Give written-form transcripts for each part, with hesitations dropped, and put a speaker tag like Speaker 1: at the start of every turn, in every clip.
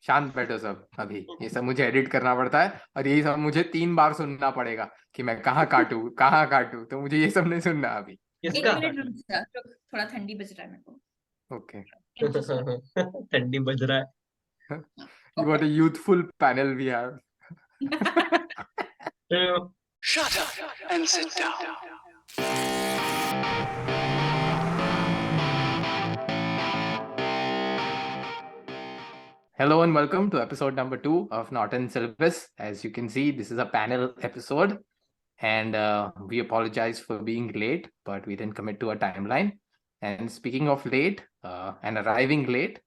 Speaker 1: शांत बैठो सब। अभी ये सब मुझे एडिट करना पड़ता है और यही सब मुझे 3 बार सुनना पड़ेगा कि मैं कहाँ काटूं, तो मुझे ये सब नहीं सुनना अभी।
Speaker 2: एक
Speaker 3: किसका?
Speaker 2: मिनट रुक जा, थोड़ा ठंडी बज रहा है मेरे को।
Speaker 1: ओके,
Speaker 3: ठंडी बज रहा है।
Speaker 1: what a youthful panel we have.
Speaker 4: Shut up and sit down.
Speaker 1: Hello and welcome to episode number 2 of Not in Syllabus. As you can see, this is a panel episode, and we apologize for being late, but we didn't commit to a timeline. And speaking of late and arriving late,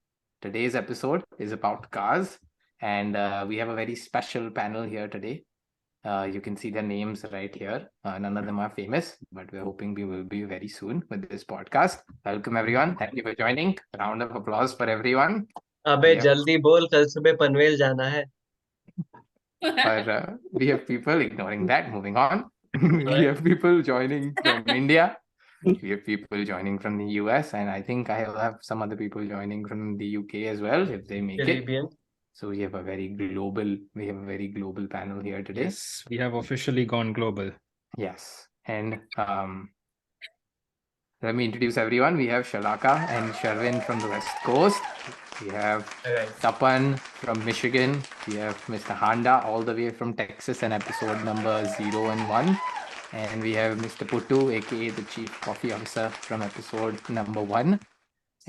Speaker 1: today's episode is about cars, and we have a very special panel here today. You can see their names right here. None of them are famous, but we're hoping we will be very soon with this podcast. Welcome everyone. Thank you for joining. Round of applause for everyone.
Speaker 3: अबे
Speaker 1: Yeah.
Speaker 3: जल्दी बोल, कल सुबह पनवेल जाना है।
Speaker 1: But we have people ignoring that. Moving on. We have people joining from India. We have people joining from the US, and I think I will have some other people joining from the UK as well if they make it.
Speaker 3: Caribbean.
Speaker 1: So we have a very global panel here today.
Speaker 5: Yes, we have officially gone global.
Speaker 1: Yes, and let me introduce everyone. We have Shalaka and Sharvin from the West Coast. We have
Speaker 3: Alright.
Speaker 1: Tapan from Michigan. We have Mr. Handa all the way from Texas and episode number 0 and 1. And we have Mr. Puttu, aka the Chief Coffee Officer from episode number 1.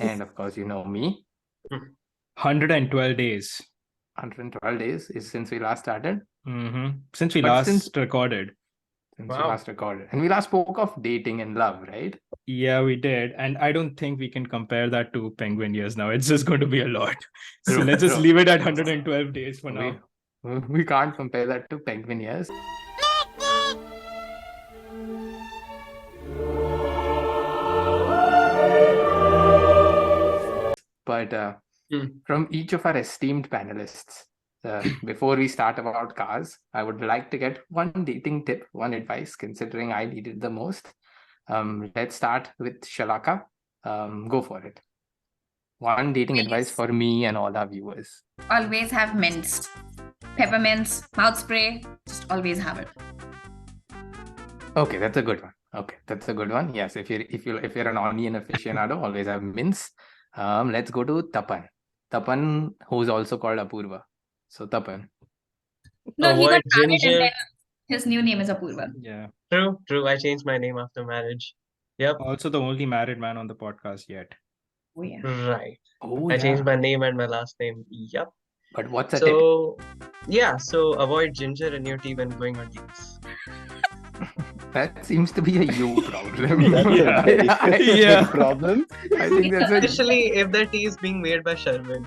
Speaker 1: And of course, you know me.
Speaker 5: 112 days.
Speaker 1: 112 days is since we last started.
Speaker 5: Since we
Speaker 1: But
Speaker 5: last
Speaker 1: since-
Speaker 5: recorded.
Speaker 1: Since
Speaker 3: Wow.
Speaker 1: we last recorded. And we last spoke of dating and love, right?
Speaker 5: Yeah, we did. And I don't think we can compare that to penguin years now. It's just going to be a lot. So
Speaker 1: True,
Speaker 5: let's just
Speaker 1: true.
Speaker 5: leave it at 112 days for now.
Speaker 1: We can't compare that to penguin years. But from each of our esteemed panelists, before we start about cars, I would like to get one dating tip, one advice, considering I need it the most. Let's start with Shalaka. Go for it. One dating advice for me and all our viewers.
Speaker 2: Always have mints, peppermints, mouth spray. Just always have it.
Speaker 1: Okay, that's a good one. Okay, that's a good one. Yes, if you're an onion aficionado, always have mints. Let's go to Tapan. Tapan, who's also called Apurva. So Tapan.
Speaker 2: No, he
Speaker 3: Avoid
Speaker 2: got married and
Speaker 3: ginger.
Speaker 2: then his new name is Apurva.
Speaker 5: Yeah.
Speaker 3: True. I changed my name after marriage. Yep.
Speaker 5: Also the only married man on the podcast yet.
Speaker 2: Oh yeah.
Speaker 3: Right.
Speaker 1: Oh,
Speaker 3: I changed my name and my last name. Yep.
Speaker 1: But what's a tip?
Speaker 3: So, yeah. So avoid ginger in your tea when going on dates.
Speaker 1: That seems to be a you problem.
Speaker 6: That's a very
Speaker 5: Yeah.
Speaker 6: problem.
Speaker 1: I think that's a
Speaker 3: Especially if the tea is being made by Sharvin.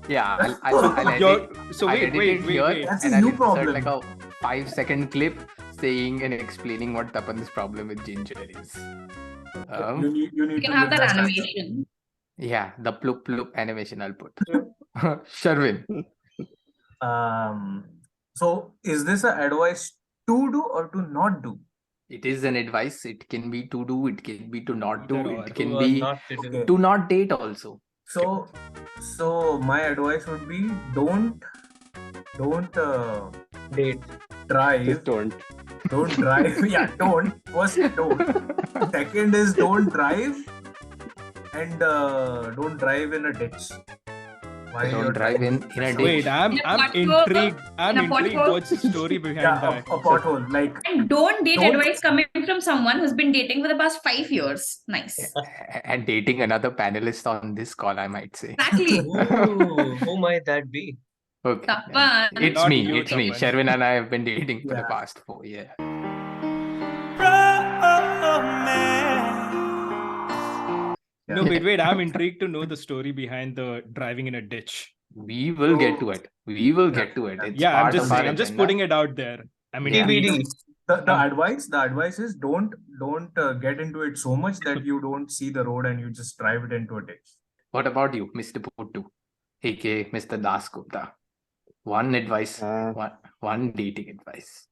Speaker 1: yeah. I'll edit,
Speaker 5: So
Speaker 1: I'll
Speaker 5: wait,
Speaker 1: edit
Speaker 5: wait,
Speaker 1: it
Speaker 5: wait,
Speaker 1: here
Speaker 5: wait.
Speaker 6: That's
Speaker 1: and
Speaker 6: a
Speaker 1: I'll
Speaker 6: you
Speaker 1: insert
Speaker 6: problem.
Speaker 1: like a 5-second clip saying and explaining what Tapan's problem with ginger is.
Speaker 6: You need
Speaker 2: You can
Speaker 6: to
Speaker 2: have
Speaker 6: give
Speaker 2: that animation.
Speaker 1: Yeah, the plup plup animation I'll put. Sharvin.
Speaker 6: So is this an advice to do or to not do?
Speaker 1: It is an advice. It can be to do, it can be to not do,
Speaker 5: Either or.
Speaker 1: it can
Speaker 3: Who are
Speaker 1: be
Speaker 3: not to do.
Speaker 6: Okay.
Speaker 1: to not date also.
Speaker 6: So my advice would be don't
Speaker 3: Date.
Speaker 6: drive.
Speaker 5: Just don't.
Speaker 6: Don't drive. Yeah, don't. First, don't. Second is don't drive, and don't drive in a ditch. While you're
Speaker 1: Don't drive in a ditch.
Speaker 5: Wait, I'm
Speaker 2: In a pothole-
Speaker 5: intrigued. I'm
Speaker 2: in a
Speaker 5: intrigued.
Speaker 2: pothole.
Speaker 5: What's the story behind
Speaker 6: Yeah,
Speaker 5: that?
Speaker 6: a pothole. Like
Speaker 2: And don't date
Speaker 6: Don't-
Speaker 2: advice coming from someone who's been dating for the past 5 years. Nice.
Speaker 1: And dating another panelist on this call, I might say.
Speaker 2: Exactly.
Speaker 3: Ooh, who might that be?
Speaker 1: Okay.
Speaker 2: Tapan.
Speaker 1: It's
Speaker 5: Not
Speaker 1: me.
Speaker 5: you,
Speaker 1: It's me.
Speaker 5: Tapan.
Speaker 1: Sharvin and I have been dating for the
Speaker 6: Yeah.
Speaker 1: past 4 years.
Speaker 5: No, wait. I'm intrigued to know the story behind the driving in a ditch.
Speaker 1: We will get to it. We will get to it. It's
Speaker 5: Yeah, I'm
Speaker 1: part
Speaker 5: just
Speaker 1: of our
Speaker 5: saying. I'm just
Speaker 1: agenda.
Speaker 5: putting it out there. I'm
Speaker 1: Yeah.
Speaker 5: intrigued.
Speaker 3: TBD.
Speaker 6: the advice is don't get into it so much that you don't see the road and you just drive it into a ditch.
Speaker 1: What about you, Mr. Puttu, aka Mr. Das Gupta? One advice, one dating advice.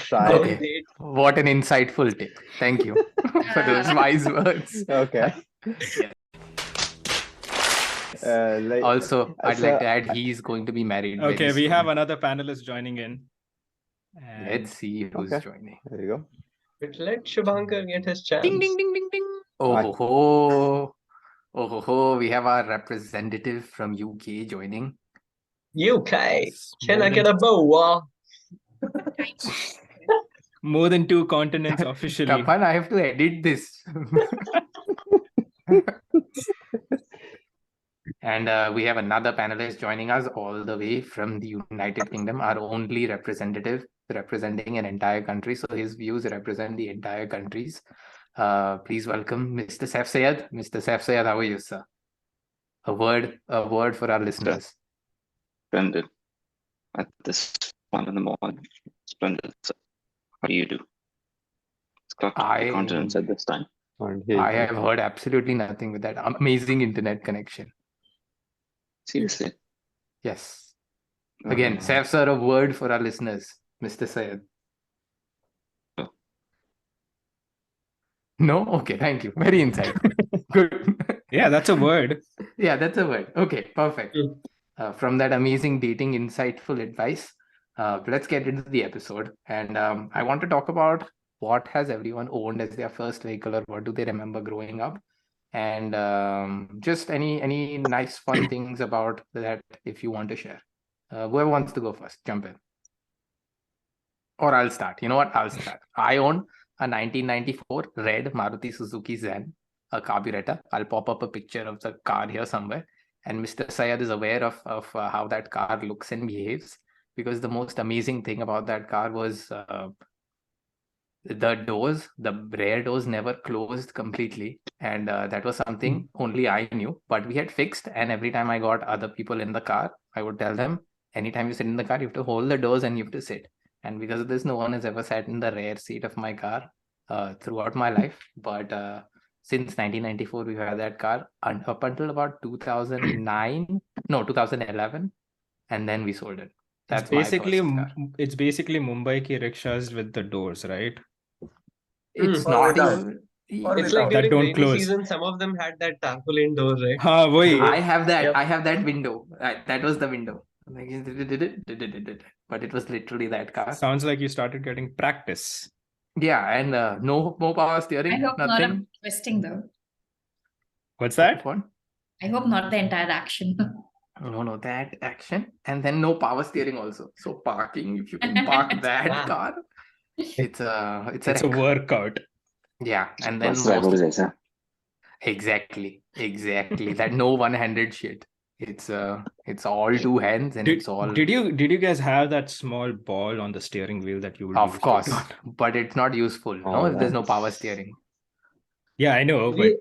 Speaker 6: Try.
Speaker 1: Okay.
Speaker 3: Date.
Speaker 1: What an insightful tip. Thank you for those wise words.
Speaker 6: Okay.
Speaker 1: Also, I'd like to
Speaker 7: so-
Speaker 1: add he's going to be married. very
Speaker 5: Okay, we
Speaker 1: soon.
Speaker 5: have another panelist joining in. And
Speaker 1: Let's see who's
Speaker 7: Okay.
Speaker 1: joining.
Speaker 7: There you go.
Speaker 3: But let Shubhankar get his chance.
Speaker 5: ding ding ding ding ding.
Speaker 1: Oh
Speaker 7: Hi.
Speaker 1: ho ho. Oh ho ho. We have our representative from UK joining.
Speaker 3: UK, can
Speaker 5: More
Speaker 3: I get
Speaker 5: than-
Speaker 3: a boa?
Speaker 5: More than 2 continents officially.
Speaker 1: Tapan, I have to edit this. And we have another panelist joining us all the way from the United Kingdom, our only representative representing an entire country. So his views represent the entire countries. Please welcome Mr. Saif Sayed. Mr. Saif Sayed, how are you, sir? A word for our listeners.
Speaker 8: Splendid. At this 1 in the morning. Splendid. So, how do you do? It's got
Speaker 1: I-
Speaker 8: continents at this time.
Speaker 1: I have heard absolutely nothing with that amazing internet connection.
Speaker 8: Seriously.
Speaker 1: Yes. Again, Saif sir, a word for our listeners, Mr. Sayed.
Speaker 8: No.
Speaker 1: No? Okay, thank you. Very insightful. Good.
Speaker 5: Yeah, that's a word.
Speaker 1: Yeah, that's a word. Okay, perfect. From that amazing dating insightful advice, let's get into the episode. And I want to talk about what has everyone owned as their first vehicle, or what do they remember growing up, and just any nice fun things about that if you want to share. Whoever wants to go first, jump in. Or I'll start. You know what? I'll start. I own a 1994 red Maruti Suzuki Zen, a carburetor. I'll pop up a picture of the car here somewhere. And Mr. Sayed is aware of how that car looks and behaves, because the most amazing thing about that car was the doors, the rear doors never closed completely. And that was something only I knew, but we had fixed. And every time I got other people in the car, I would tell them, anytime you sit in the car, you have to hold the doors and you have to sit. And because of this, no one has ever sat in the rear seat of my car throughout my life. But since 1994, we've had that car up until about 2009, no, 2011. And then we sold it. That's my first car.
Speaker 5: It's basically Mumbai ki rickshaws with the doors, right?
Speaker 1: It's
Speaker 6: Or
Speaker 1: not
Speaker 6: without.
Speaker 1: even.
Speaker 6: Or
Speaker 3: It's like
Speaker 6: without.
Speaker 5: That
Speaker 3: during
Speaker 5: don't
Speaker 3: rainy
Speaker 5: close.
Speaker 3: season, some of them had that tarpaulin doors, right?
Speaker 5: Ha, wohi.
Speaker 1: I have that.
Speaker 3: Yep.
Speaker 1: I have that window. That was the window. But it was literally that car.
Speaker 5: Sounds like you started getting practice.
Speaker 1: Yeah, and no more power
Speaker 2: I
Speaker 1: steering.
Speaker 2: hope not a
Speaker 1: Nothing.
Speaker 2: twisting though.
Speaker 5: What's that?
Speaker 1: What?
Speaker 2: I hope not the entire action.
Speaker 1: No, that action, and then no power steering also. So parking, if you can park that
Speaker 3: Wow.
Speaker 1: car, it's a
Speaker 5: It's a
Speaker 1: wreck.
Speaker 5: workout.
Speaker 1: Yeah, and then
Speaker 8: Bus driver
Speaker 1: most-
Speaker 8: is ऐसा.
Speaker 1: exactly that no one-handed shit. It's all two hands, and it's all
Speaker 5: Did you guys have that small ball on the steering wheel that you would
Speaker 1: of
Speaker 5: use
Speaker 1: course,
Speaker 5: to-
Speaker 1: but it's not useful.
Speaker 7: Oh,
Speaker 1: No, if there's no
Speaker 7: that's-
Speaker 1: power steering.
Speaker 5: Yeah, I know, but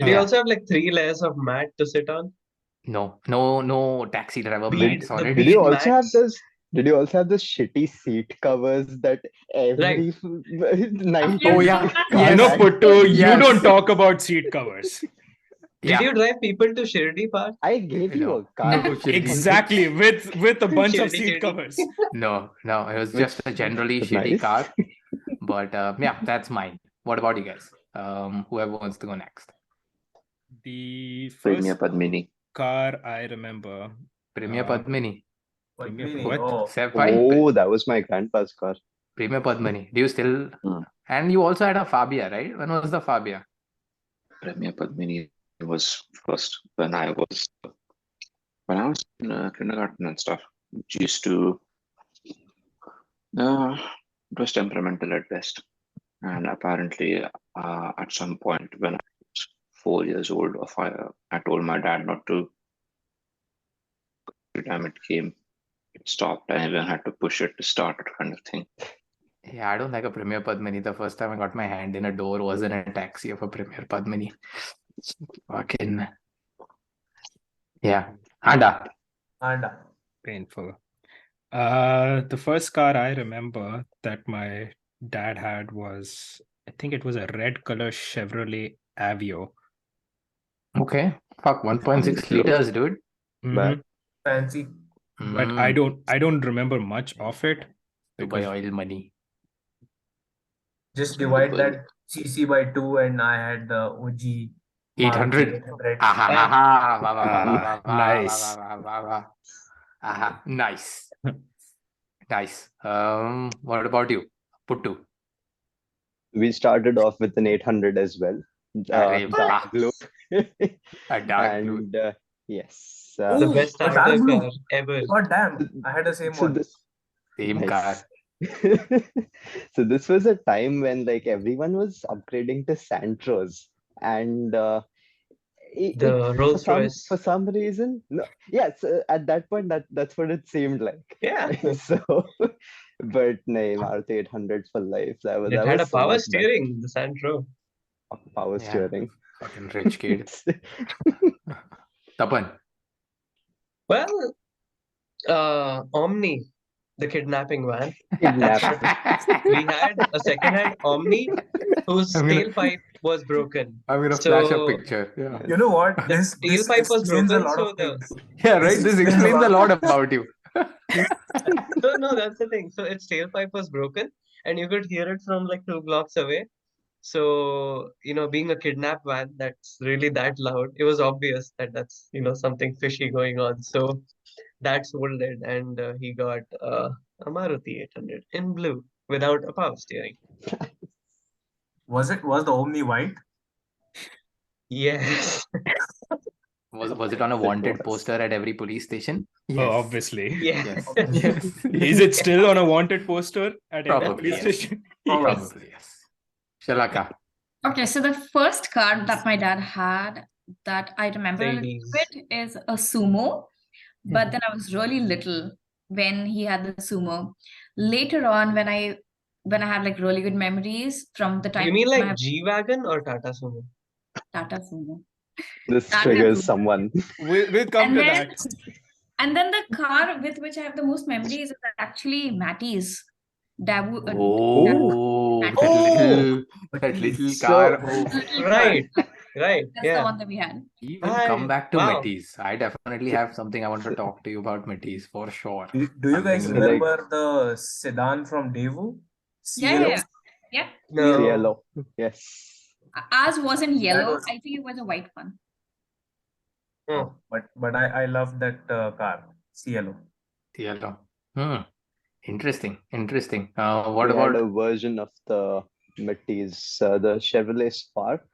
Speaker 3: Did you
Speaker 1: Yeah.
Speaker 3: also have like 3 layers of mat to sit on?
Speaker 1: No taxi driver
Speaker 3: Bead-
Speaker 1: mats on
Speaker 3: the
Speaker 1: it.
Speaker 7: Did you
Speaker 3: bead
Speaker 7: also have
Speaker 3: mats.
Speaker 7: this? Did you also have the shitty seat covers that every 90s
Speaker 1: Oh, yeah.
Speaker 7: car
Speaker 1: Yes.
Speaker 7: had?
Speaker 5: Puttu, you
Speaker 1: Yes.
Speaker 5: don't talk about seat covers.
Speaker 3: Did
Speaker 1: Yeah.
Speaker 3: you drive people to Shirdi Park?
Speaker 7: I gave you
Speaker 1: No.
Speaker 7: a car.
Speaker 1: No, Shirdi.
Speaker 5: Exactly, with a bunch of
Speaker 3: Shitty,
Speaker 5: seat
Speaker 3: shitty.
Speaker 5: covers.
Speaker 1: No, it was
Speaker 7: Which
Speaker 1: just a generally
Speaker 7: was
Speaker 1: shitty
Speaker 7: nice.
Speaker 1: car. But yeah, that's mine. What about you guys? Whoever wants to go next.
Speaker 5: The
Speaker 8: Premier
Speaker 5: first
Speaker 8: Padmini.
Speaker 5: car I remember.
Speaker 1: Premier Padmini.
Speaker 6: Padmini,
Speaker 5: What?
Speaker 6: oh.
Speaker 1: Sef bhai,
Speaker 7: Oh, that was my grandpa's car.
Speaker 1: Premier Padmini. Do you still?
Speaker 8: Hmm.
Speaker 1: And you also had a Fabia, right? When was the Fabia?
Speaker 8: Premier Padmini was first when I was in kindergarten and stuff. Which used to it was temperamental at best, and apparently at some point when I was 4 years old or 5, I told my dad not to. Every time it came, it stopped. I even had to push it to start, kind of thing.
Speaker 1: Yeah, I don't like a Premier Padmini. The first time I got my hand in a door was in a taxi of a Premier Padmini. Fucking. Yeah. Anda.
Speaker 6: And
Speaker 5: Painful. The first car I remember that my dad had was, I think it was a red color Chevrolet Aveo.
Speaker 1: Okay. Fuck, 1.6 liters, dude.
Speaker 5: Mhm.
Speaker 6: fancy.
Speaker 5: But I don't remember much of it.
Speaker 1: Dubai
Speaker 5: because-
Speaker 1: oil money.
Speaker 6: Just divide that CC by 2, and I had the OG
Speaker 1: 800.
Speaker 6: 800.
Speaker 5: Nice.
Speaker 1: Nice. Nice. What about you? Puttu.
Speaker 7: We started off with an 800 as well.
Speaker 1: Arre
Speaker 7: Dark blue.
Speaker 1: A dark blue.
Speaker 7: And yes.
Speaker 3: The
Speaker 6: Ooh,
Speaker 3: best
Speaker 6: a dark
Speaker 3: starter
Speaker 6: blue.
Speaker 3: car ever.
Speaker 6: God damn, I had the same
Speaker 7: So
Speaker 6: one.
Speaker 7: this
Speaker 1: Same
Speaker 7: nice.
Speaker 1: car.
Speaker 7: So this was a time when like everyone was upgrading to Santros, and
Speaker 3: The Rolls Royce.
Speaker 7: for some reason, no, yes, at that point that's what it seemed like.
Speaker 3: Yeah.
Speaker 7: So, but no, Maruti 800 for life.
Speaker 3: It
Speaker 7: That
Speaker 3: had
Speaker 7: was
Speaker 3: a
Speaker 7: so
Speaker 3: power
Speaker 7: much better.
Speaker 3: steering, the Santro.
Speaker 7: Power
Speaker 1: Yeah.
Speaker 7: steering.
Speaker 1: Fucking rich kid. Tapan.
Speaker 3: Well, Omni, the kidnapping van.
Speaker 7: Kidnapping.
Speaker 3: We had a second-hand Omni whose
Speaker 1: I'm gonna-
Speaker 3: tailpipe was broken.
Speaker 1: I'm gonna flash a
Speaker 3: So
Speaker 1: picture. Yeah.
Speaker 6: You know what?
Speaker 3: the
Speaker 6: This
Speaker 3: tailpipe was
Speaker 6: explains a
Speaker 3: broken,
Speaker 6: lot
Speaker 3: so
Speaker 6: of
Speaker 3: the
Speaker 6: things.
Speaker 1: Yeah, right. This explains a lot about you.
Speaker 3: no, that's the thing. So its tailpipe was broken, and you could hear it from like 2 blocks away. So, being a kidnap van that's really that loud, it was obvious that that's something fishy going on. So Dad sold it, and he got a Maruti 800 in blue without a power steering.
Speaker 6: Was the Omni white?
Speaker 3: Yes.
Speaker 1: Was it on a
Speaker 7: Yes, it
Speaker 1: wanted
Speaker 7: was.
Speaker 1: poster at every police station?
Speaker 5: Oh, obviously.
Speaker 3: Yes.
Speaker 1: Yes.
Speaker 5: Is it still on a wanted poster at every
Speaker 1: Probably,
Speaker 5: police
Speaker 1: yes.
Speaker 5: station?
Speaker 1: Probably, yes. Shalaka.
Speaker 2: Okay, so the first car that my dad had that I remember a little
Speaker 3: Ladies.
Speaker 2: bit is a sumo, but then I was really little when he had the sumo. Later on, when I have like really good memories from the time
Speaker 3: You mean
Speaker 2: when I
Speaker 3: like
Speaker 2: have
Speaker 3: G-Wagon or Tata Sumo?
Speaker 2: Tata Sumo.
Speaker 7: This
Speaker 2: Tata
Speaker 7: triggers
Speaker 2: Sumo.
Speaker 7: someone.
Speaker 5: We'll come
Speaker 2: And
Speaker 5: to
Speaker 2: then,
Speaker 5: that.
Speaker 2: and then the car with which I have the most memories is actually Matty's. Dabu,
Speaker 1: Oh,
Speaker 2: Matty.
Speaker 1: that little
Speaker 7: So-
Speaker 1: car. Oh,
Speaker 2: Little
Speaker 3: Right,
Speaker 2: car.
Speaker 3: right.
Speaker 2: That's the
Speaker 3: Yeah.
Speaker 2: one that we had.
Speaker 1: we will come back to
Speaker 3: Wow.
Speaker 1: Metis. I definitely have something I want to talk to you about Metis for sure.
Speaker 6: Do you guys
Speaker 1: Something
Speaker 7: like-
Speaker 6: remember the sedan from Daewoo?
Speaker 2: Yeah.
Speaker 3: No.
Speaker 7: Yellow. Yes.
Speaker 2: Ours wasn't yellow.
Speaker 6: was-
Speaker 2: I think it was a white one.
Speaker 3: Oh.
Speaker 6: But I love that car, Cielo.
Speaker 1: Yellow. Interesting. What
Speaker 7: We
Speaker 1: about
Speaker 7: had a version of the Matisse, the Chevrolet Spark,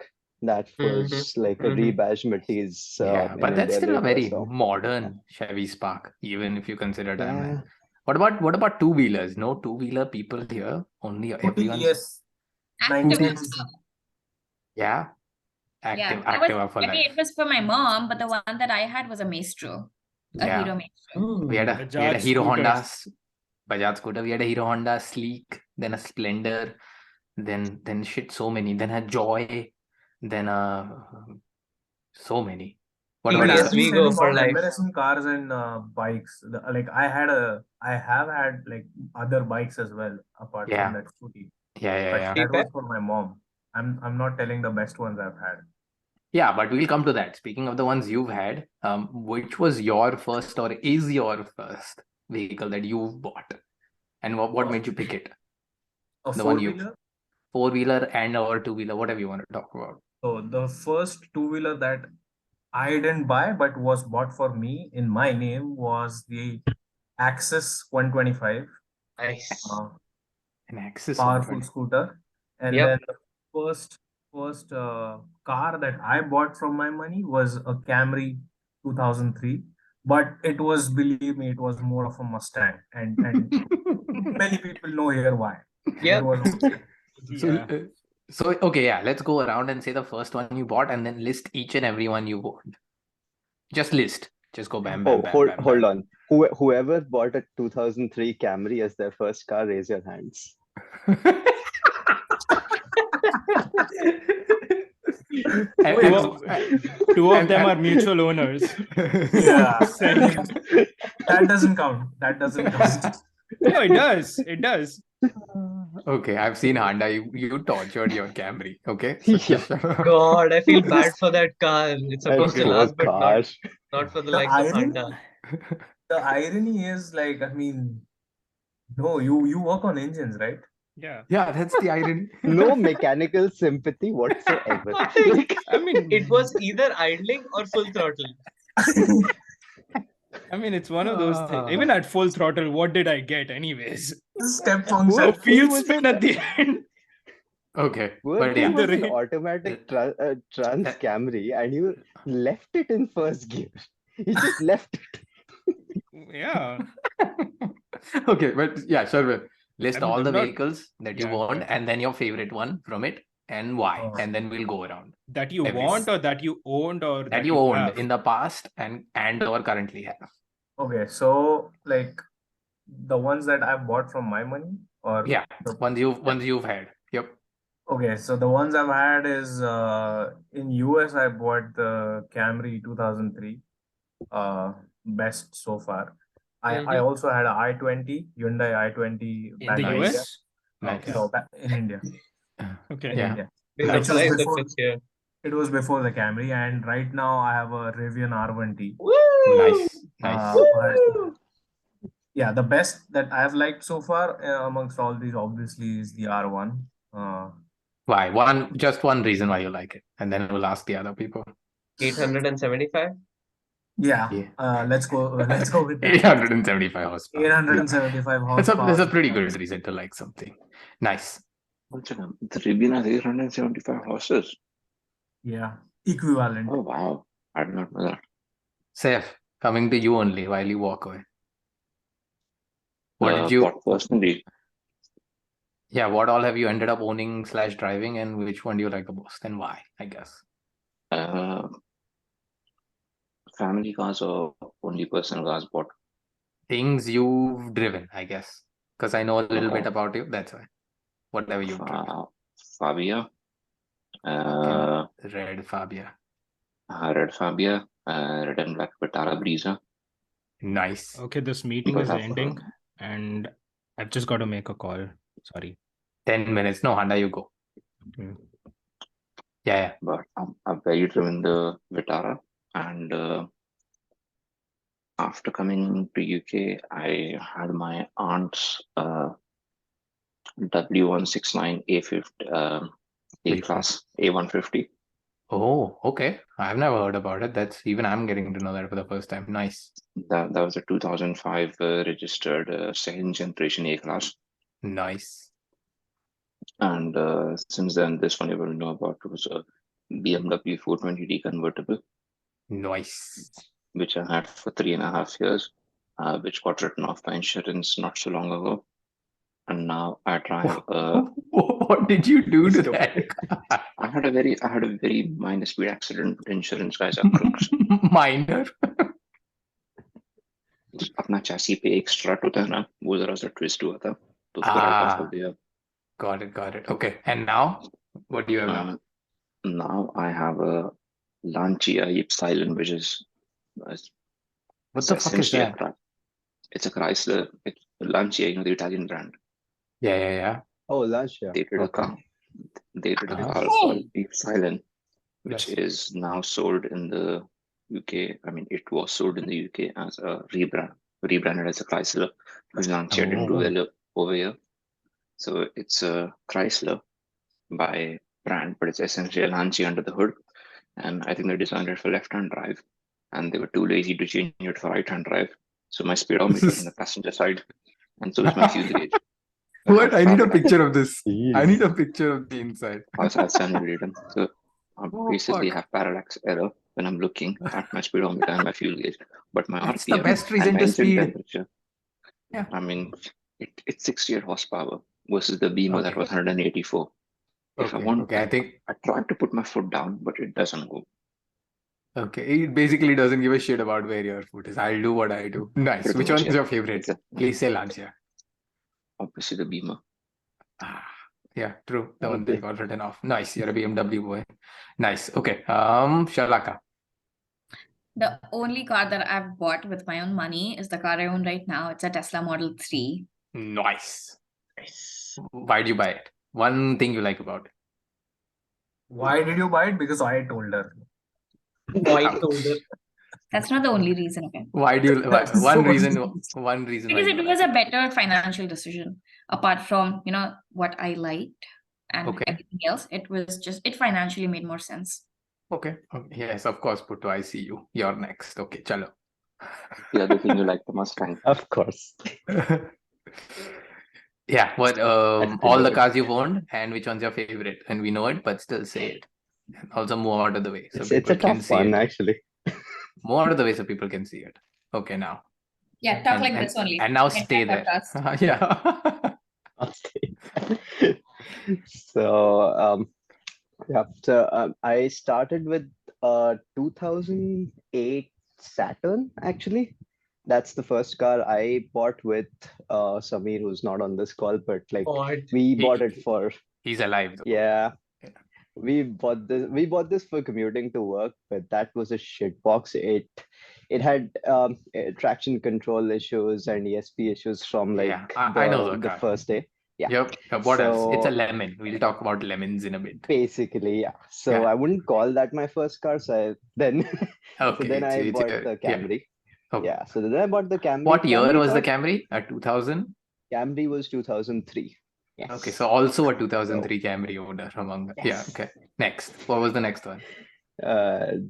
Speaker 7: that was like a rebadged Matisse.
Speaker 1: yeah,
Speaker 7: in
Speaker 1: but that's
Speaker 7: India
Speaker 1: still a
Speaker 7: later,
Speaker 1: very
Speaker 7: so-
Speaker 1: modern Chevy Spark, even if you consider that,
Speaker 7: Yeah.
Speaker 1: man. What about two-wheelers? No two-wheeler people here. Only everyone's
Speaker 6: Yes.
Speaker 2: Activa.
Speaker 6: 19cc.
Speaker 1: yeah.
Speaker 2: Yeah,
Speaker 1: Activa for
Speaker 2: I mean,
Speaker 1: life.
Speaker 2: it was for my mom, but the one that I had was a Maestro, a
Speaker 1: Yeah.
Speaker 2: Hero Maestro.
Speaker 1: We had a
Speaker 5: Bajaj
Speaker 1: Hero Honda,
Speaker 5: scooters.
Speaker 1: Bajaj scooter. We had a Hero Honda Sleek, then a Splendor, then shit, so many. Then a Joy, then so many. What about
Speaker 3: Yes,
Speaker 1: you?
Speaker 3: we go for life.
Speaker 6: Embarrassing cars and bikes. Like I have had like other bikes as well apart
Speaker 1: Yeah.
Speaker 6: from that scooty.
Speaker 1: Yeah.
Speaker 6: But that was for my mom. I'm not telling the best ones I've had.
Speaker 1: Yeah, but we'll come to that. Speaking of the ones you've had, which was your first or is your first vehicle that you've bought? And what made you pick it?
Speaker 6: A
Speaker 1: The one you-
Speaker 6: four-wheeler.
Speaker 1: Four-wheeler and or two-wheeler, whatever you want to talk about.
Speaker 6: So the first two-wheeler that I didn't buy but was bought for me in my name was the Axis 125
Speaker 3: Nice.
Speaker 1: An Axis
Speaker 6: powerful
Speaker 1: 120.
Speaker 6: scooter. And
Speaker 3: Yep.
Speaker 6: then the first car that I bought from my money was a Camry 2003. But it was, believe me, it was more of a Mustang. And many people know here why.
Speaker 3: Yep.
Speaker 6: It was a Mustang.
Speaker 1: So, okay, yeah, let's go around and say the first one you bought and then list each and every one you bought. Just list. Just go bam, bam,
Speaker 7: Oh,
Speaker 1: bam,
Speaker 7: hold
Speaker 1: bam,
Speaker 7: hold
Speaker 1: bam.
Speaker 7: on. Whoever bought a 2003 Camry as their first car, raise your hands.
Speaker 5: Two of them are mutual owners.
Speaker 6: Yeah.
Speaker 5: Second.
Speaker 6: That doesn't count. That doesn't count.
Speaker 5: No, it does. It does.
Speaker 1: Okay, I've seen Honda. You tortured your Camry. Okay.
Speaker 7: Yeah.
Speaker 3: God, I feel bad for that car. It's supposed to
Speaker 7: Poor
Speaker 3: last, but
Speaker 7: car.
Speaker 3: not for the
Speaker 6: The
Speaker 3: likes of
Speaker 6: irony-
Speaker 3: Honda.
Speaker 6: The irony is like, I mean, no, you work on engines, right?
Speaker 5: Yeah.
Speaker 1: Yeah, that's the irony.
Speaker 7: No mechanical sympathy whatsoever. Like,
Speaker 5: I mean,
Speaker 3: It was either idling or full throttle.
Speaker 5: it's one of those things. Even at full throttle, what did I get anyways?
Speaker 6: Step
Speaker 5: A
Speaker 6: function.
Speaker 5: field
Speaker 7: was
Speaker 5: spin at the end.
Speaker 1: Okay,
Speaker 7: What
Speaker 1: but yeah,
Speaker 7: was
Speaker 5: The
Speaker 7: an
Speaker 5: rate-
Speaker 7: automatic trans Camry and you left it in first gear. You just left it.
Speaker 5: Yeah.
Speaker 1: okay, but yeah, sure. List all
Speaker 5: I'm
Speaker 1: the
Speaker 5: not-
Speaker 1: vehicles that you
Speaker 5: Yeah,
Speaker 1: want,
Speaker 5: okay.
Speaker 1: and then your favorite one from it, and why,
Speaker 6: Oh.
Speaker 1: and then we'll go around.
Speaker 5: That you
Speaker 1: Every
Speaker 5: want
Speaker 1: one.
Speaker 5: or that you owned or
Speaker 1: That you owned
Speaker 5: have?
Speaker 1: in the past and or currently have.
Speaker 6: Okay, so like the ones that I've bought from my money, or
Speaker 1: Yeah, ones you've had. Yep.
Speaker 6: okay, so the ones I've had is in US I bought the Camry 2003, best so far. I also had a i20 Hyundai i20
Speaker 5: In
Speaker 6: back
Speaker 5: the
Speaker 6: in
Speaker 1: Nice.
Speaker 6: India.
Speaker 5: US?
Speaker 1: Nice.
Speaker 6: No, back in India.
Speaker 5: Okay.
Speaker 6: In
Speaker 1: Yeah.
Speaker 6: India.
Speaker 3: Been
Speaker 6: Which was
Speaker 3: applying the
Speaker 6: before-
Speaker 3: pitch here.
Speaker 6: It was before the Camry, and right now I have a Rivian R1T.
Speaker 1: Nice. Nice.
Speaker 6: But yeah, the best that I've liked so far amongst all these obviously is the R1.
Speaker 1: Why? Just one reason why you like it, and then we'll ask the other people.
Speaker 3: 875?
Speaker 6: Yeah,
Speaker 1: Yeah.
Speaker 6: let's go with that.
Speaker 1: 875 horsepower.
Speaker 6: 875
Speaker 1: That's
Speaker 6: horsepower.
Speaker 1: a pretty good reason to like something. Nice.
Speaker 8: One second. The Rivian has 875 horses.
Speaker 6: Yeah, equivalent.
Speaker 8: Oh, wow. I did not know that.
Speaker 1: Saif, coming to you only while you walk away. What did you?
Speaker 8: What personally?
Speaker 1: Yeah, what all have you ended up owning / driving, and which one do you like the most, and why? I guess.
Speaker 8: Family cars or only personal cars bought?
Speaker 1: Things you've driven, I guess, because I know a little bit
Speaker 8: Okay.
Speaker 1: about you. That's why. Whatever you've driven.
Speaker 8: Fabia.
Speaker 1: Red Fabia.
Speaker 8: Red Fabia. Red and black Vitara Brezza.
Speaker 1: Nice.
Speaker 5: Okay, this meeting
Speaker 8: But
Speaker 5: is
Speaker 8: I've-
Speaker 5: ending and I've just got to make a call. Sorry.
Speaker 1: 10 minutes. No, Honda, you go.
Speaker 5: Hmm.
Speaker 1: Yeah.
Speaker 8: But I've very driven the Vitara, and after coming to UK, I had my aunt's W169 A50 A-class A150.
Speaker 1: Oh, okay. I've never heard about it. I'm getting to know that for the first time. Nice.
Speaker 8: That was a 2005 registered second generation A-class.
Speaker 1: Nice.
Speaker 8: And since then, this one you will know about was a BMW 420D convertible,
Speaker 1: Nice.
Speaker 8: which I had for 3.5 years, which got written off by insurance not so long ago. And now I drive.
Speaker 1: What did you do to that?
Speaker 8: I had a very minor speed accident. But insurance guys are crooks.
Speaker 1: Minor.
Speaker 8: अपना chassis पे एक strut होता है ना, वो जरा सा twist हुआ था, तो उसको write off कर दिया.
Speaker 1: Got it. Okay. And now, what do you have now?
Speaker 8: Now I have a Lancia Ypsilon, which is
Speaker 1: What the fuck is
Speaker 8: essentially
Speaker 1: that?
Speaker 8: it's a Chrysler. It's Lancia, the Italian brand.
Speaker 1: Yeah.
Speaker 7: Oh, Lancia.
Speaker 8: They did a car. They did a car called Ypsilon, which is now sold in the UK. I mean, it was sold in the UK as a rebranded as a Chrysler, because Lancia didn't do well over here. So it's a Chrysler by brand, but it's essentially a Lancia under the hood. And I think they designed it for left-hand drive, and they were too lazy to change it for right-hand drive. So my speedometer is on the passenger side, and so is my fuel gauge.
Speaker 1: What? I need a picture of this.
Speaker 7: Jeez.
Speaker 1: I need a picture of the inside.
Speaker 8: I'll send you later. So I basically
Speaker 1: fuck.
Speaker 8: have parallax error when I'm looking at my speedometer and my fuel gauge, but my
Speaker 1: That's
Speaker 8: RPM
Speaker 1: the best
Speaker 8: and
Speaker 1: reason
Speaker 8: my
Speaker 1: to
Speaker 8: engine
Speaker 1: speed.
Speaker 8: temperature.
Speaker 1: Yeah.
Speaker 8: I mean, it's 68 horsepower versus the Beamer that
Speaker 1: Okay.
Speaker 8: was 184. If I want,
Speaker 1: I think.
Speaker 8: I tried to put my foot down, but it doesn't go.
Speaker 1: Okay, it basically doesn't give a shit about where your foot is. I'll do what I do. Nice.
Speaker 8: Pretty
Speaker 1: Which
Speaker 8: much,
Speaker 1: one is
Speaker 8: yeah.
Speaker 1: your favorite?
Speaker 8: Exactly.
Speaker 1: Please say Lancia.
Speaker 8: Obviously, the Beamer.
Speaker 1: Yeah, true. The one
Speaker 7: Okay.
Speaker 1: that got written off. Nice. You're a BMW boy. Nice. Okay. Shalaka.
Speaker 2: The only car that I've bought with my own money is the car I own right now. It's a Tesla Model 3.
Speaker 1: Nice. Why did you buy it? One thing you like about it.
Speaker 6: Why did you buy it? Because I told her.
Speaker 3: White older.
Speaker 2: That's not the only reason, okay?
Speaker 1: Why do you?
Speaker 6: That's
Speaker 1: One
Speaker 6: so
Speaker 1: reason.
Speaker 6: stupid.
Speaker 1: One reason.
Speaker 2: Because
Speaker 1: why
Speaker 2: it
Speaker 1: you
Speaker 2: was
Speaker 1: like
Speaker 2: a better financial decision. apart from, what I liked and
Speaker 1: Okay.
Speaker 2: everything else. It financially made more sense.
Speaker 1: Okay. Yes, of course, Puttu, I see you. You're next. Okay, chalo.
Speaker 8: The other thing you like the Mustang.
Speaker 7: Of course.
Speaker 1: Yeah, what
Speaker 7: That's the
Speaker 1: all the
Speaker 7: word.
Speaker 1: cars you've owned and which one's your favorite? And we know it, but still say it. And also move out of the way so
Speaker 7: It's a
Speaker 1: people can
Speaker 7: tough
Speaker 1: see
Speaker 7: one,
Speaker 1: it.
Speaker 7: actually.
Speaker 1: Move out of the way so people can see it. Okay, now.
Speaker 2: Yeah, talk like
Speaker 1: And
Speaker 2: this only.
Speaker 1: and now
Speaker 2: Like
Speaker 1: stay
Speaker 2: that
Speaker 1: there.
Speaker 2: podcast.
Speaker 1: Yeah.
Speaker 7: So, yeah. So I started with 2008 Saturn, actually. That's the first car I bought with Samir, who's not on this call, but like
Speaker 3: Odd.
Speaker 7: we bought it for,
Speaker 1: He's alive though.
Speaker 7: yeah.
Speaker 1: Yeah.
Speaker 7: We bought this for commuting to work, but that was a shit box. It had traction control issues and ESP issues from like
Speaker 1: Yeah, I know the
Speaker 7: the
Speaker 1: car.
Speaker 7: first day. Yeah.
Speaker 1: Yep. What else? It's a
Speaker 7: So
Speaker 1: lemon. We'll talk about lemons in a bit.
Speaker 7: basically, yeah. So
Speaker 1: Yeah.
Speaker 7: I wouldn't call that my first car. So then
Speaker 1: Okay.
Speaker 7: I bought the
Speaker 1: yeah.
Speaker 7: Camry.
Speaker 1: Okay.
Speaker 7: Yeah. So then I bought the Camry.
Speaker 1: What year
Speaker 7: Camry
Speaker 1: was the
Speaker 7: thought-
Speaker 1: Camry? 2000?
Speaker 7: Camry was 2003. Yes.
Speaker 1: Okay, so also a 2003 Camry owner among
Speaker 7: Yes.
Speaker 1: Yeah, okay. Next. What was the next one?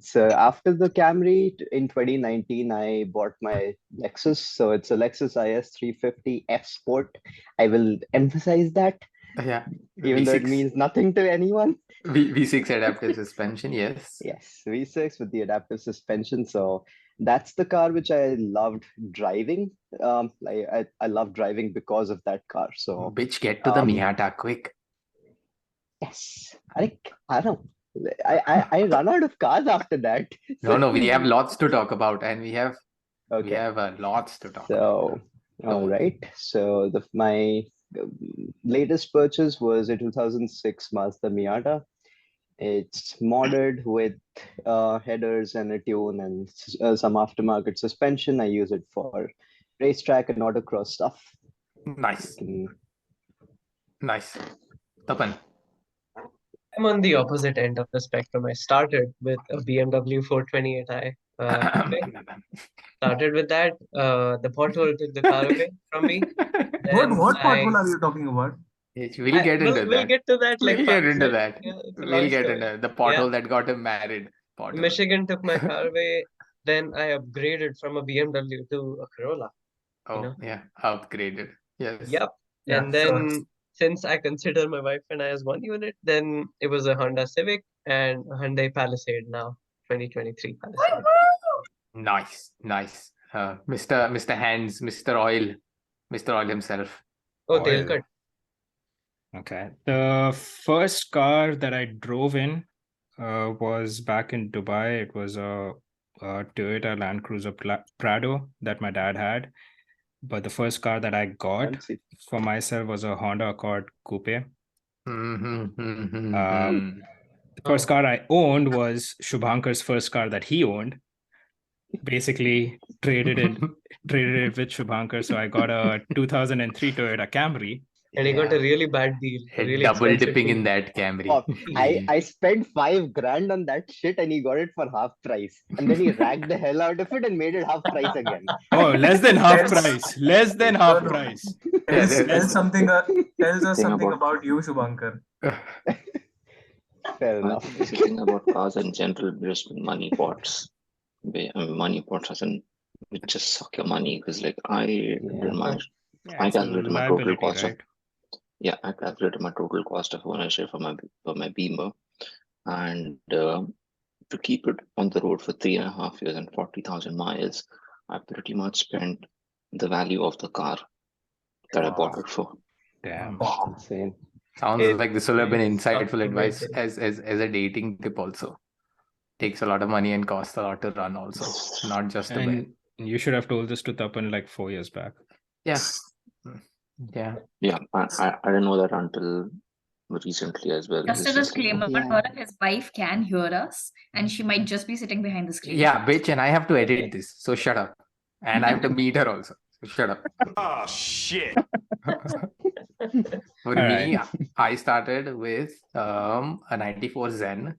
Speaker 7: So after the Camry in 2019, I bought my Lexus. So it's a Lexus IS 350 F Sport. I will emphasize that,
Speaker 1: Yeah.
Speaker 7: even though it
Speaker 1: V6.
Speaker 7: means nothing to anyone.
Speaker 1: V6 adaptive suspension, yes.
Speaker 7: Yes, V6 with the adaptive suspension. So that's the car which I loved driving. I love driving because of that car. So
Speaker 1: Bitch, get to the
Speaker 7: um,
Speaker 1: Miata quick.
Speaker 7: yes, I don't know. I run out of cars after that.
Speaker 1: No, we have lots to talk about, and we have
Speaker 7: Okay.
Speaker 1: lots to talk about.
Speaker 7: So, all right. So my latest purchase was a 2006 Mazda Miata. It's modded with headers and a tune and some aftermarket suspension. I use it for racetrack and autocross stuff.
Speaker 1: Nice.
Speaker 7: Mm,
Speaker 1: Nice. Tapan.
Speaker 3: I'm on the opposite end of the spectrum. I started with a BMW 428i. Started with that. The pothole took the car away from me. Then
Speaker 6: What
Speaker 3: I-
Speaker 6: pothole are you talking about?
Speaker 1: We'll get into that.
Speaker 3: We'll get to that. Like
Speaker 1: We'll get
Speaker 3: 5
Speaker 1: into
Speaker 3: minutes.
Speaker 1: that.
Speaker 3: Yeah, it's a
Speaker 1: We'll
Speaker 3: long
Speaker 1: get
Speaker 3: story.
Speaker 1: into the pothole that got him married. Pothole.
Speaker 3: Michigan took my car away. Then I upgraded from a BMW to a Corolla.
Speaker 1: Oh,
Speaker 3: know?
Speaker 1: yeah. Upgraded. Yes.
Speaker 3: Yep.
Speaker 6: Yeah,
Speaker 3: And then since I consider my wife and I as one unit, then it was a Honda Civic and a Hyundai Palisade now, 2023 Palisade.
Speaker 1: Nice. Mr. Hands, Mr. Oil himself.
Speaker 3: Oh,
Speaker 5: Oil.
Speaker 3: tail cut.
Speaker 5: Okay. The first car that I drove in was back in Dubai. It was a Toyota Land Cruiser Prado that my dad had. But the first car that I got
Speaker 7: fancy.
Speaker 5: for myself was a Honda Accord Coupe.
Speaker 1: Mm-hmm.
Speaker 5: The first car I owned was Shubhankar's first car that he owned. Basically traded it with Shubhankar. So I got a 2003 Toyota Camry.
Speaker 3: And he got a really bad deal. A really
Speaker 1: Double
Speaker 3: expensive
Speaker 1: dipping
Speaker 3: deal.
Speaker 1: in that Camry.
Speaker 7: Oh, I spent $5,000 on that shit and he got it for half price. And then he racked the hell out of it and made it half price again.
Speaker 5: Oh, less than half
Speaker 6: Yes.
Speaker 5: price. Less than half
Speaker 6: No.
Speaker 5: price.
Speaker 6: Tells
Speaker 1: that's-
Speaker 6: us something
Speaker 8: Thing
Speaker 6: about you, Shubhankar.
Speaker 7: Fair
Speaker 8: I
Speaker 7: enough.
Speaker 8: think the thing about cars in general, just money pots. Money pots it just suck your money because like I did my
Speaker 5: Yeah,
Speaker 8: I
Speaker 5: it's a
Speaker 8: calculated my total
Speaker 5: liability,
Speaker 8: cost
Speaker 5: right?
Speaker 8: I calculated my total cost of ownership for my Beamer, and to keep it on the road for 3.5 years and 40,000 miles, I pretty much spent the value of the car that I bought it for.
Speaker 5: Damn.
Speaker 7: Insane.
Speaker 1: Sounds like this will have been
Speaker 3: It's
Speaker 1: insightful
Speaker 3: something
Speaker 1: advice
Speaker 3: amazing.
Speaker 1: as a dating tip also. Takes a lot of money and costs a lot to run also. Not just the
Speaker 5: And you should have told this to Tapan like 4 years back.
Speaker 1: Yeah. Yeah.
Speaker 8: Yeah, I didn't know that until recently as well.
Speaker 2: Just a
Speaker 8: It's just like,
Speaker 2: disclaimer,
Speaker 7: Yeah.
Speaker 2: Gaurav, his wife can hear us and she might just be sitting behind the screen.
Speaker 1: Yeah, bitch, and I have to edit this. So shut up. And I have to meet her also. So shut up.
Speaker 4: Oh, shit.
Speaker 1: For me, I started with a 94 Zen.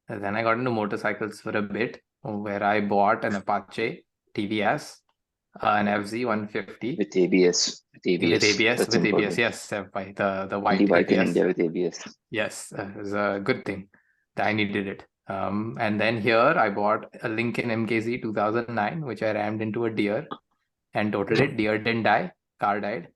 Speaker 1: And then I got into motorcycles for a bit, where I bought an Apache TVS, an FZ 150
Speaker 8: with ABS. That's
Speaker 1: with
Speaker 8: important.
Speaker 1: ABS. Yes, the white
Speaker 8: Only bike in
Speaker 1: ABS.
Speaker 8: India with ABS.
Speaker 1: Yes, it was a good thing. I needed it. And then here I bought a Lincoln MKZ 2009, which I rammed into a deer and totaled it. Deer didn't die, car died.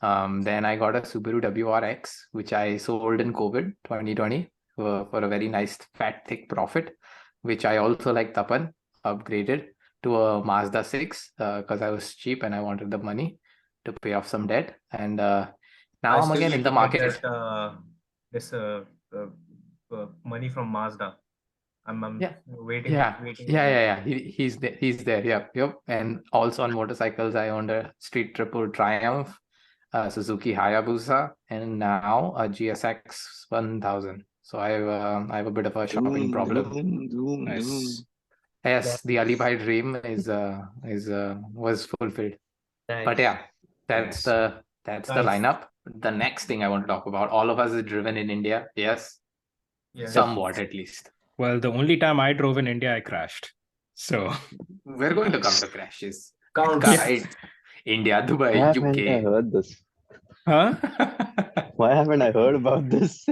Speaker 1: Then I got a Subaru WRX, which I sold in COVID 2020 for a very nice fat thick profit, which I also, like Tapan, upgraded to a Mazda 6 because I was cheap and I wanted the money to pay off some debt. And now
Speaker 6: I
Speaker 1: I'm
Speaker 6: still
Speaker 1: again
Speaker 6: need
Speaker 1: in the
Speaker 6: to
Speaker 1: market.
Speaker 6: get that this money from Mazda. I'm
Speaker 1: Yeah.
Speaker 6: waiting.
Speaker 1: Yeah.
Speaker 6: waiting.
Speaker 1: Yeah. He's there. He's there. Yep. And also on motorcycles, I owned a Street Triple Triumph, Suzuki Hayabusa, and now a GSX 1000. So I have a bit of a shopping problem.
Speaker 5: Nice.
Speaker 1: Yes, the Alibi dream was fulfilled. But yeah, that's
Speaker 5: Nice.
Speaker 1: the
Speaker 6: Nice.
Speaker 1: lineup. The next thing I want to talk about, all of us is driven in India. Yes,
Speaker 6: Yeah.
Speaker 1: somewhat at least.
Speaker 5: Well, the only time I drove in India, I crashed. So
Speaker 1: We're going to come to crashes.
Speaker 6: Counts.
Speaker 1: Guide, India,
Speaker 7: Why
Speaker 1: Dubai,
Speaker 7: haven't I
Speaker 1: UK.
Speaker 7: heard this?
Speaker 5: huh?
Speaker 7: Why haven't I heard about this?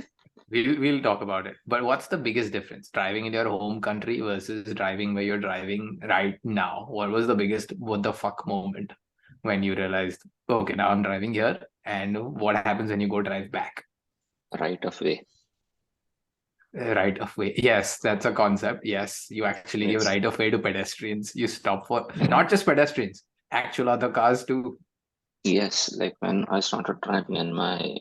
Speaker 1: We'll talk about it. But what's the biggest difference? Driving in your home country versus driving where you're driving right now. What was the biggest what the fuck moment when you realized, okay, now I'm driving here, and what happens when you go drive back?
Speaker 8: Right of way.
Speaker 1: Right of way. Yes, that's a concept. Yes, you actually give
Speaker 8: Yes.
Speaker 1: right of way to pedestrians. You stop for not just pedestrians, actual other cars too.
Speaker 8: Yes, like when I started driving and I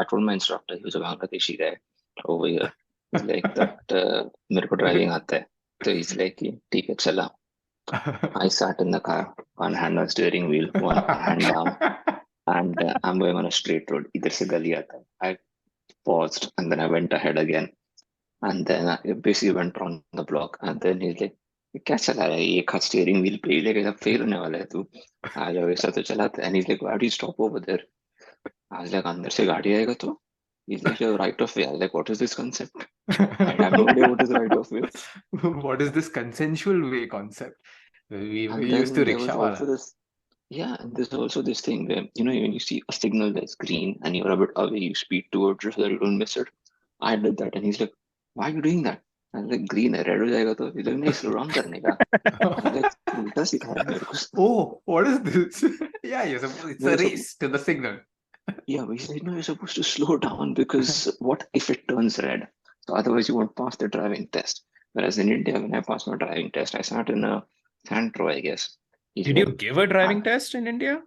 Speaker 8: told my instructor, he was a Bangladeshi guy over here. He's like that मेरे को driving आता है. So he's like, ठीक है चला. I sat in the car, one hand on steering wheel, one hand down, and I'm going on a straight road. इधर से गली आता है. I paused and then I went ahead again, and then I basically went around the block, and then he's like, क्या चला रहा है एक हाथ स्टीयरिंग व्हील पे लेके सब फेल होने वाला है तू आ जाओ ऐसा तो चलाता है. And he's like, why do you stop over there? I was like, अंदर से गाड़ी आएगा तो. He's like, you're right of way. I was like, what is this concept? I have no idea what is right of way.
Speaker 1: What is this consensual way concept? We
Speaker 8: And
Speaker 1: used to
Speaker 8: then there was
Speaker 1: rickshaw
Speaker 8: also
Speaker 1: wala.
Speaker 8: this, and there's also this thing where, when you see a signal that's green and you're a bit away, you speed towards it so that you don't miss it. I did that, and he's like, why are you doing that? I was like, green है, red हो जाएगा तो. He's like, नहीं, slow down करने का. I was like, उल्टा सिखाया मेरे को.
Speaker 1: Oh, what is this? Yeah, it's
Speaker 8: No,
Speaker 1: a
Speaker 8: it's a-
Speaker 1: race to the signal.
Speaker 8: Yeah, but he's like, no, you're supposed to slow down because what if it turns red? So otherwise you won't pass the driving test. Whereas in India, when I passed my driving test, I sat in a Santro, I guess. He's
Speaker 5: Did you
Speaker 8: like,
Speaker 5: give a driving test in India?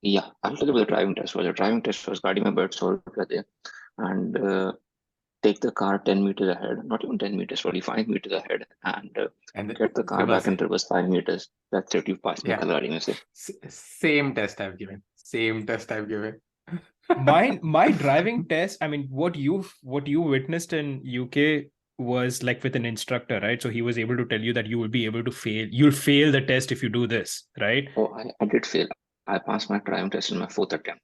Speaker 8: yeah, I'll tell you what the driving test was. The driving test was गाड़ी में बैठ 100 रुपया दे and take the car 10 meters ahead, not even 10 meters, probably 5 meters ahead, and
Speaker 1: And
Speaker 8: get the car
Speaker 1: reverse
Speaker 8: back in
Speaker 1: it.
Speaker 8: reverse 5 meters. That's it, you passed
Speaker 1: Yeah.
Speaker 8: निकल गाड़ी में से.
Speaker 1: Same test I've given.
Speaker 5: My driving test, I mean, what you witnessed in UK was like with an instructor, right? So he was able to tell you that you will be able to you'll fail the test if you do this, right?
Speaker 8: Oh, I did fail. I passed my driving test in my 4th attempt.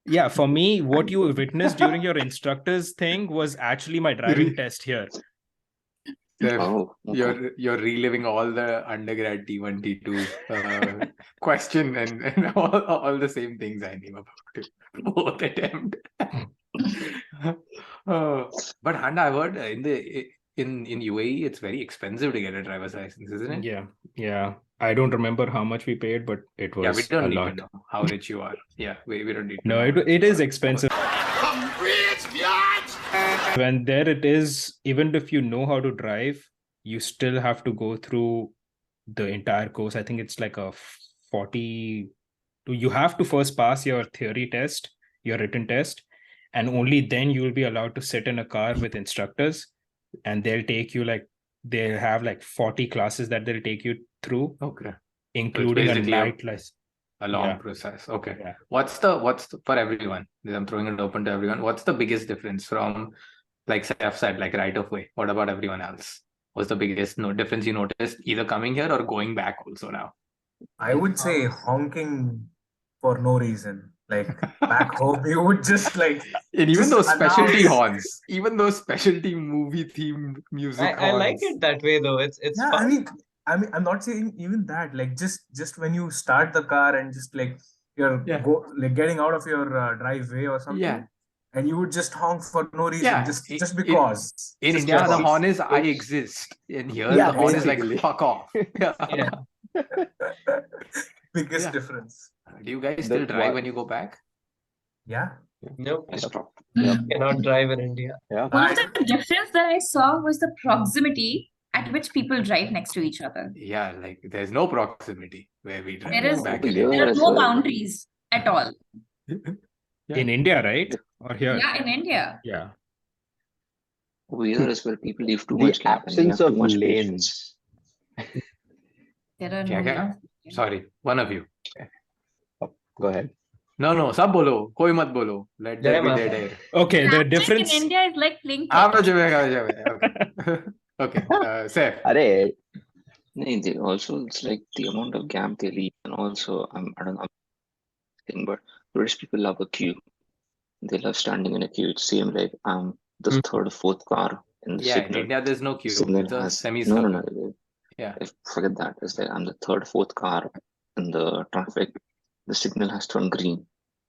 Speaker 5: Yeah, for me, what you witnessed during your instructor's thing was actually my driving test here.
Speaker 8: Oh, okay.
Speaker 1: You're reliving all the undergrad T1, T2 question and all the same things I knew about it. Both attempt. But Handa, I've heard in UAE it's very expensive to get a driver's license, isn't it?
Speaker 5: Yeah. I don't remember how much we paid, but it was
Speaker 1: we don't
Speaker 5: a
Speaker 1: need
Speaker 5: lot.
Speaker 1: to know how rich you are. Yeah, we don't need to
Speaker 5: No,
Speaker 1: know.
Speaker 5: it is expensive. When there it is, even if you know how to drive, you still have to go through the entire course. I think it's like a 40. You have to first pass your theory test, your written test, and only then you will be allowed to sit in a car with instructors, and they'll have like 40 classes that they'll take you through.
Speaker 1: Okay.
Speaker 5: Including a night license.
Speaker 1: A long process. Okay.
Speaker 5: Yeah.
Speaker 1: What's the for everyone? I'm throwing it open to everyone. What's the biggest difference from, like Seth said, like right of way? What about everyone else? What's the biggest difference you noticed either coming here or going back also now?
Speaker 6: I would say honking for no reason. Like back home, you would just like.
Speaker 1: And even
Speaker 6: just
Speaker 1: those specialty
Speaker 6: announce-
Speaker 1: horns, even those specialty movie themed music
Speaker 3: I like
Speaker 1: horns.
Speaker 3: it that way though. It's
Speaker 6: Yeah,
Speaker 3: fun.
Speaker 6: I mean, I'm not saying even that. Like just when you start the car and just like you're
Speaker 1: Yeah.
Speaker 6: getting out of your driveway or something,
Speaker 1: Yeah.
Speaker 6: and you would just honk for no reason,
Speaker 1: Yeah.
Speaker 6: just because.
Speaker 1: In
Speaker 6: Just
Speaker 1: India, the
Speaker 6: because.
Speaker 1: horn is I exist. In here,
Speaker 7: Yeah,
Speaker 1: the horn is like
Speaker 7: basically.
Speaker 1: fuck off. Yeah.
Speaker 3: Yeah.
Speaker 6: Biggest
Speaker 1: Yeah.
Speaker 6: difference.
Speaker 1: Do you guys
Speaker 7: The
Speaker 1: still drive
Speaker 7: one-
Speaker 1: when you go back?
Speaker 6: Yeah.
Speaker 3: Nope.
Speaker 8: I stopped.
Speaker 3: Cannot drive in India.
Speaker 7: Yeah.
Speaker 2: One of the difference that I saw was the proximity at which people drive next to each other.
Speaker 1: Yeah, like there's no proximity where we drive
Speaker 2: There is
Speaker 1: back
Speaker 8: Oh,
Speaker 1: in
Speaker 8: yeah.
Speaker 1: India.
Speaker 2: there are
Speaker 8: as
Speaker 2: no
Speaker 8: well.
Speaker 2: boundaries at all.
Speaker 1: Yeah.
Speaker 5: In India, right? Or here?
Speaker 2: Yeah, in India.
Speaker 5: Yeah.
Speaker 8: Over here as well, people leave too
Speaker 7: The
Speaker 8: much gap and we
Speaker 7: absence
Speaker 8: have
Speaker 7: of
Speaker 8: too much
Speaker 7: lanes.
Speaker 8: patience.
Speaker 2: There are
Speaker 1: क्या
Speaker 2: no
Speaker 1: क्या?
Speaker 2: lanes.
Speaker 1: Sorry, one of you.
Speaker 7: Go ahead.
Speaker 1: No, सब बोलो, कोई मत बोलो. Let there
Speaker 3: Jai
Speaker 1: be
Speaker 3: Mata.
Speaker 1: dead air.
Speaker 5: Okay, the
Speaker 2: Traffic
Speaker 5: difference.
Speaker 2: in India is like playing
Speaker 1: हाँ,
Speaker 2: cricket.
Speaker 1: Okay. Okay. Saif.
Speaker 7: Arey,
Speaker 8: They also, it's like the amount of gap they leave, and also I don't know, but British people love a queue. They love standing in a queue. It's same like I'm the third or fourth car in the
Speaker 1: Yeah, in
Speaker 8: signal.
Speaker 1: India there's no queue.
Speaker 8: Signal
Speaker 1: It's a
Speaker 8: has
Speaker 1: semicircle.
Speaker 8: no.
Speaker 1: Yeah.
Speaker 8: Forget that. It's like I'm the third, fourth car in the traffic. The signal has turned green,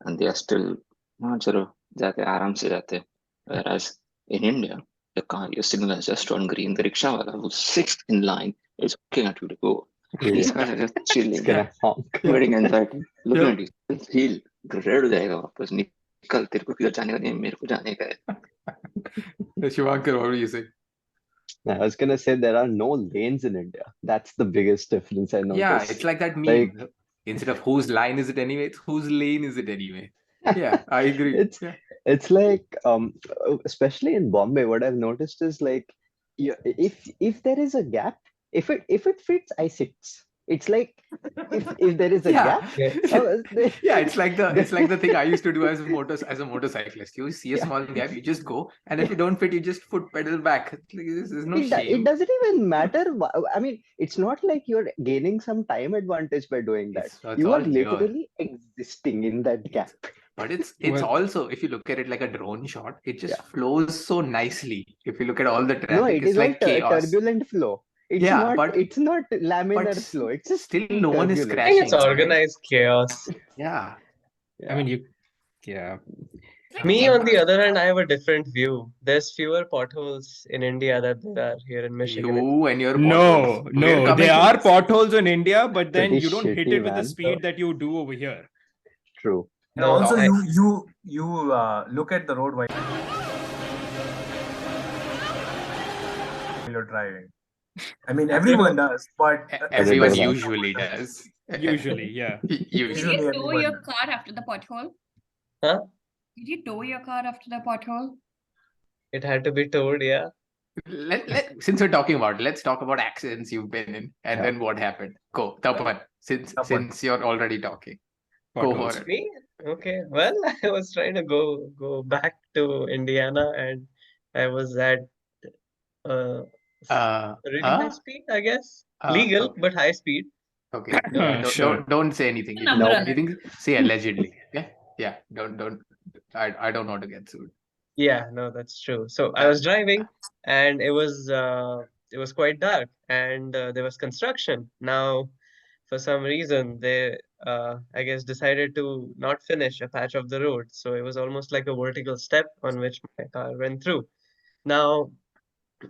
Speaker 8: and they are still चलो जाते आराम से जाते. Whereas in India, your signal has just turned green. The rickshaw wala who's sixth in line is looking at you to go. These guys are just
Speaker 7: it's
Speaker 8: chilling,
Speaker 7: gonna honk.
Speaker 8: waiting inside, looking
Speaker 1: Yeah.
Speaker 8: at you. He'll red हो जाएगा वापस निकल तेरे को किधर जाने का नहीं मेरे को जाने का है.
Speaker 1: Shivankar, what were you saying?
Speaker 7: I was gonna say there are no lanes in India. That's the biggest difference I noticed.
Speaker 1: Yeah, it's like that meme. Instead of whose line is it anyway, it's whose lane is it anyway. Yeah, I agree.
Speaker 7: It's like especially in Bombay, what I've noticed is like if there is a gap, if it fits, I sits. It's like if there is a gap,
Speaker 1: Yeah, it's like the thing I used to do as a motorcyclist. You see a small gap, you just go, and if you don't fit, you just foot pedal back. There's no shame.
Speaker 7: It doesn't even matter. I mean, it's not like you're gaining some time advantage by doing that.
Speaker 1: It's
Speaker 7: You are
Speaker 1: all pure.
Speaker 7: literally existing in that gap.
Speaker 1: But it's
Speaker 5: Well-
Speaker 1: also, if you look at it like a drone shot, it just flows so nicely. If you look at all the traffic,
Speaker 7: No, it
Speaker 1: it's
Speaker 7: is
Speaker 1: like
Speaker 7: all
Speaker 1: chaos.
Speaker 7: turbulent flow. It's
Speaker 1: Yeah,
Speaker 7: not.
Speaker 1: but-
Speaker 7: It's not laminar
Speaker 1: but
Speaker 7: flow. It's just
Speaker 1: still no one is
Speaker 7: turbulent.
Speaker 3: I think it's
Speaker 1: crashing, right?
Speaker 3: organized chaos.
Speaker 1: Yeah.
Speaker 5: I mean, yeah.
Speaker 3: Me, on the other hand, I have a different view. There's fewer potholes in India than there are here in Michigan.
Speaker 1: You and your
Speaker 5: No,
Speaker 1: potholes. We're
Speaker 5: no,
Speaker 1: coming
Speaker 5: there
Speaker 1: to
Speaker 5: are
Speaker 1: this.
Speaker 5: potholes in India, but then
Speaker 7: Pretty
Speaker 5: you don't hit
Speaker 7: shitty,
Speaker 5: it with the
Speaker 7: man.
Speaker 5: speed that you do over here.
Speaker 7: True.
Speaker 6: And
Speaker 3: No,
Speaker 6: also,
Speaker 3: I-
Speaker 6: you look at the road while you're driving. I mean, everyone does, but
Speaker 1: Everyone
Speaker 7: does.
Speaker 1: usually does.
Speaker 5: Usually, yeah.
Speaker 2: Did
Speaker 1: Usually.
Speaker 2: you tow
Speaker 6: everyone
Speaker 2: your
Speaker 6: does.
Speaker 2: car after the pothole?
Speaker 3: Huh?
Speaker 2: Did you tow your car after the pothole?
Speaker 3: It had to be told, yeah.
Speaker 1: Since we're talking about it, let's talk about accidents you've been in and
Speaker 7: Yeah.
Speaker 1: then what happened. Go, Tapan,
Speaker 6: Tapan.
Speaker 1: since you're already talking. Go
Speaker 5: Potholes.
Speaker 1: for it.
Speaker 3: Me? Okay. Well, I was trying to go back to Indiana, and I was at really high speed, I guess. Legal,
Speaker 1: okay.
Speaker 3: but high speed.
Speaker 1: Okay.
Speaker 5: Sure.
Speaker 1: Don't say anything. If you
Speaker 2: Number
Speaker 1: know
Speaker 2: on it.
Speaker 1: anything, say allegedly. Yeah. Don't. I don't want to get sued.
Speaker 3: Yeah, no, that's true. So I was driving, and it was quite dark, and there was construction. Now, for some reason, they I guess decided to not finish a patch of the road, so it was almost like a vertical step on which my car went through. Now,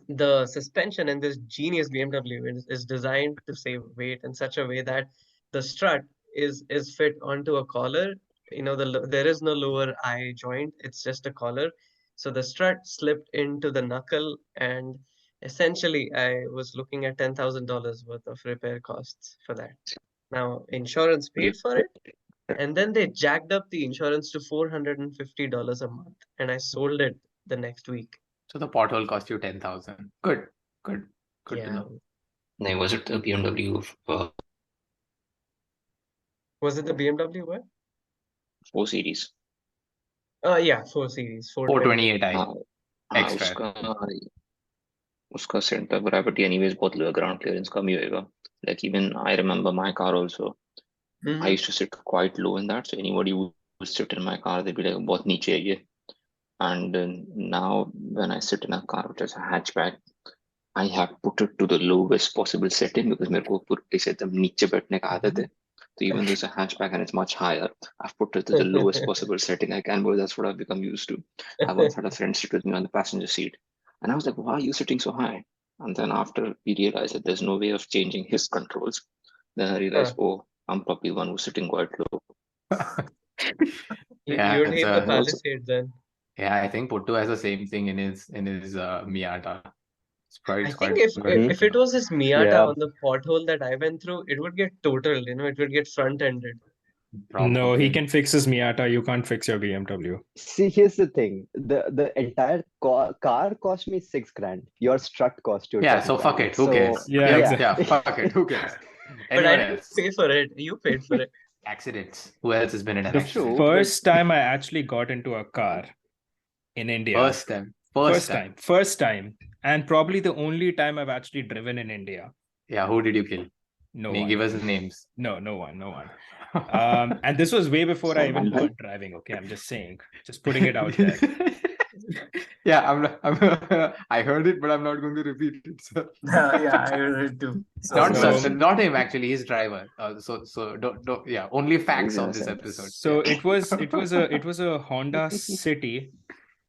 Speaker 3: the suspension in this genius BMW is designed to save weight in such a way that the strut is fit onto a collar. You know, there is no lower eye joint, it's just a collar. So the strut slipped into the knuckle, and essentially I was looking at $10,000 worth of repair costs for that. Now, insurance paid for it, and then they jacked up the insurance to $450 a month, and I sold it the next week.
Speaker 1: So the pothole cost you 10,000. Good to
Speaker 3: Yeah.
Speaker 1: know.
Speaker 8: No, was it the BMW
Speaker 3: Was it the BMW what?
Speaker 8: 4 Series?
Speaker 3: Yeah, 4 Series, 428.
Speaker 1: 428i.
Speaker 8: हाँ
Speaker 1: Extra.
Speaker 8: उसका center gravity anyways बहुत low, ground clearance कम ही होएगा. Like even I remember my car also. I used to sit quite low in that, so anybody who would sit in my car, they'd be like बहुत नीचे है ये. And now when I sit in a car which is a hatchback, I have put it to the lowest possible setting because मेरे को पूरे से एकदम नीचे बैठने का आदत है. So even though it's a hatchback and it's much higher, I've put it to the lowest possible setting I can because that's what I've become used to. I once had a friend sit with me on the passenger seat, and I was like, "Why are you sitting so high?" And then after we realized that there's no way of changing his controls, then I realized, oh, I'm probably the one who's sitting quite low.
Speaker 1: Yeah,
Speaker 3: You'd
Speaker 1: it's
Speaker 3: hate
Speaker 1: a-
Speaker 3: the Palisade then.
Speaker 1: Yeah, I think Puttu has the same thing in his Miata. It's
Speaker 3: I
Speaker 1: quite
Speaker 3: think
Speaker 1: good.
Speaker 3: if it was his Miata
Speaker 7: Yeah.
Speaker 3: on the pothole that I went through, it would get totaled, it would get front-ended.
Speaker 5: No, he
Speaker 1: Probably.
Speaker 5: can fix his Miata. You can't fix your BMW.
Speaker 7: See, here's the thing. The entire car cost me 6 grand. Your strut cost you
Speaker 1: Yeah,
Speaker 7: 10
Speaker 1: so fuck
Speaker 7: grand.
Speaker 1: it. Who
Speaker 7: So,
Speaker 1: cares?
Speaker 5: Yeah, exactly.
Speaker 1: Yeah, fuck it. Who cares?
Speaker 3: But I
Speaker 1: Anyone
Speaker 3: didn't
Speaker 1: else?
Speaker 3: pay for it. You paid for it.
Speaker 1: Accidents. Who else has been in an
Speaker 5: The
Speaker 1: accident?
Speaker 7: True, but-
Speaker 5: first time I actually got into a car in India.
Speaker 1: First time.
Speaker 5: First time. And probably the only time I've actually driven in India.
Speaker 1: Yeah, who did you kill?
Speaker 5: No
Speaker 1: Can you
Speaker 5: one.
Speaker 1: give us names?
Speaker 5: No one. And this was way before I even learned driving. Okay, I'm just saying, just putting it out there.
Speaker 1: Yeah, I heard it, but I'm not going to repeat it. So.
Speaker 6: Yeah, I heard it too.
Speaker 1: Not him actually. He's driver. So don't. Yeah, only facts of this
Speaker 8: Innocent.
Speaker 1: episode.
Speaker 5: So
Speaker 1: Yeah.
Speaker 5: it was a Honda City,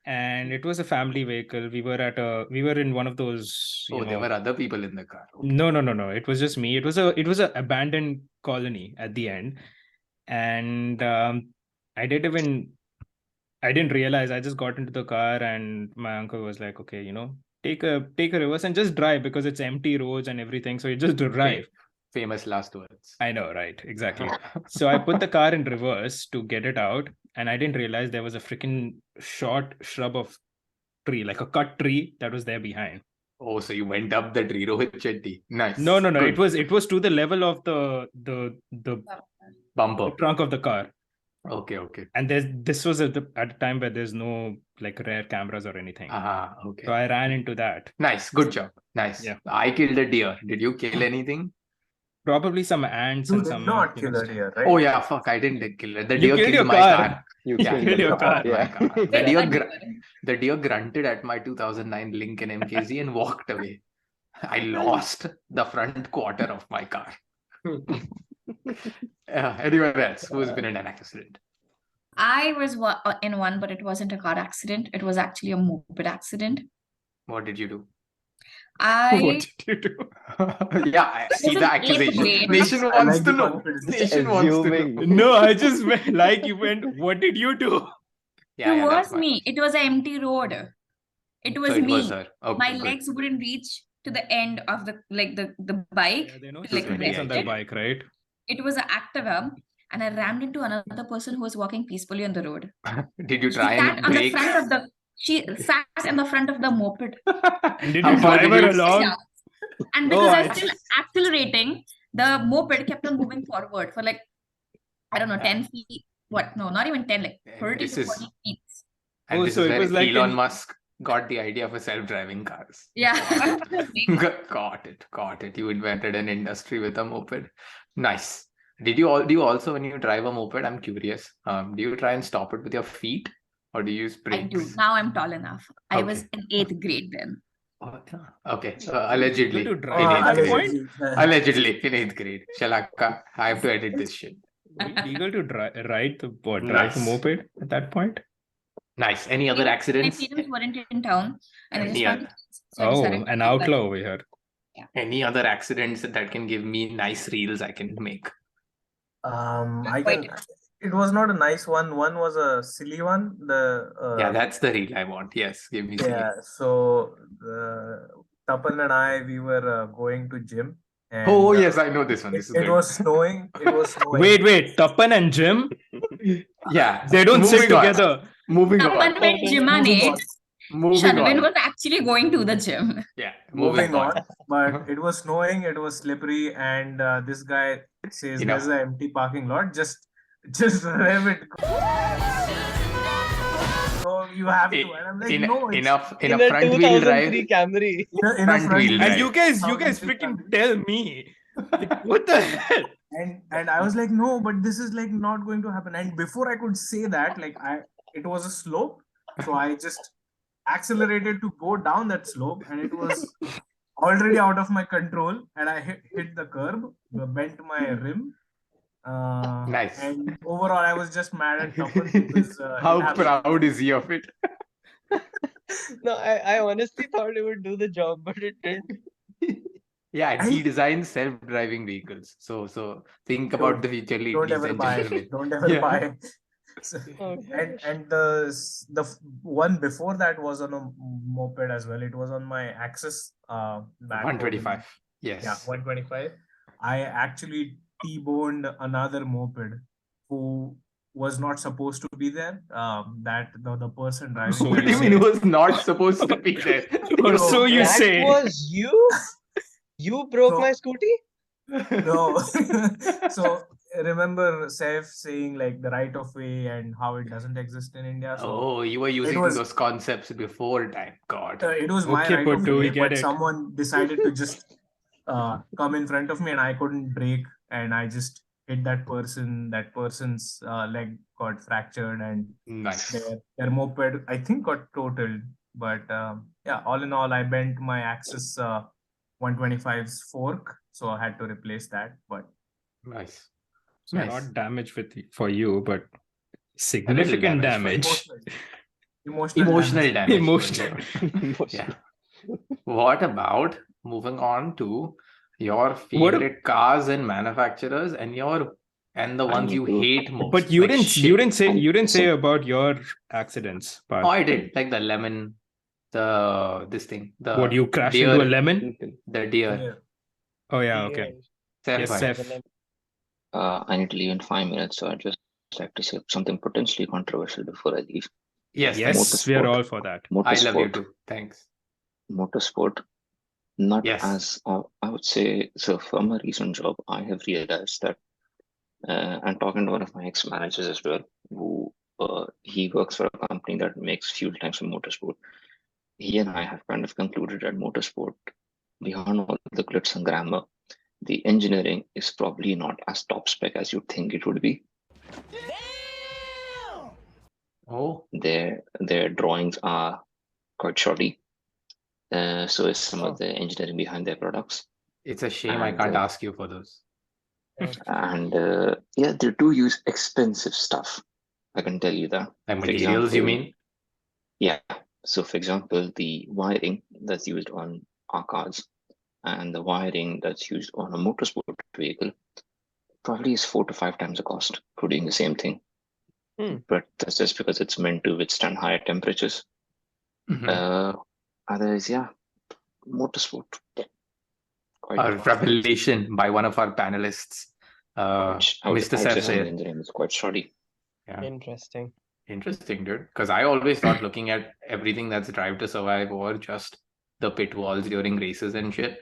Speaker 5: and it was a family vehicle. We were in one of those.
Speaker 1: Oh, there were other people in the car. Okay.
Speaker 5: No. It was just me. It was a abandoned colony at the end, and I didn't realize. I just got into the car, and my uncle was like, "Okay, take a reverse and just drive because it's empty roads and everything. So you just drive."
Speaker 1: Famous last words.
Speaker 5: I know, right? Exactly. So I put the car in reverse to get it out, and I didn't realize there was a freaking short shrub of tree, like a cut tree that was there behind.
Speaker 1: Oh, so you went up the tree, Rohit Chetty. Nice.
Speaker 5: No.
Speaker 1: Good.
Speaker 5: It was to the level of the
Speaker 1: Bumper.
Speaker 5: trunk of the car.
Speaker 1: Okay.
Speaker 5: And this was at a time where there's no like rear cameras or anything.
Speaker 1: Okay.
Speaker 5: So I ran into that.
Speaker 1: Nice. Good job. Nice.
Speaker 5: Yeah.
Speaker 1: I killed a deer. Did you kill anything?
Speaker 5: Probably some ants
Speaker 6: You
Speaker 5: and
Speaker 6: did
Speaker 5: some.
Speaker 6: not kill a deer, right?
Speaker 1: Oh yeah, fuck! I didn't kill it. The
Speaker 5: You
Speaker 1: deer
Speaker 5: killed your
Speaker 1: my
Speaker 5: car.
Speaker 1: car.
Speaker 7: You
Speaker 1: Yeah,
Speaker 7: killed
Speaker 5: killed your car.
Speaker 1: my
Speaker 7: Yeah.
Speaker 1: car. The
Speaker 2: Where
Speaker 1: deer,
Speaker 2: are you?
Speaker 1: the deer grunted at my 2009 Lincoln MKZ and walked away. I lost the front quarter of my car. Anyone else who's been in an accident?
Speaker 2: I was in one, but it wasn't a car accident. It was actually a moped accident.
Speaker 1: What did you do?
Speaker 5: What did you do?
Speaker 1: Yeah, I see
Speaker 2: was
Speaker 1: the
Speaker 2: in eighth
Speaker 1: accusation.
Speaker 2: grade.
Speaker 1: Nation
Speaker 6: I
Speaker 1: wants
Speaker 6: like
Speaker 1: to
Speaker 6: the
Speaker 1: know.
Speaker 6: confidence.
Speaker 1: Nation wants to know.
Speaker 7: Assuming.
Speaker 5: No, I just went like you went. What did you do?
Speaker 1: Yeah,
Speaker 2: It
Speaker 1: yeah, that's
Speaker 2: was me. It was an empty road. It was
Speaker 1: So it
Speaker 2: me.
Speaker 1: was her. Okay,
Speaker 2: My
Speaker 1: good.
Speaker 2: legs wouldn't reach to the end of the bike.
Speaker 5: Yeah, they know
Speaker 2: Like,
Speaker 5: somebody's on that
Speaker 2: rested.
Speaker 5: bike, right?
Speaker 2: It was an Activa, and I rammed into another person who was walking peacefully on the road.
Speaker 1: Did you
Speaker 2: She
Speaker 1: try
Speaker 2: sat
Speaker 1: and
Speaker 2: on the
Speaker 1: brake?
Speaker 2: front of the. She sat in the front of the moped.
Speaker 5: And did
Speaker 1: How
Speaker 5: you
Speaker 1: far
Speaker 5: drive
Speaker 1: did
Speaker 5: her
Speaker 1: you-
Speaker 5: along?
Speaker 2: And because
Speaker 5: Oh,
Speaker 2: I was still accelerating, the moped kept on moving forward for like, I don't know, 10 feet. What? No, not even 10, like 30
Speaker 1: This
Speaker 2: to
Speaker 1: is-
Speaker 2: 40 feet.
Speaker 1: And
Speaker 5: Oh,
Speaker 1: this
Speaker 5: so
Speaker 1: is
Speaker 5: it
Speaker 1: where
Speaker 5: was like
Speaker 1: Elon
Speaker 5: an-
Speaker 1: Musk got the idea for self-driving cars.
Speaker 2: Yeah.
Speaker 1: Got it. You invented an industry with a moped. Nice. Do you also, when you drive a moped, I'm curious, do you try and stop it with your feet or do you use
Speaker 2: I
Speaker 1: brakes?
Speaker 2: do. Now I'm tall enough. I was
Speaker 1: Okay.
Speaker 2: in 8th grade then.
Speaker 1: Oh, yeah. Okay. Allegedly.
Speaker 5: to
Speaker 1: In
Speaker 5: drive
Speaker 1: eighth
Speaker 5: at that
Speaker 1: grade.
Speaker 5: point?
Speaker 1: Allegedly in 8th grade. Shalaka, I have to edit this shit.
Speaker 5: Legal to drive the
Speaker 1: Nice.
Speaker 5: moped at that point?
Speaker 1: Nice. Any other
Speaker 2: My
Speaker 1: accidents?
Speaker 2: parents weren't in town, and I just
Speaker 1: Any
Speaker 2: wanted
Speaker 1: other-
Speaker 2: to, so I
Speaker 5: Oh,
Speaker 2: decided to
Speaker 5: an
Speaker 2: take
Speaker 5: outlaw over here.
Speaker 1: Any other accidents that can give me nice reels I can make?
Speaker 6: It was not a nice one. One was a silly one.
Speaker 1: Yeah, that's the reel I want. Yes, give me silly.
Speaker 6: Yeah, so Tapan and I, we were going to gym. And,
Speaker 1: Oh, yes, I know this one. This is
Speaker 6: it
Speaker 1: good.
Speaker 6: was snowing. It was snowing.
Speaker 5: Wait, Tapan and Jim?
Speaker 1: Yeah.
Speaker 5: They don't sit
Speaker 1: moving on.
Speaker 5: together.
Speaker 1: Moving
Speaker 2: Tapan
Speaker 1: on.
Speaker 2: went gym on
Speaker 6: Moving
Speaker 2: it.
Speaker 6: on.
Speaker 1: Moving
Speaker 2: Shadwin
Speaker 1: on.
Speaker 2: was actually going to the gym.
Speaker 1: Yeah,
Speaker 6: Moving on. But it was snowing. It was slippery, and this guy says,
Speaker 1: Enough.
Speaker 6: "There's an empty parking lot. Just rev it. So you have to." And I'm like, "No, it's
Speaker 1: Enough in
Speaker 3: In
Speaker 1: a
Speaker 3: a
Speaker 1: front wheel
Speaker 3: 2003
Speaker 1: drive.
Speaker 3: Camry.
Speaker 6: in a
Speaker 1: front
Speaker 6: front
Speaker 1: wheel drive.
Speaker 5: And you guys
Speaker 6: Thousand
Speaker 5: freaking
Speaker 6: feet.
Speaker 5: tell me. Like, what the hell?
Speaker 6: And I was like, no, but this is like not going to happen. And before I could say that, like it was a slope, so I just accelerated to go down that slope, and it was already out of my control, and I hit the curb, bent my rim.
Speaker 1: Nice.
Speaker 6: And overall, I was just mad at Tapan because it
Speaker 1: How
Speaker 6: happened.
Speaker 1: proud is he of it?
Speaker 3: No, I honestly thought it would do the job, but it didn't.
Speaker 1: Yeah, and
Speaker 6: I-
Speaker 1: he designs self-driving vehicles. So think about the future,
Speaker 6: Don't
Speaker 1: ladies
Speaker 6: ever
Speaker 1: and
Speaker 6: buy.
Speaker 1: gentlemen.
Speaker 6: Don't ever
Speaker 1: Yeah.
Speaker 6: buy. So,
Speaker 3: Oh,
Speaker 6: and the one before that was on a moped as well. It was on my Axis back home in-
Speaker 1: 125. Yes.
Speaker 6: Yeah, 125. I actually T-boned another moped who was not supposed to be there. That the person driving.
Speaker 5: So
Speaker 1: What
Speaker 6: that
Speaker 1: do you
Speaker 5: you
Speaker 1: mean
Speaker 5: say-
Speaker 1: it was not supposed to be there?
Speaker 5: Or so you
Speaker 3: That
Speaker 5: say.
Speaker 3: was you? You broke
Speaker 6: So-
Speaker 3: my scooty?
Speaker 6: No. So remember Saif saying like the right of way and how it doesn't exist in India. So
Speaker 1: Oh, you were using
Speaker 6: was-
Speaker 1: those concepts before time. God.
Speaker 6: it was my
Speaker 5: Okay,
Speaker 6: right of
Speaker 5: Puttu, we
Speaker 6: way,
Speaker 5: get
Speaker 6: but
Speaker 5: it.
Speaker 6: someone decided to just come in front of me, and I couldn't brake, and I just hit that person. That person's leg got fractured, and
Speaker 1: Nice.
Speaker 6: their moped I think got totaled. But yeah, all in all, I bent my Axis 125's fork, so I had to replace that. But
Speaker 1: Nice.
Speaker 5: So
Speaker 1: Nice.
Speaker 5: not damage for you, but significant
Speaker 1: damage for
Speaker 5: damage.
Speaker 6: emotional
Speaker 1: Emotional damage.
Speaker 5: Emotional.
Speaker 1: Yeah. What about moving on to your favorite cars and manufacturers and the
Speaker 8: I
Speaker 1: ones
Speaker 8: need
Speaker 1: you
Speaker 8: to-
Speaker 1: hate most?
Speaker 5: But you
Speaker 1: like
Speaker 5: didn't
Speaker 1: shit.
Speaker 5: you didn't say
Speaker 8: So-
Speaker 5: about your accidents part.
Speaker 1: Oh, I did. Like the lemon, this thing. The
Speaker 5: What, you crashed
Speaker 1: deer,
Speaker 5: into a lemon?
Speaker 1: The deer.
Speaker 6: Yeah.
Speaker 5: Oh yeah, okay. Yes,
Speaker 1: Sapphire.
Speaker 5: Seth.
Speaker 8: I need to leave in 5 minutes, so I'd just like to say something potentially controversial before I leave.
Speaker 1: Yes.
Speaker 5: Yes, we are
Speaker 8: Motorsport.
Speaker 5: all for that.
Speaker 1: I love you
Speaker 8: Motorsport,
Speaker 1: too. Thanks.
Speaker 8: motorsport, not
Speaker 1: Yes.
Speaker 8: as I would say. So from a recent job, I have realized that, and talking to one of my ex-managers as well, who he works for a company that makes fuel tanks for motorsport. He and I have kind of concluded that motorsport, beyond all the glitz and glamour, the engineering is probably not as top spec as you'd think it would be.
Speaker 1: Oh,
Speaker 8: Their drawings are quite shoddy. So is some
Speaker 3: Oh.
Speaker 8: of the engineering behind their products.
Speaker 1: it's a shame I
Speaker 8: And,
Speaker 1: can't ask you for those.
Speaker 8: And yeah, they do use expensive stuff. I can tell you that.
Speaker 1: Like
Speaker 8: For
Speaker 1: materials, you
Speaker 8: example,
Speaker 1: mean?
Speaker 8: Yeah. So for example, the wiring that's used on our cars and the wiring that's used on a motorsport vehicle probably is 4 to 5 times the cost for doing the same thing. But that's just because it's meant to withstand higher temperatures.
Speaker 1: Mhm.
Speaker 8: Otherwise, yeah, motorsport. Quite
Speaker 1: A revelation by one of our panelists, Mr. Seth
Speaker 8: the
Speaker 1: said.
Speaker 8: engineering is quite shoddy.
Speaker 1: Yeah.
Speaker 3: Interesting.
Speaker 1: Interesting, dude. Because I always thought looking at everything that's Drive to Survive or just the pit walls during races and shit,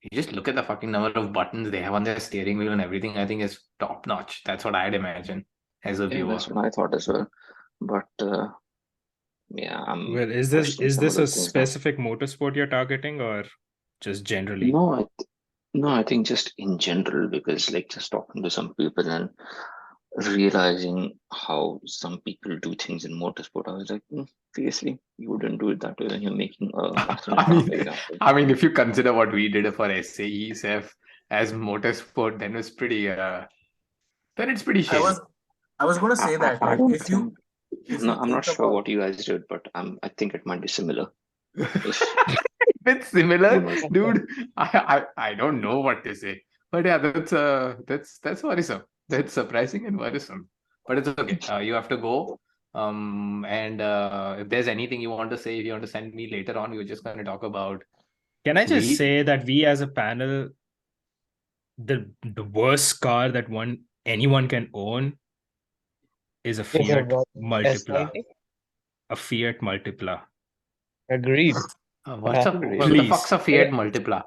Speaker 1: you just look at the fucking number of buttons they have on their steering wheel and everything, I think is top notch. That's what I'd imagine as a
Speaker 8: Yeah,
Speaker 1: viewer.
Speaker 8: that's what I thought as well. But yeah, I'm
Speaker 5: Well, is this
Speaker 8: questioning some of
Speaker 5: a
Speaker 8: those things now.
Speaker 5: specific motorsport you're targeting or just generally?
Speaker 8: No, I think just in general, because like just talking to some people and realizing how some people do things in motorsport, I was like, seriously, you wouldn't do it that way when you're making a Aston
Speaker 1: I
Speaker 8: car,
Speaker 1: mean,
Speaker 8: for example.
Speaker 1: I mean, if you consider what we did for SAE, SEF as motorsport, then it's pretty shady.
Speaker 6: I was gonna say that
Speaker 8: I
Speaker 6: like
Speaker 8: don't
Speaker 6: if you
Speaker 8: think.
Speaker 6: if
Speaker 8: No,
Speaker 6: you
Speaker 8: I'm not
Speaker 6: think
Speaker 8: sure
Speaker 6: about-
Speaker 8: what you guys did, but I think it might be similar. If
Speaker 1: It's similar,
Speaker 8: you know,
Speaker 1: dude. I don't know what to say, but yeah, that's worrisome. That's surprising and worrisome. But it's okay. You have to go. And if there's anything you want to say, if you want to send me later on, we're just going to talk about.
Speaker 5: Can I just
Speaker 1: We-
Speaker 5: say that we as a panel, the worst car that anyone can own is a Fiat
Speaker 3: what?
Speaker 5: Multipla.
Speaker 3: S90?
Speaker 5: A Fiat Multipla.
Speaker 3: Agreed.
Speaker 1: What the
Speaker 5: Please.
Speaker 1: fuck's a Fiat Multipla?
Speaker 3: A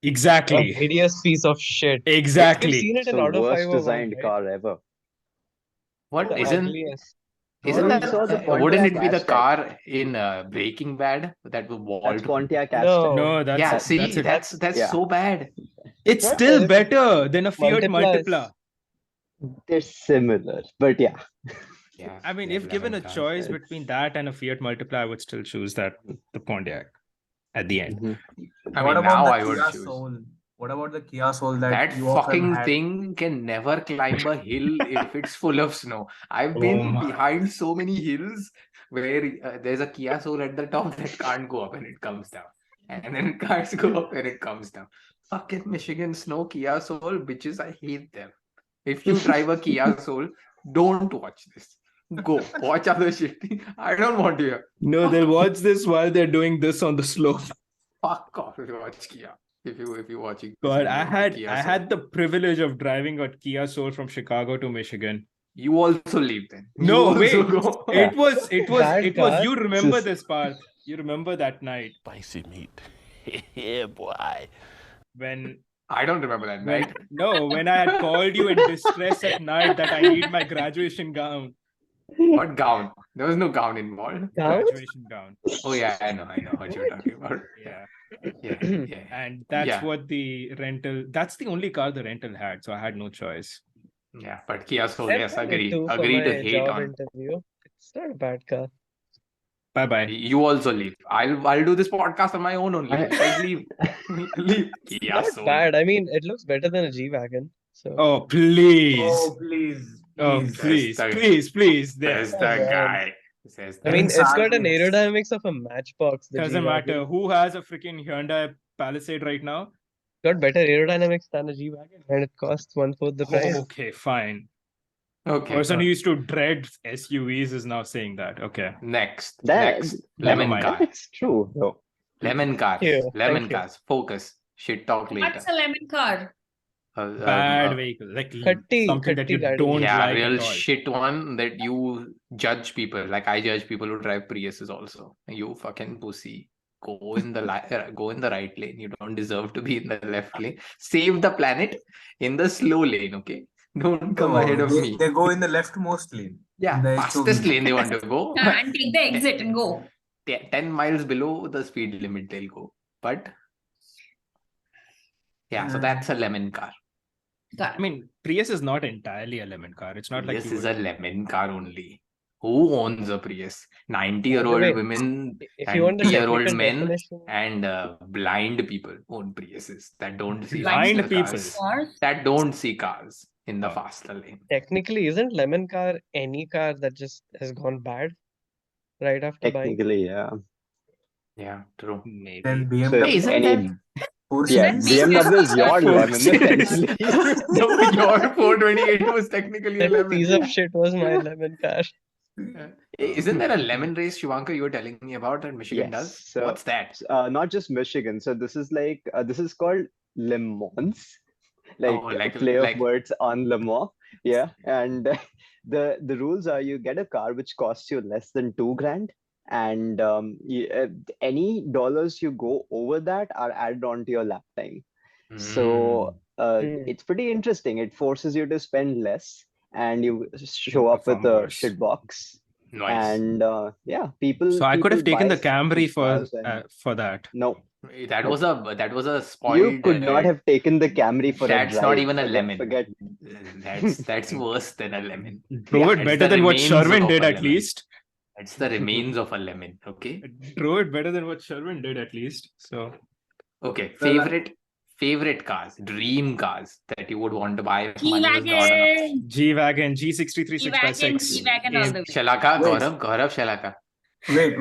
Speaker 5: Exactly.
Speaker 3: hideous piece of shit. We've
Speaker 5: Exactly.
Speaker 3: seen it in
Speaker 7: The
Speaker 3: Auto
Speaker 7: worst
Speaker 3: 501,
Speaker 7: designed
Speaker 3: right?
Speaker 7: car ever.
Speaker 1: What
Speaker 3: The
Speaker 1: isn't
Speaker 3: ugliest.
Speaker 1: isn't
Speaker 7: No,
Speaker 1: that?
Speaker 7: you saw the
Speaker 1: Wouldn't
Speaker 7: Pontiac
Speaker 1: it be the
Speaker 7: Aztec.
Speaker 1: car in Breaking Bad that was
Speaker 7: That's
Speaker 1: walled?
Speaker 7: Pontiac
Speaker 3: No.
Speaker 7: Aztec.
Speaker 5: No, that's
Speaker 1: Yeah, see,
Speaker 5: that's it.
Speaker 1: that's
Speaker 7: Yeah.
Speaker 1: so bad.
Speaker 5: It's
Speaker 3: Not
Speaker 5: still
Speaker 3: really.
Speaker 5: better than a Fiat
Speaker 3: Multipla is-
Speaker 5: Multipla.
Speaker 7: They're similar, but yeah.
Speaker 1: Yeah,
Speaker 5: I mean,
Speaker 1: they
Speaker 5: if
Speaker 1: have
Speaker 5: given a
Speaker 1: lemon cars.
Speaker 5: choice
Speaker 7: It's-
Speaker 5: between that and a Fiat Multipla, I would still choose the Pontiac. at the end.
Speaker 7: Mhm.
Speaker 1: I
Speaker 6: What
Speaker 1: mean,
Speaker 6: about
Speaker 1: now
Speaker 6: the
Speaker 1: I would
Speaker 6: Kia
Speaker 1: choose.
Speaker 6: Soul? What about the Kia Soul that
Speaker 1: That
Speaker 6: you often
Speaker 1: fucking
Speaker 6: had?
Speaker 1: thing can never climb a hill if it's full of snow. I've
Speaker 5: Oh
Speaker 1: been
Speaker 5: my.
Speaker 1: behind so many hills where there's a Kia Soul at the top that can't go up and it comes down. And then it can't go up and it comes down. Fucking Michigan snow Kia Soul, bitches, I hate them. If you drive a Kia Soul, don't watch this. Go watch other shit. I don't want to hear.
Speaker 5: No, they'll watch this while they're doing this on the slope.
Speaker 1: Fuck off if you watch Kia. If you're watching this
Speaker 5: God,
Speaker 1: video
Speaker 5: I
Speaker 1: on
Speaker 5: had
Speaker 1: Kia
Speaker 5: I
Speaker 1: Soul.
Speaker 5: had the privilege of driving a Kia Soul from Chicago to Michigan.
Speaker 1: You also leave then. You
Speaker 5: No,
Speaker 1: also
Speaker 5: wait.
Speaker 1: go.
Speaker 5: It was
Speaker 3: Bad car.
Speaker 5: you remember
Speaker 7: Just-
Speaker 5: this part. You remember that night
Speaker 9: Spicy meat. Yeah, boy.
Speaker 5: when
Speaker 1: I don't remember that night.
Speaker 5: when I had called you in distress at night that I need my graduation gown.
Speaker 1: What gown? There was no gown involved.
Speaker 3: Gown?
Speaker 5: Graduation gown.
Speaker 1: Oh yeah, I know what you're talking about.
Speaker 5: Yeah.
Speaker 1: Yeah.
Speaker 5: And that's
Speaker 1: Yeah.
Speaker 5: what that's the only car the rental had, so I had no choice.
Speaker 1: Yeah, but Kia Soul,
Speaker 3: I've
Speaker 1: yes,
Speaker 3: had it
Speaker 1: agree
Speaker 3: too for
Speaker 1: to
Speaker 3: my
Speaker 1: hate
Speaker 3: job
Speaker 1: on.
Speaker 3: interview. It's not a bad car.
Speaker 5: Bye-bye.
Speaker 1: You also leave. I'll do this podcast on my own only. Guys, leave. Leave. Kia
Speaker 3: Not
Speaker 1: Soul.
Speaker 3: bad. I mean, it looks better than a G-Wagon. So
Speaker 5: Oh, please.
Speaker 6: Oh, please.
Speaker 5: Oh,
Speaker 6: Please.
Speaker 5: please. There.
Speaker 1: Says the
Speaker 3: man.
Speaker 1: guy. Says the
Speaker 3: I mean,
Speaker 1: guy.
Speaker 3: it's got an
Speaker 6: Arguments.
Speaker 3: aerodynamics of a Matchbox. The
Speaker 5: Doesn't
Speaker 3: G-Wagon.
Speaker 5: matter who has a freaking Hyundai Palisade right now.
Speaker 3: Got better aerodynamics than a G-Wagon, and it costs 1/4 the price.
Speaker 5: Oh, okay, fine.
Speaker 1: Okay.
Speaker 5: Person who used to dread SUVs is now saying that. Okay.
Speaker 1: Next.
Speaker 7: That,
Speaker 1: Lemon
Speaker 5: mind.
Speaker 1: car.
Speaker 7: That's true, though.
Speaker 1: Lemon cars.
Speaker 3: Thank you.
Speaker 1: Lemon
Speaker 3: Thank you.
Speaker 1: cars. Focus. Shit talk later.
Speaker 2: What's a lemon car?
Speaker 5: Bad vehicle. Like something that you
Speaker 3: Khatti
Speaker 5: don't
Speaker 1: Yeah,
Speaker 5: like
Speaker 1: real
Speaker 5: at all.
Speaker 1: shit one that you judge people. Like I judge people who drive Priuses also. You fucking pussy. Go in the right lane. You don't deserve to be in the left lane. Save the planet in the slow lane, okay? Don't come ahead of me.
Speaker 6: They go in the leftmost lane.
Speaker 1: Yeah,
Speaker 6: the
Speaker 1: fastest
Speaker 6: SUV.
Speaker 1: lane they want to go.
Speaker 2: And take the exit and go.
Speaker 1: 10 miles below the speed limit they'll go. But yeah, so that's a lemon car.
Speaker 5: I mean, Prius is not entirely a lemon car. It's not
Speaker 1: Prius
Speaker 5: like you
Speaker 1: is
Speaker 5: would...
Speaker 1: a lemon car only. Who owns a Prius? 90-year-old
Speaker 3: Wait,
Speaker 1: women
Speaker 3: If
Speaker 1: and
Speaker 3: you want the
Speaker 1: 30-year-old
Speaker 3: technical
Speaker 1: men
Speaker 3: definition,
Speaker 1: and blind people own Priuses that don't see
Speaker 5: Blind
Speaker 1: faster
Speaker 5: people.
Speaker 1: cars,
Speaker 2: Cars?
Speaker 1: that don't see cars in the
Speaker 5: Oh.
Speaker 1: faster lane.
Speaker 3: technically, isn't lemon car any car that just has gone bad right after buying?
Speaker 7: Technically, yeah.
Speaker 1: Yeah, true.
Speaker 5: Maybe.
Speaker 6: Then
Speaker 7: So
Speaker 6: BMW.
Speaker 1: Hey, isn't
Speaker 7: any,
Speaker 1: that
Speaker 6: Four
Speaker 7: yeah,
Speaker 2: that
Speaker 6: series.
Speaker 2: makes
Speaker 7: BMW is
Speaker 2: sense.
Speaker 7: your
Speaker 1: Four
Speaker 7: lemon,
Speaker 1: Series.
Speaker 7: essentially.
Speaker 1: No, your 428 was technically a
Speaker 3: That piece
Speaker 1: lemon.
Speaker 3: of shit was my lemon car.
Speaker 1: Hey, isn't there a lemon race, Shivanka, you were telling me about that Michigan
Speaker 7: Yes,
Speaker 1: does?
Speaker 7: so-
Speaker 1: What's that?
Speaker 7: Not just Michigan. So this is like this is called Le Mans, like
Speaker 1: Oh, like-
Speaker 7: a play
Speaker 1: like-
Speaker 7: of words on Le Mans. Yeah, and the rules are you get a car which costs you less than $2,000, and any dollars you go over that are added onto your lap time. So it's pretty interesting. It forces you to spend less, and you show up with a
Speaker 5: Perform worse.
Speaker 7: shit box.
Speaker 1: Nice.
Speaker 7: And yeah, people.
Speaker 5: So I could have
Speaker 7: people
Speaker 5: taken the
Speaker 7: buy
Speaker 5: Camry
Speaker 7: cars and-
Speaker 5: for that.
Speaker 7: No,
Speaker 1: That was a spoiled.
Speaker 7: you could not have taken the Camry for a
Speaker 1: That's
Speaker 7: drive.
Speaker 1: not even a
Speaker 7: Forget-
Speaker 1: lemon.
Speaker 7: Forget.
Speaker 1: That's worse than a lemon.
Speaker 5: Drove it
Speaker 1: it's
Speaker 5: better
Speaker 1: the
Speaker 5: than what
Speaker 1: remains
Speaker 5: Sherwin
Speaker 1: of
Speaker 5: did
Speaker 1: a
Speaker 5: at
Speaker 1: lemon.
Speaker 5: least.
Speaker 1: It's the remains of a lemon. Okay.
Speaker 5: Drove it better than what Sherwin did at least. So
Speaker 1: Okay.
Speaker 6: Well,
Speaker 1: Favorite cars, dream cars that you would want to buy if money was not enough.
Speaker 2: G-Wagon.
Speaker 5: G-Wagon, G63
Speaker 2: G-Wagon,
Speaker 5: 6x6.
Speaker 2: G-Wagon all the way.
Speaker 1: Shalaka,
Speaker 6: Wait.
Speaker 1: Gaurav Shalaka.
Speaker 6: Wait.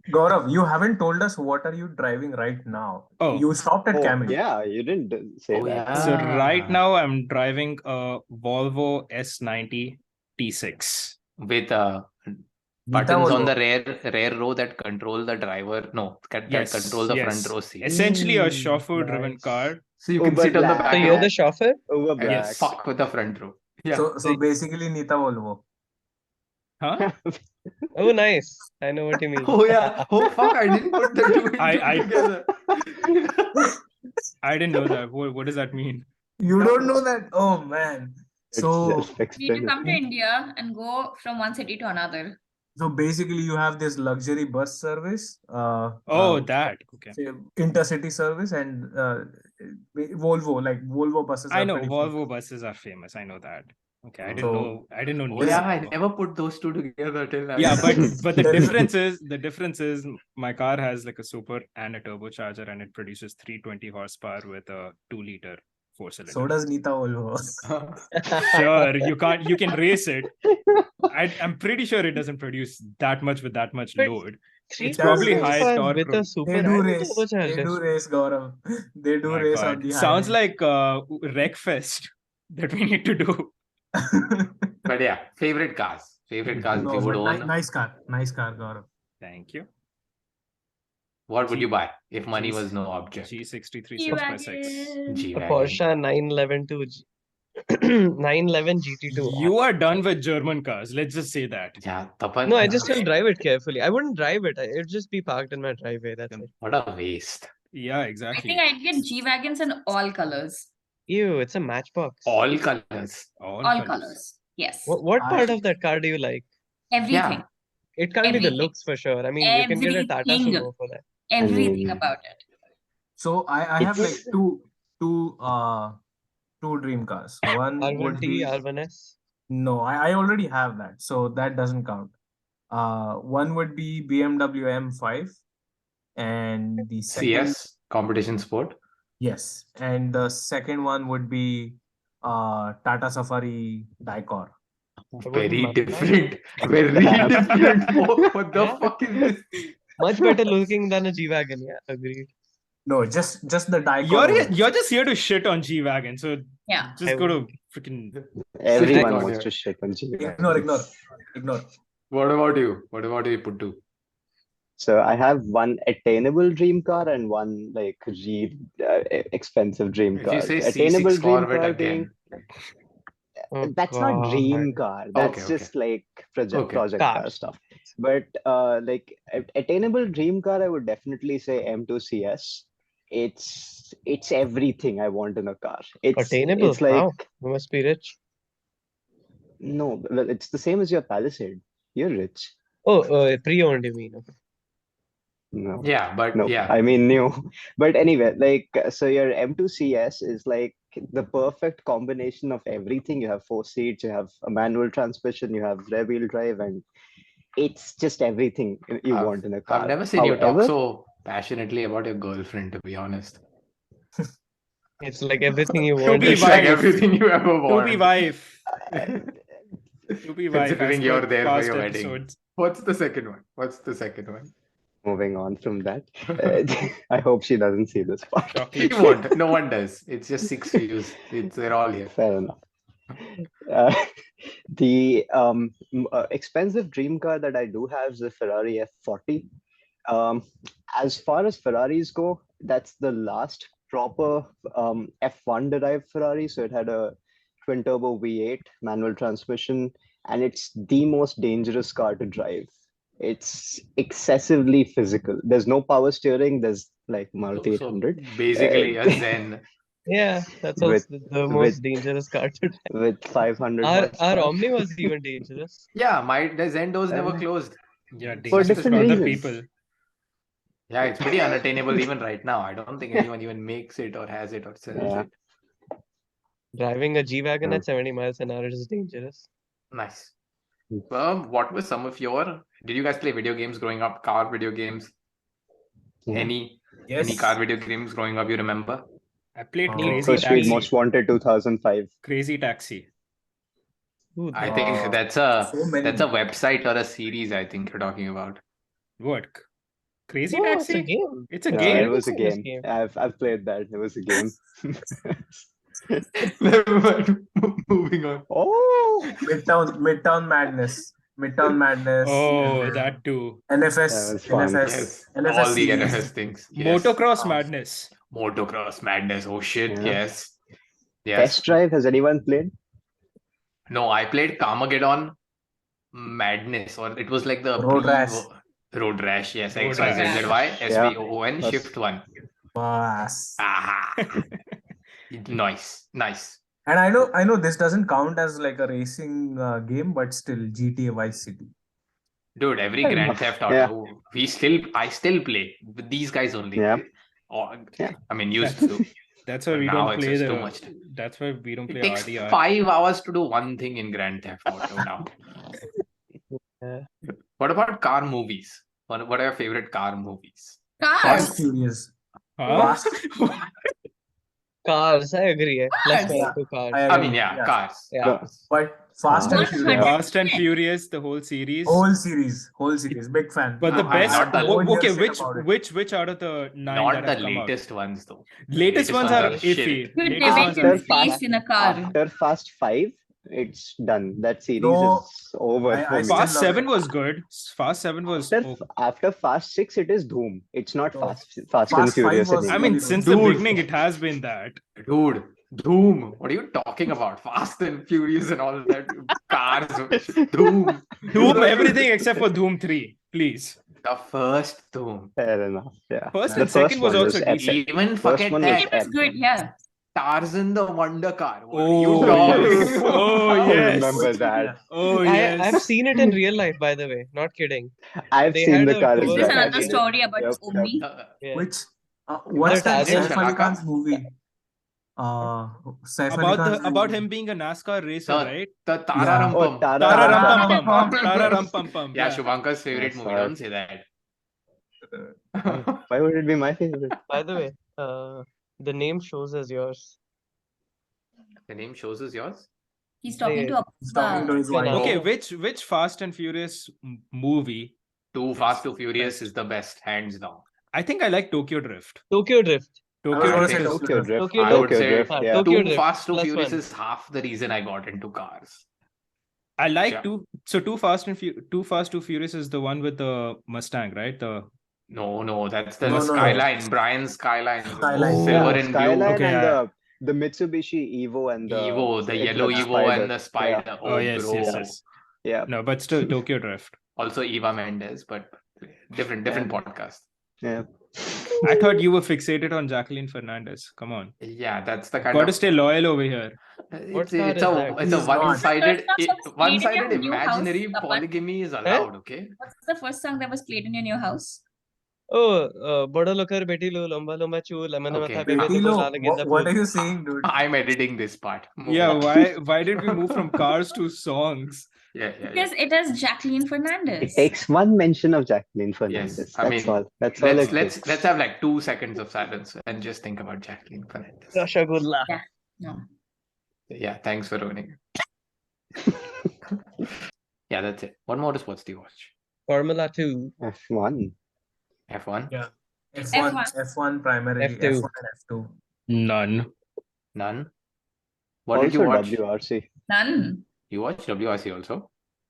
Speaker 6: Gaurav, you haven't told us what are you driving right now.
Speaker 5: Oh.
Speaker 6: You stopped at
Speaker 7: Oh,
Speaker 6: Camry.
Speaker 7: yeah, you didn't say
Speaker 1: Oh,
Speaker 7: that.
Speaker 1: yeah.
Speaker 5: So right now I'm driving a Volvo S90 T6.
Speaker 1: With buttons on the rear row that control the driver. No, that control the front row seat.
Speaker 5: Essentially a chauffeur-driven
Speaker 3: nice.
Speaker 5: car.
Speaker 1: So you can
Speaker 7: Uber
Speaker 1: sit on the
Speaker 7: black.
Speaker 1: back
Speaker 3: So you're
Speaker 1: row
Speaker 3: the chauffeur?
Speaker 7: Over
Speaker 1: and
Speaker 7: black.
Speaker 5: Yes.
Speaker 1: fuck with the front row. Yeah.
Speaker 6: So basically Nita Volvo.
Speaker 5: Huh?
Speaker 3: Oh, nice. I know what you mean.
Speaker 1: Oh yeah. Oh fuck! I didn't put the two and two
Speaker 5: I-
Speaker 1: together.
Speaker 5: I didn't know that. What does that mean?
Speaker 6: You don't know that? Oh man.
Speaker 7: It's
Speaker 6: So
Speaker 2: You need to come to
Speaker 7: self-explanatory.
Speaker 2: India and go from one city to another.
Speaker 6: basically you have this luxury bus service.
Speaker 5: That. Okay.
Speaker 6: Say, intercity service and Volvo buses.
Speaker 5: I
Speaker 6: are
Speaker 5: know
Speaker 6: pretty
Speaker 5: Volvo buses are famous. I know that. Okay, I
Speaker 6: So-
Speaker 5: didn't know.
Speaker 1: Oh, yeah, I
Speaker 5: Nissan.
Speaker 1: never put those two together till now.
Speaker 5: Yeah, but the
Speaker 6: There is-
Speaker 5: difference is my car has like a super and a turbocharger, and it produces 320 horsepower with a 2-liter 4-cylinder.
Speaker 6: So does Nita Volvo.
Speaker 5: Sure, you can race it. I'm pretty sure it doesn't produce that much with that much
Speaker 3: But
Speaker 5: load.
Speaker 3: Three
Speaker 5: It's probably high
Speaker 3: horsepower
Speaker 5: torque.
Speaker 3: with a super
Speaker 6: They do
Speaker 3: and
Speaker 6: race. They
Speaker 3: turbocharger.
Speaker 6: do race, Gaurav. They do
Speaker 5: My
Speaker 6: race
Speaker 5: God.
Speaker 6: on the
Speaker 5: Sounds
Speaker 6: highway.
Speaker 5: like Wreckfest that we need to do.
Speaker 1: But yeah, favorite cars if
Speaker 6: No,
Speaker 1: you would
Speaker 6: but
Speaker 1: own.
Speaker 6: nice car, Gaurav.
Speaker 5: Thank you.
Speaker 1: What would you buy if money was no object?
Speaker 5: G63
Speaker 2: G-Wagon.
Speaker 5: 6x6.
Speaker 1: G
Speaker 3: A
Speaker 1: wagon.
Speaker 3: Porsche 911 911 GT2.
Speaker 5: You are done with German cars. Let's just say that.
Speaker 1: Yeah, Tapan.
Speaker 3: No, I just will drive it carefully. I wouldn't drive it. It'd just be parked in my driveway. That's it.
Speaker 1: What a waste.
Speaker 5: Yeah,
Speaker 2: I
Speaker 5: exactly.
Speaker 2: think I'd get G-Wagons in all colors.
Speaker 3: Ew, it's a matchbox.
Speaker 1: All colors.
Speaker 2: All colors. Yes.
Speaker 3: What part
Speaker 6: I-
Speaker 3: of that car do you like?
Speaker 2: Everything.
Speaker 3: It can't be the
Speaker 2: Everything.
Speaker 3: looks for sure. I mean, you can get a Tata
Speaker 2: Everything.
Speaker 3: Sumo for that.
Speaker 2: Everything
Speaker 7: mean-
Speaker 2: about it.
Speaker 6: So I have like
Speaker 7: It's-
Speaker 6: two dream cars. One would
Speaker 3: R1T,
Speaker 6: be
Speaker 3: R1S.
Speaker 6: no, I already have that, so that doesn't count. One would be BMW M5, and the second
Speaker 1: CS, competition sport.
Speaker 6: yes, and the second one would be Tata Safari Dicor.
Speaker 1: Very
Speaker 3: mind that.
Speaker 1: different. Very
Speaker 7: Yeah.
Speaker 1: different. What the
Speaker 3: Yeah.
Speaker 1: fuck is this?
Speaker 3: Much better looking than a G-Wagon. Yeah, agreed.
Speaker 6: No, just the Dicor.
Speaker 5: You're just here to shit on G-Wagon, so
Speaker 2: Yeah.
Speaker 5: just go to freaking.
Speaker 7: Everyone
Speaker 1: Sitting
Speaker 7: wants
Speaker 1: on
Speaker 7: to shit on G.
Speaker 6: Ignore.
Speaker 1: What about you? What about you, Puttu?
Speaker 7: So I have one attainable dream car and one like expensive dream
Speaker 1: If
Speaker 7: car.
Speaker 1: you say
Speaker 7: Attainable
Speaker 1: C6
Speaker 7: dream
Speaker 1: Corvette
Speaker 7: car
Speaker 1: again.
Speaker 3: Oh,
Speaker 7: that's not dream
Speaker 3: God.
Speaker 7: car. That's
Speaker 1: Okay,
Speaker 7: just like project
Speaker 1: Okay.
Speaker 7: car
Speaker 3: Cars.
Speaker 7: stuff. But like attainable dream car, I would definitely say M2 CS. It's everything I want in a car.
Speaker 3: Attainable.
Speaker 7: It's like
Speaker 3: Wow, you must be rich.
Speaker 7: no, well, it's the same as your Palisade. You're rich.
Speaker 3: Oh, pre-owned, you mean? Okay.
Speaker 7: No.
Speaker 1: Yeah, but
Speaker 7: No,
Speaker 1: yeah.
Speaker 7: I mean new. But anyway, like so your M2 CS is like the perfect combination of everything. You have 4 seats, you have a manual transmission, you have rear wheel drive, and it's just everything you
Speaker 1: I've-
Speaker 7: want in a car.
Speaker 1: I've never seen you talk
Speaker 7: However,
Speaker 1: so passionately about your girlfriend, to be honest.
Speaker 3: It's like everything you
Speaker 5: To
Speaker 3: want.
Speaker 5: be
Speaker 1: It's like
Speaker 5: wife.
Speaker 1: everything you ever
Speaker 5: To
Speaker 1: wanted.
Speaker 5: be wife. To be wife.
Speaker 1: Considering
Speaker 5: as
Speaker 1: you're
Speaker 5: per
Speaker 1: there for
Speaker 5: past
Speaker 1: your wedding.
Speaker 5: episodes.
Speaker 1: What's the second one?
Speaker 7: moving on from that, I hope she doesn't see this part.
Speaker 1: He
Speaker 5: Chocolate.
Speaker 1: won't. No one does. It's just 6 views. They're all here.
Speaker 7: Fair enough. The expensive dream car that I do have is a Ferrari F40. As far as Ferraris go, that's the last proper F1 derived Ferrari. So it had a twin turbo V8 manual transmission, and it's the most dangerous car to drive. It's excessively physical. There's no power steering. There's like Maruti
Speaker 1: So
Speaker 7: 800
Speaker 1: basically a Zen.
Speaker 3: Yeah, that's
Speaker 7: With-
Speaker 3: also the most dangerous car to drive.
Speaker 7: with 500
Speaker 3: Our
Speaker 7: horsepower.
Speaker 3: Omni was even dangerous.
Speaker 1: Yeah, the Zen doors never closed.
Speaker 5: Yeah,
Speaker 7: For
Speaker 5: dangerous
Speaker 7: different
Speaker 5: for other
Speaker 7: reasons.
Speaker 5: people.
Speaker 1: Yeah, it's pretty unattainable even right now. I don't think anyone even makes it or has it or sells
Speaker 7: Yeah.
Speaker 1: it.
Speaker 3: Driving a G-Wagon
Speaker 7: Hmm.
Speaker 3: at 70 miles an hour is dangerous.
Speaker 1: Nice. What were some of did you guys play video games growing up? Car video games?
Speaker 7: Yeah.
Speaker 1: Any
Speaker 6: Yes.
Speaker 1: car video games growing up you remember?
Speaker 5: I played
Speaker 6: Oh.
Speaker 5: Crazy
Speaker 7: First Speed
Speaker 5: Taxi.
Speaker 7: Most Wanted 2005.
Speaker 5: Crazy Taxi.
Speaker 3: Ooh,
Speaker 1: I
Speaker 3: that-
Speaker 1: think that's a
Speaker 6: so many.
Speaker 1: website or a series I think you're talking about.
Speaker 5: What? Crazy
Speaker 3: No, it's a
Speaker 5: Taxi?
Speaker 3: game.
Speaker 5: It's a
Speaker 7: Yeah,
Speaker 5: game.
Speaker 7: it was a
Speaker 3: I've seen this
Speaker 7: game.
Speaker 3: game.
Speaker 7: I've played that. It was a game.
Speaker 1: Never mind. Moving on.
Speaker 7: Oh,
Speaker 6: Midtown Madness.
Speaker 5: Oh, that too.
Speaker 6: NFS.
Speaker 7: That was fun.
Speaker 1: Yes.
Speaker 6: NFS
Speaker 1: All the
Speaker 6: series.
Speaker 1: NFS things. Yes.
Speaker 5: Motocross
Speaker 6: Oh.
Speaker 5: Madness.
Speaker 1: Motocross Madness. Oh shit.
Speaker 7: Yeah.
Speaker 1: Yes. Yes.
Speaker 7: Test Drive. Has anyone played?
Speaker 1: No, I played Carmageddon Madness, or it was like the
Speaker 6: Road Rash.
Speaker 1: Road Rash, yes.
Speaker 5: Road
Speaker 1: XYZY SVON
Speaker 7: That's-
Speaker 1: Shift 1.
Speaker 6: Yes.
Speaker 1: Aha. Nice.
Speaker 6: And I know this doesn't count as like a racing game, but still GTA Vice City.
Speaker 1: Dude, every
Speaker 7: Fair
Speaker 1: Grand
Speaker 7: enough.
Speaker 1: Theft
Speaker 7: Yeah.
Speaker 1: Auto, I still play with these guys only.
Speaker 7: Yeah.
Speaker 1: Or,
Speaker 7: Yeah.
Speaker 1: I mean, used to.
Speaker 5: That's why
Speaker 1: But
Speaker 5: we
Speaker 1: now
Speaker 5: don't
Speaker 1: it's
Speaker 5: play
Speaker 1: just too
Speaker 5: the.
Speaker 1: much.
Speaker 5: That's why we don't
Speaker 1: It
Speaker 5: play
Speaker 1: takes
Speaker 5: RDR.
Speaker 1: 5 hours to do one thing in Grand Theft Auto now.
Speaker 3: Yeah.
Speaker 1: What about car movies? What are your favorite car movies?
Speaker 6: Fast
Speaker 2: Cars.
Speaker 6: Furious.
Speaker 5: Huh?
Speaker 6: Fast.
Speaker 3: Cars, I agree. Let's
Speaker 2: Cars.
Speaker 3: go into cars.
Speaker 1: I mean, yeah, cars.
Speaker 3: Yeah.
Speaker 1: Cars.
Speaker 6: But Fast and
Speaker 2: Not
Speaker 6: Furious.
Speaker 2: 100%.
Speaker 5: Fast and Furious, the whole series.
Speaker 6: Whole series, big fan.
Speaker 5: But the
Speaker 1: I mean,
Speaker 5: best.
Speaker 1: not the-
Speaker 6: I won't
Speaker 5: Okay,
Speaker 6: hear shit about it.
Speaker 5: which out of the 9
Speaker 1: Not
Speaker 5: that
Speaker 1: the
Speaker 5: have come out?
Speaker 1: latest ones, though.
Speaker 5: Latest ones are
Speaker 1: shit.
Speaker 5: iffy.
Speaker 2: Dude, they
Speaker 5: Latest
Speaker 2: went
Speaker 5: ones
Speaker 2: in
Speaker 5: are
Speaker 7: After
Speaker 5: iffy.
Speaker 2: space in a car.
Speaker 7: After Fast 5, it's done. That series
Speaker 6: No,
Speaker 7: is over
Speaker 6: I
Speaker 7: for me.
Speaker 6: still
Speaker 5: Fast
Speaker 6: love
Speaker 5: 7
Speaker 6: it.
Speaker 5: was good. Fast 7 was.
Speaker 7: After Fast 6, it is Doom. It's not
Speaker 6: No.
Speaker 7: Fast and
Speaker 6: Fast 5
Speaker 7: Furious
Speaker 6: was
Speaker 5: I
Speaker 7: anymore.
Speaker 5: mean,
Speaker 6: really good.
Speaker 5: since the
Speaker 1: Dude.
Speaker 5: beginning, it has been that.
Speaker 1: Dude, Doom. What are you talking about? Fast and Furious and all that. Cars. Doom.
Speaker 5: Doom everything except for Doom 3, please.
Speaker 1: The first Doom.
Speaker 7: Fair enough. Yeah.
Speaker 5: First
Speaker 7: The
Speaker 5: and second was
Speaker 7: one
Speaker 5: also
Speaker 7: epic.
Speaker 5: decent.
Speaker 1: Even
Speaker 7: First
Speaker 1: forget
Speaker 7: one
Speaker 1: that.
Speaker 2: It was good, yeah.
Speaker 1: Tarzan the Wonder Car. What are
Speaker 5: Oh,
Speaker 1: you talking
Speaker 5: yes.
Speaker 1: about?
Speaker 5: Oh,
Speaker 7: I
Speaker 5: yes.
Speaker 7: remember that.
Speaker 5: Oh,
Speaker 3: I've
Speaker 5: yes.
Speaker 3: seen it in real life, by the way. Not kidding.
Speaker 7: I've
Speaker 3: They
Speaker 7: seen
Speaker 3: had
Speaker 7: the
Speaker 3: a
Speaker 7: car
Speaker 3: tour
Speaker 7: as
Speaker 2: Is
Speaker 3: of
Speaker 2: this
Speaker 7: well.
Speaker 2: another
Speaker 3: India.
Speaker 2: story about
Speaker 7: Yep,
Speaker 2: Omni?
Speaker 3: Yeah.
Speaker 6: Which
Speaker 3: The
Speaker 6: what's that
Speaker 1: Tarzan
Speaker 6: Saif Ali
Speaker 1: Shalaka?
Speaker 6: Khan's movie? Saif Ali Khan's
Speaker 5: About
Speaker 6: movie.
Speaker 5: him being a NASCAR racer,
Speaker 1: The,
Speaker 5: right?
Speaker 1: the
Speaker 6: Yeah.
Speaker 1: Tararampam.
Speaker 7: Oh, Tara
Speaker 5: Tara
Speaker 7: Ram
Speaker 5: Ram
Speaker 7: Pam.
Speaker 5: Pam Pam.
Speaker 6: Pam.
Speaker 5: Tara Ram Pam Pam.
Speaker 1: Yeah, Shubhankar's favorite
Speaker 7: I
Speaker 1: movie.
Speaker 7: saw
Speaker 1: Don't
Speaker 7: it.
Speaker 1: say that.
Speaker 7: Why would it be my favorite?
Speaker 3: By the way, the name shows as yours.
Speaker 1: The name shows is yours.
Speaker 2: He's talking to
Speaker 6: He's talking to his wife.
Speaker 5: Okay,
Speaker 3: Oh.
Speaker 5: which Fast and Furious movie?
Speaker 1: Too Fast, Too Furious is the best, hands down.
Speaker 5: I think I like Tokyo Drift.
Speaker 3: Tokyo Drift.
Speaker 6: I was
Speaker 5: Tokyo
Speaker 6: gonna
Speaker 5: Drift.
Speaker 6: say
Speaker 5: is-
Speaker 7: Tokyo Drift.
Speaker 3: Tokyo
Speaker 1: I would
Speaker 7: Tokyo
Speaker 1: say
Speaker 7: Drift. Yeah.
Speaker 3: Tokyo
Speaker 1: Too
Speaker 3: Drift
Speaker 1: Fast, Too
Speaker 3: plus
Speaker 1: Furious
Speaker 3: one.
Speaker 1: is half the reason I got into cars.
Speaker 5: I like
Speaker 1: Yeah.
Speaker 5: Too Fast, Too Furious is the one with the Mustang, right? The
Speaker 1: No, that's the
Speaker 6: No.
Speaker 1: Skyline. Brian's Skyline.
Speaker 6: Skyline.
Speaker 1: Silver
Speaker 7: Yeah,
Speaker 1: and blue.
Speaker 7: Skyline
Speaker 5: Okay,
Speaker 7: and
Speaker 5: yeah.
Speaker 7: the Mitsubishi Evo and the
Speaker 1: Evo, the
Speaker 7: it's
Speaker 1: yellow
Speaker 7: got
Speaker 1: Evo
Speaker 7: spider.
Speaker 1: and the spider.
Speaker 5: Oh, yes,
Speaker 1: bro.
Speaker 5: yes.
Speaker 7: Yeah.
Speaker 5: No, but still Tokyo Drift.
Speaker 1: Also Eva Mendes, but different podcast.
Speaker 7: Yeah.
Speaker 5: I thought you were fixated on Jacqueline Fernandez. Come on.
Speaker 1: Yeah, that's the kind
Speaker 5: Got to
Speaker 1: of
Speaker 5: stay loyal over here.
Speaker 3: What
Speaker 1: it's
Speaker 3: car
Speaker 1: it's
Speaker 3: is
Speaker 1: a
Speaker 3: that?
Speaker 1: it's a
Speaker 6: He's not.
Speaker 1: one-sided
Speaker 2: What's the first song that was played in your new house,
Speaker 1: imaginary
Speaker 2: Tapan?
Speaker 1: polygamy is allowed, okay?
Speaker 2: What's the first song that was played in your new house?
Speaker 3: Oh, Bada Lokar Beti Lo, Lamba Lamba Chu, Lamana
Speaker 1: Okay.
Speaker 3: Matha Bebe
Speaker 6: Betty
Speaker 3: Debo
Speaker 6: Lo,
Speaker 3: Lala Ginda
Speaker 6: what
Speaker 3: Phool.
Speaker 6: are you saying, dude?
Speaker 1: I'm editing this part. Move
Speaker 5: Yeah,
Speaker 1: on.
Speaker 5: why did we move from cars to songs?
Speaker 1: Yeah.
Speaker 2: Because it has Jacqueline
Speaker 7: It
Speaker 2: Fernandez.
Speaker 7: takes one mention of Jacqueline Fernandez.
Speaker 1: Yes,
Speaker 7: That's
Speaker 1: I mean,
Speaker 7: all. That's all it
Speaker 1: let's
Speaker 7: takes.
Speaker 1: have like 2 seconds of silence and just think about Jacqueline Fernandez.
Speaker 3: Rashagulla.
Speaker 2: No.
Speaker 1: Yeah, thanks for ruining it. Yeah, that's it. What motorsports do you watch?
Speaker 3: Formula 2.
Speaker 7: F1.
Speaker 1: F1?
Speaker 6: Yeah.
Speaker 2: F1.
Speaker 6: F1 primarily.
Speaker 3: F2.
Speaker 6: F1 and F2.
Speaker 5: None.
Speaker 1: None? What did you
Speaker 7: Also
Speaker 1: watch?
Speaker 7: WRC.
Speaker 2: None.
Speaker 1: You watch WRC also?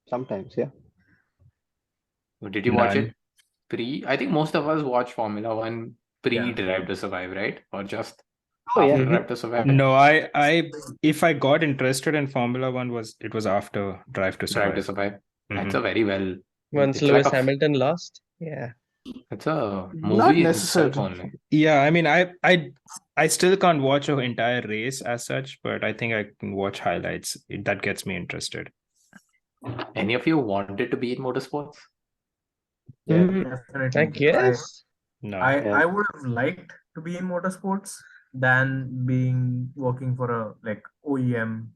Speaker 7: Sometimes, yeah.
Speaker 1: Did you watch
Speaker 5: None.
Speaker 1: it pre? I think most of us watch Formula 1 pre
Speaker 6: Yeah.
Speaker 1: Drive to Survive, right? Or just
Speaker 7: Oh,
Speaker 1: after
Speaker 7: yeah.
Speaker 1: Drive to Survive?
Speaker 5: No, I if I got interested in Formula One it was after Drive to
Speaker 1: Drive to
Speaker 5: Survive.
Speaker 1: Survive. That's
Speaker 5: Mhm.
Speaker 1: a very well.
Speaker 3: Once
Speaker 1: it's
Speaker 3: Lewis
Speaker 1: like a-
Speaker 3: Hamilton lost. Yeah.
Speaker 1: It's a
Speaker 5: Not
Speaker 1: movie in itself
Speaker 5: necessarily.
Speaker 1: only.
Speaker 5: Yeah, I mean, I still can't watch an entire race as such, but I think I can watch highlights. That gets me interested.
Speaker 1: Any of you wanted to be in motorsports?
Speaker 7: Yeah.
Speaker 6: Definitely.
Speaker 3: I guess.
Speaker 5: No.
Speaker 7: Yeah.
Speaker 6: I would have liked to be in motorsports than working for a OEM.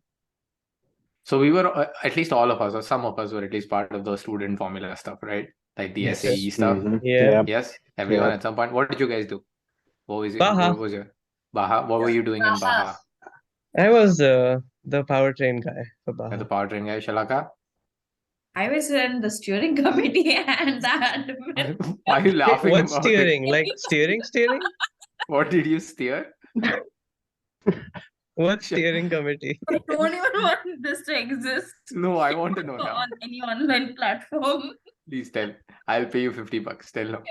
Speaker 1: So we were at least all of us, or some of us, were at least part of the student formula stuff, right? Like the
Speaker 6: Yes.
Speaker 1: SAE stuff.
Speaker 7: Mhm.
Speaker 3: Yeah.
Speaker 1: Yes, everyone
Speaker 7: Yeah.
Speaker 1: at some point. What did you guys do? What was
Speaker 3: Baha.
Speaker 1: What was your Baha? What were you doing in Baha?
Speaker 3: I was the powertrain guy for
Speaker 1: As a
Speaker 3: Baha.
Speaker 1: powertrain guy, Shalaka?
Speaker 2: I was in the steering committee and the admin.
Speaker 1: Why are you
Speaker 3: Hey,
Speaker 1: laughing
Speaker 3: what
Speaker 1: about
Speaker 3: steering?
Speaker 1: it?
Speaker 3: Like steering?
Speaker 1: What did you steer?
Speaker 3: What steering committee?
Speaker 2: I don't even want this to exist
Speaker 1: No, I want to know now.
Speaker 2: on any online platform.
Speaker 1: Please tell. I'll pay you $50. Tell no.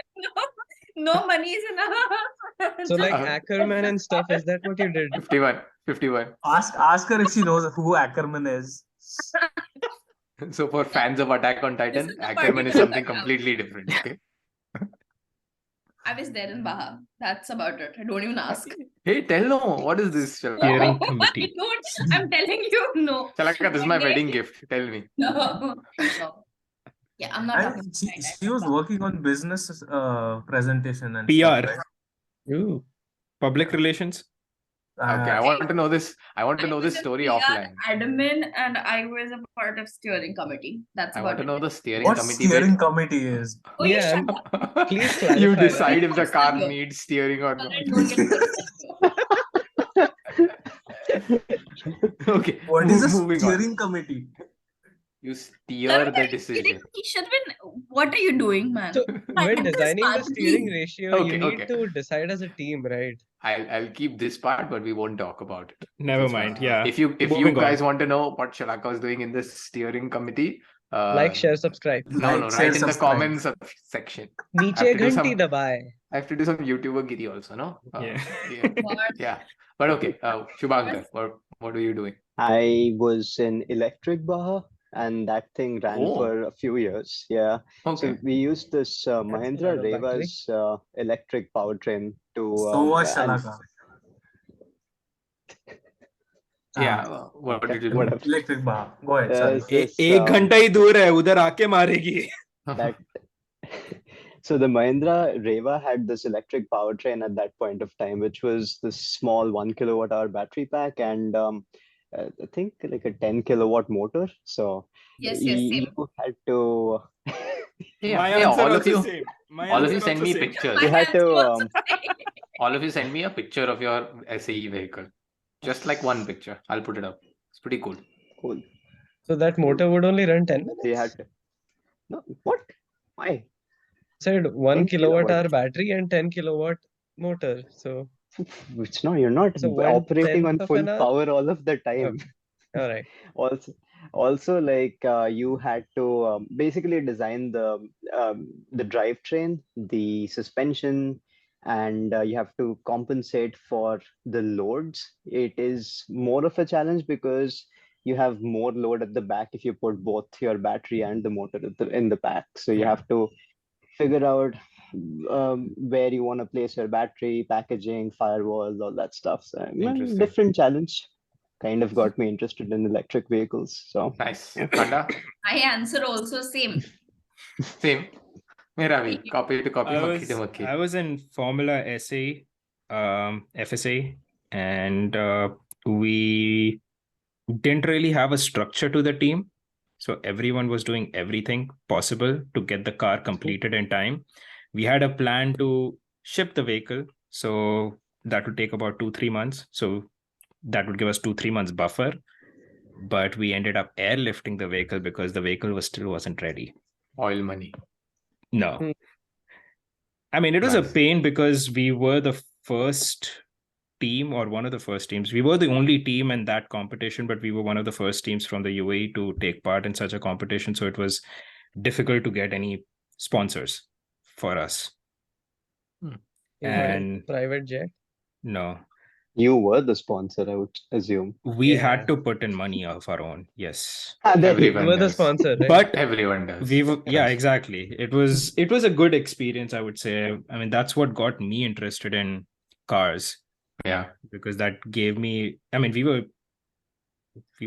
Speaker 2: No money is enough.
Speaker 3: So like
Speaker 1: Uh,
Speaker 3: Ackerman and stuff, is that what you did?
Speaker 1: 51.
Speaker 6: Ask her if she knows who Ackerman is.
Speaker 1: So for fans of Attack on
Speaker 2: This
Speaker 1: Titan,
Speaker 2: is the
Speaker 1: Ackerman is
Speaker 2: particular
Speaker 1: something
Speaker 2: account.
Speaker 1: completely different. Okay.
Speaker 2: I was there in Baha. That's about it. I don't even ask.
Speaker 1: Hey, tell no. What is this, Shalaka?
Speaker 5: Steering
Speaker 2: No,
Speaker 5: committee.
Speaker 2: I don't. I'm telling you, no.
Speaker 1: Shalaka, this is my
Speaker 2: Okay.
Speaker 1: wedding gift. Tell me.
Speaker 2: No. No. Yeah, I'm not talking.
Speaker 6: She was working on business presentation and
Speaker 5: PR.
Speaker 6: stuff, right?
Speaker 3: Ooh.
Speaker 5: Public relations.
Speaker 1: Okay, I want to know this. I want to
Speaker 2: I
Speaker 1: know
Speaker 2: was
Speaker 1: this
Speaker 2: a
Speaker 1: story
Speaker 2: PR
Speaker 1: offline.
Speaker 2: admin and I was a part of steering committee. That's
Speaker 1: I want
Speaker 2: about
Speaker 1: to know
Speaker 2: it.
Speaker 1: the steering
Speaker 6: What
Speaker 1: committee
Speaker 6: steering
Speaker 1: bit.
Speaker 6: committee is?
Speaker 2: Oh, you
Speaker 3: Yeah,
Speaker 2: shut
Speaker 3: and
Speaker 2: up.
Speaker 3: please
Speaker 1: You
Speaker 3: clarify that.
Speaker 1: decide if the
Speaker 2: What's
Speaker 1: car
Speaker 2: here?
Speaker 1: needs steering or not.
Speaker 2: Karan, don't get
Speaker 1: Okay,
Speaker 6: What is a
Speaker 1: moving on.
Speaker 6: steering committee?
Speaker 1: You steer
Speaker 2: Karan,
Speaker 1: the
Speaker 2: are you
Speaker 1: decision.
Speaker 2: kidding me? Sharvin, what are you doing, man?
Speaker 3: So when
Speaker 2: Hide this
Speaker 3: designing the
Speaker 2: part,
Speaker 3: steering
Speaker 2: please.
Speaker 3: ratio, you
Speaker 1: Okay,
Speaker 3: need
Speaker 1: okay.
Speaker 3: to decide as a team, right?
Speaker 1: I'll keep this part, but we won't talk about it.
Speaker 5: Never
Speaker 1: It's fine.
Speaker 5: mind. Yeah.
Speaker 1: If you
Speaker 5: Moving on.
Speaker 1: guys want to know what Shalaka was doing in this steering committee,
Speaker 3: Like, share, subscribe.
Speaker 1: no,
Speaker 6: Like, share,
Speaker 1: write in the
Speaker 6: subscribe.
Speaker 1: comments section.
Speaker 3: Niche
Speaker 1: have to do
Speaker 3: ghanti
Speaker 1: some-
Speaker 3: dabaye.
Speaker 1: I have to do some YouTuber giri also, no?
Speaker 5: Yeah.
Speaker 1: Yeah.
Speaker 2: What?
Speaker 1: Yeah. But okay, Shubhankar, what are you doing?
Speaker 7: I was in electric Baha, and that thing ran
Speaker 1: Oh.
Speaker 7: for a few years. Yeah.
Speaker 1: Okay.
Speaker 7: So we used this Mahindra
Speaker 3: lot of battery.
Speaker 7: Reva's electric powertrain to.
Speaker 6: So was
Speaker 7: and-
Speaker 6: Shalaka.
Speaker 1: Yeah. What
Speaker 7: okay,
Speaker 1: did you do?
Speaker 7: whatever.
Speaker 6: Electric bar. Go ahead. Sorry.
Speaker 7: There's this,
Speaker 5: एक घंटा ही दूर है उधर आके मारेगी.
Speaker 7: that so the Mahindra Reva had this electric powertrain at that point of time, which was this small 1 kilowatt hour battery pack and I think like a 10 kilowatt motor. So
Speaker 2: Yes, same.
Speaker 7: you had to
Speaker 5: My
Speaker 1: Yeah,
Speaker 5: answer
Speaker 1: all of
Speaker 5: also
Speaker 1: you,
Speaker 5: same. My
Speaker 1: all of you
Speaker 5: answer
Speaker 1: send
Speaker 5: also
Speaker 1: me
Speaker 5: same.
Speaker 1: pictures.
Speaker 7: you had
Speaker 2: My
Speaker 7: to
Speaker 2: answer also same.
Speaker 1: All of you send me a picture of your SAE vehicle. Just like one picture. I'll put it up. It's pretty cool.
Speaker 7: cool.
Speaker 3: So that motor would only run 10
Speaker 7: So you had
Speaker 3: minutes.
Speaker 7: to no what? Why?
Speaker 3: Said 1
Speaker 7: 10
Speaker 3: kilowatt hour
Speaker 7: kilowatt.
Speaker 3: battery and 10 kilowatt motor. So
Speaker 7: It's no, you're not
Speaker 3: So
Speaker 7: operating
Speaker 3: 1/10
Speaker 7: on
Speaker 3: of
Speaker 7: full
Speaker 3: an hour?
Speaker 7: power all of the time.
Speaker 3: all right.
Speaker 7: Also like you had to basically design the drivetrain, the suspension, and you have to compensate for the loads. It is more of a challenge because you have more load at the back if you put both your battery and the motor in the pack. So you
Speaker 1: Yeah.
Speaker 7: have to figure out where you want to place your battery, packaging, firewalls, all that stuff. So
Speaker 1: Interesting.
Speaker 7: different challenge. Kind of got me interested in electric vehicles. So
Speaker 1: Nice. Khanda?
Speaker 2: I answer also same.
Speaker 1: Same. Mera bhi. Copy to copy, makhi to makhi.
Speaker 5: I was in Formula SA, FSA, and we didn't really have a structure to the team. So everyone was doing everything possible to get the car completed in time. We had a plan to ship the vehicle. So that would take about 2-3 months. So that would give us 2-3 months buffer. But we ended up airlifting the vehicle because the vehicle still wasn't ready.
Speaker 1: Oil money.
Speaker 5: No.
Speaker 3: Hmm.
Speaker 5: I mean, it was
Speaker 1: Nice.
Speaker 5: a pain because we were the first team or one of the first teams. We were the only team in that competition, but we were one of the first teams from the UAE to take part in such a competition. So it was difficult to get any sponsors for us.
Speaker 3: You
Speaker 5: And
Speaker 3: had private jet.
Speaker 5: no,
Speaker 7: you were the sponsor, I would assume.
Speaker 5: we
Speaker 3: Yeah.
Speaker 5: had to put in money of our own. Yes.
Speaker 7: There you
Speaker 1: Everyone
Speaker 3: You were the
Speaker 1: does.
Speaker 3: sponsor, right?
Speaker 5: But
Speaker 1: Everyone does.
Speaker 5: we were, yeah,
Speaker 1: Trust.
Speaker 5: exactly. It was a good experience, I would say. I mean, that's what got me interested in cars.
Speaker 1: Yeah.
Speaker 5: Because that gave me, I mean, we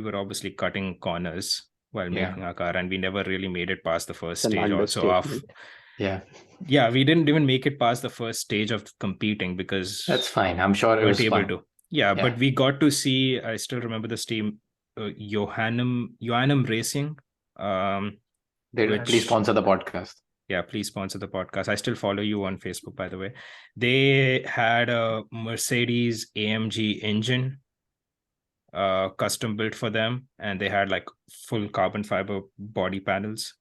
Speaker 5: were obviously cutting corners while
Speaker 1: Yeah.
Speaker 5: making our car, and we never really made it past the first
Speaker 7: It's an
Speaker 5: stage also of
Speaker 7: understatement.
Speaker 1: Yeah.
Speaker 5: we didn't even make it past the first stage of competing because
Speaker 1: That's fine. I'm sure
Speaker 5: we
Speaker 1: it
Speaker 5: weren't
Speaker 1: was
Speaker 5: able
Speaker 1: fun.
Speaker 5: to. Yeah,
Speaker 1: Yeah.
Speaker 5: but we got to see, I still remember this team, Johannum Racing.
Speaker 1: Please
Speaker 5: which-
Speaker 1: sponsor the podcast.
Speaker 5: Yeah, please sponsor the podcast. I still follow you on Facebook, by the way. They had a Mercedes AMG engine custom built for them, and they had like full carbon fiber body panels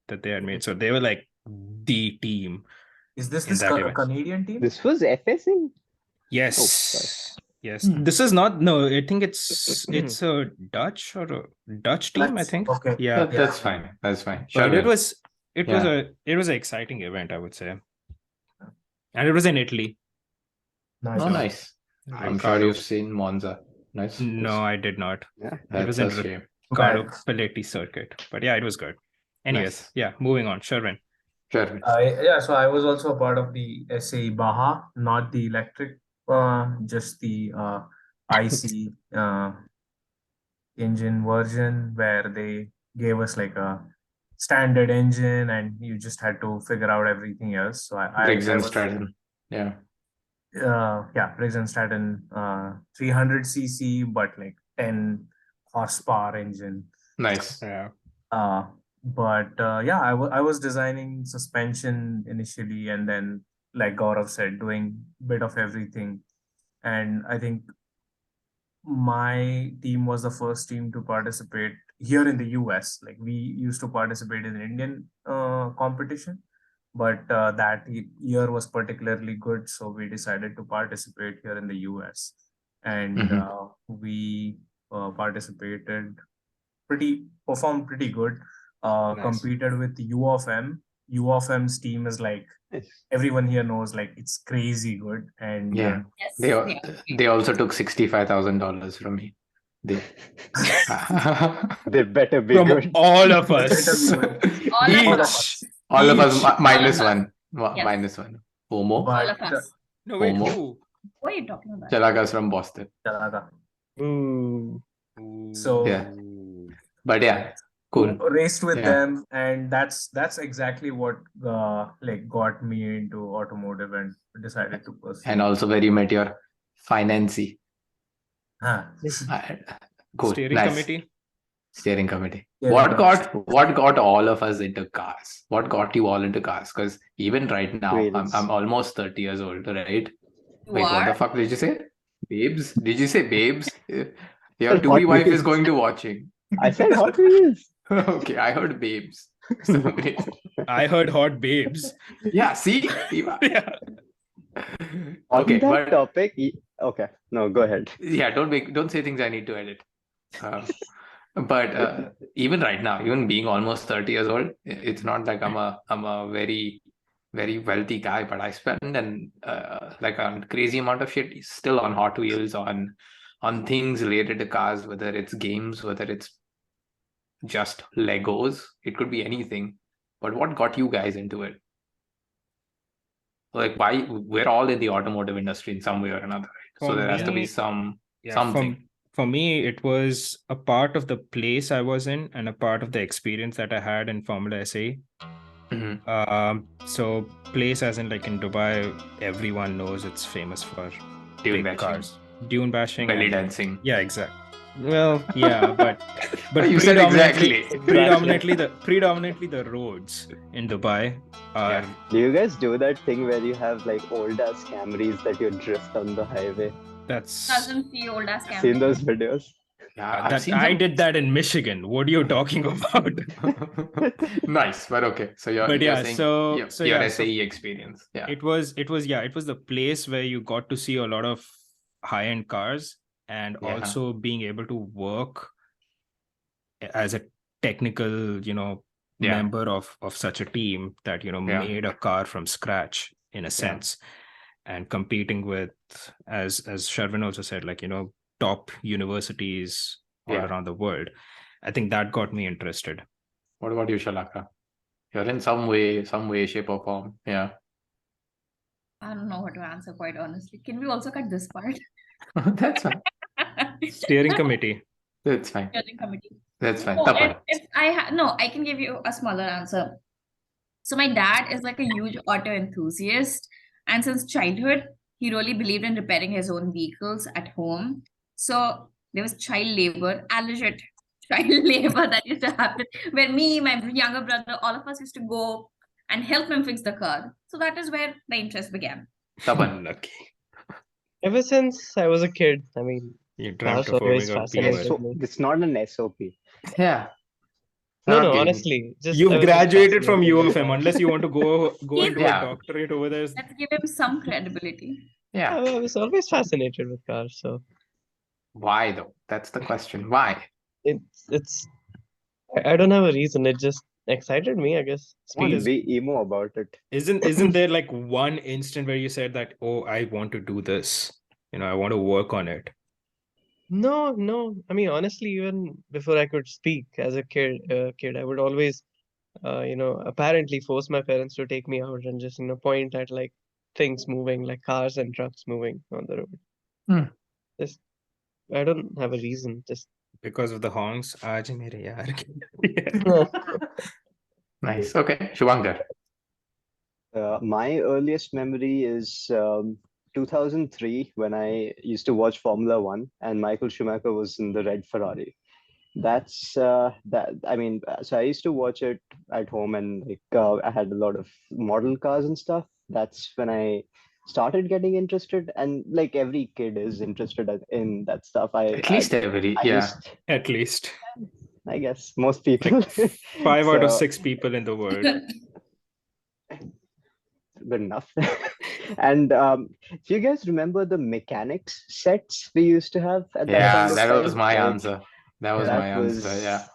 Speaker 5: that they had made. So they were like the team.
Speaker 6: Is this
Speaker 5: In that event.
Speaker 6: Canadian team?
Speaker 7: This was FSA?
Speaker 5: Yes.
Speaker 7: sorry.
Speaker 5: Yes. This is not, no, I think it's a Dutch or a Dutch team, I think.
Speaker 6: Okay.
Speaker 5: Yeah.
Speaker 1: That's fine. That's fine.
Speaker 5: But
Speaker 1: Sure.
Speaker 5: it was
Speaker 1: Yeah.
Speaker 5: an exciting event, I would say. And it was in Italy.
Speaker 6: Nice.
Speaker 1: Oh, nice. I'm sure
Speaker 5: Riccardo-
Speaker 1: you've seen Monza. Nice.
Speaker 5: No, I did not.
Speaker 7: Yeah.
Speaker 1: That's
Speaker 5: was
Speaker 1: a
Speaker 5: in
Speaker 1: shame.
Speaker 5: Riccardo
Speaker 6: Bad.
Speaker 5: Paletti circuit. But yeah, it was good. Anyways,
Speaker 1: Nice.
Speaker 5: yeah, moving on. Sherwin.
Speaker 1: Sure.
Speaker 6: So I was also a part of the SAE Baha, not the electric, just the IC engine version where they gave us like a standard engine and you just had to figure out everything else. So I
Speaker 1: Briggs and
Speaker 6: was,
Speaker 1: Stratton. Yeah.
Speaker 6: Briggs and Stratton 300cc, but like 10 horsepower engine.
Speaker 1: Nice.
Speaker 5: Yeah.
Speaker 6: I was designing suspension initially, and then, like Gaurav said, doing bit of everything. And I think my team was the first team to participate here in the US. Like, we used to participate in Indian competition, but that year was particularly good, so we decided to participate here in the US. And we participated performed pretty good.
Speaker 5: Nice.
Speaker 6: Competed with U of M. U of M's team is like,
Speaker 7: Nice.
Speaker 6: everyone here knows, like, it's crazy good. And
Speaker 1: Yeah.
Speaker 2: Yes.
Speaker 1: They
Speaker 2: yeah.
Speaker 1: they also took $65,000 from me. They
Speaker 7: They better be
Speaker 5: From
Speaker 7: good.
Speaker 5: all of
Speaker 6: better
Speaker 5: us.
Speaker 6: be good.
Speaker 2: All of
Speaker 5: Each.
Speaker 2: us.
Speaker 1: all of us
Speaker 5: Each.
Speaker 1: minus
Speaker 2: All of us.
Speaker 1: one.
Speaker 2: Yes.
Speaker 1: Minus one. Homo.
Speaker 2: All of
Speaker 6: But
Speaker 2: us.
Speaker 5: No, wait,
Speaker 1: Homo.
Speaker 5: who?
Speaker 2: What are you talking about?
Speaker 1: Chalakas from Boston.
Speaker 6: Chalaga.
Speaker 3: Ooh.
Speaker 6: So
Speaker 1: Yeah. But yeah, cool.
Speaker 6: raced with
Speaker 1: Yeah.
Speaker 6: them, and that's exactly what like got me into automotive and decided to pursue.
Speaker 1: And also where you met your financee.
Speaker 6: Huh.
Speaker 1: Cool.
Speaker 5: Steering
Speaker 1: Nice.
Speaker 5: committee.
Speaker 1: Steering committee.
Speaker 6: Steering
Speaker 1: What
Speaker 6: committee.
Speaker 1: got all of us into cars? What got you all into cars? Because even right now,
Speaker 7: Parents.
Speaker 1: I'm almost 30 years old, right?
Speaker 2: You
Speaker 1: Wait, what the
Speaker 2: are?
Speaker 1: fuck did you say? Babes? Did you say babes? Your
Speaker 7: Hot
Speaker 1: to-be wife is
Speaker 7: Wheels.
Speaker 1: going to watching.
Speaker 7: I said Hot Wheels.
Speaker 1: Okay, I heard babes. For some reason.
Speaker 5: I heard hot babes.
Speaker 1: Yeah, see?
Speaker 5: Yeah.
Speaker 7: On
Speaker 1: Okay,
Speaker 7: that
Speaker 1: but
Speaker 7: topic, okay, no, go ahead.
Speaker 1: yeah, don't say things I need to edit. But even right now, even being almost 30 years old, it's not like I'm a very very wealthy guy, but I spend like a crazy amount of shit still on Hot Wheels, on things related to cars, whether it's games, whether it's just Legos, it could be anything. But what got you guys into it? Like, why? We're all in the automotive industry in some way or another, right? So
Speaker 5: For
Speaker 1: there has to be
Speaker 5: me,
Speaker 1: something.
Speaker 5: For me, it was a part of the place I was in and a part of the experience that I had in Formula SA. So place as in, like, in Dubai, everyone knows it's famous for
Speaker 1: Dune
Speaker 5: big
Speaker 1: bashing.
Speaker 5: cars, dune bashing,
Speaker 1: Belly
Speaker 5: and
Speaker 1: dancing.
Speaker 5: yeah, exactly. Well, yeah, but
Speaker 1: You said exactly.
Speaker 5: predominantly the roads in Dubai are.
Speaker 7: Do you guys do that thing where you have like old ass Camrys that you drift on the highway?
Speaker 5: That's
Speaker 2: Doesn't see old ass
Speaker 7: Seen those videos?
Speaker 1: Yeah, I've seen
Speaker 5: I
Speaker 1: some-
Speaker 5: did that in Michigan. What are you talking about?
Speaker 1: Nice, but okay. So you're saying your SAE experience. Yeah.
Speaker 5: It was the place where you got to see a lot of high-end cars, and
Speaker 1: Yeah.
Speaker 5: also being able to work as a technical, member of such a team that, made a car from scratch in a sense, and competing with, as Sharvin also said, like, top universities all around the world. I think that got me interested.
Speaker 1: What about you, Shalaka? You're in some way, shape or form. Yeah.
Speaker 2: I don't know what to answer, quite honestly. Can we also cut this part?
Speaker 1: That's fine.
Speaker 5: Steering committee.
Speaker 1: That's fine.
Speaker 2: Steering committee.
Speaker 1: That's fine.
Speaker 2: No, I can give you a smaller answer. So my dad is like a huge auto enthusiast, and since childhood, he really believed in repairing his own vehicles at home. So there was child labor, alleged child labor that used to happen, where me, my younger brother, all of us used to go and help him fix the car. So that is where the interest began.
Speaker 5: Lucky.
Speaker 3: Ever since I was a kid, I mean,
Speaker 5: You dreamt
Speaker 3: cars
Speaker 5: of
Speaker 3: always
Speaker 5: owning a
Speaker 3: fascinated
Speaker 5: BMW.
Speaker 3: me.
Speaker 7: It's not an SOP.
Speaker 1: Yeah.
Speaker 3: No,
Speaker 1: Okay.
Speaker 3: honestly, just I
Speaker 5: You've
Speaker 3: was just
Speaker 5: graduated from
Speaker 3: fascinated
Speaker 5: U
Speaker 3: with
Speaker 5: of M,
Speaker 3: cars.
Speaker 5: unless you want to go and do a
Speaker 1: Yeah.
Speaker 5: doctorate over there.
Speaker 2: Let's give him some credibility.
Speaker 1: Yeah.
Speaker 3: I was always fascinated with cars, so
Speaker 1: Why though? That's the question. Why?
Speaker 3: it's I don't have a reason. It just excited me, I guess.
Speaker 7: Come on,
Speaker 3: Speed.
Speaker 7: be emo about it.
Speaker 5: Isn't there like one instant where you said that, oh, I want to do this, I want to work on it?
Speaker 3: No. I mean, honestly, even before I could speak as a kid, I would always, apparently force my parents to take me out and just, point at like things moving, like cars and trucks moving on the road. Just, I don't have a reason. Just
Speaker 5: Because of the honks. Aaj mere yaar.
Speaker 1: Nice. Okay. Shubhankar.
Speaker 7: My earliest memory is 2003 when I used to watch Formula One and Michael Schumacher was in the red Ferrari. That's that. I mean, so I used to watch it at home, and like I had a lot of model cars and stuff. That's when I started getting interested, and like every kid is interested in that stuff.
Speaker 1: At least every,
Speaker 7: I
Speaker 1: yeah.
Speaker 7: just,
Speaker 5: At least
Speaker 7: I guess most people.
Speaker 5: like 5 out of
Speaker 7: So
Speaker 5: 6 people in the world.
Speaker 7: good enough. And do you guys remember the mechanics sets we used to have at that
Speaker 1: Yeah,
Speaker 7: point of
Speaker 1: that was
Speaker 7: time?
Speaker 1: my
Speaker 7: Like
Speaker 1: answer. That was
Speaker 6: Yeah.
Speaker 1: my
Speaker 7: that
Speaker 1: answer.
Speaker 7: was
Speaker 1: Yeah.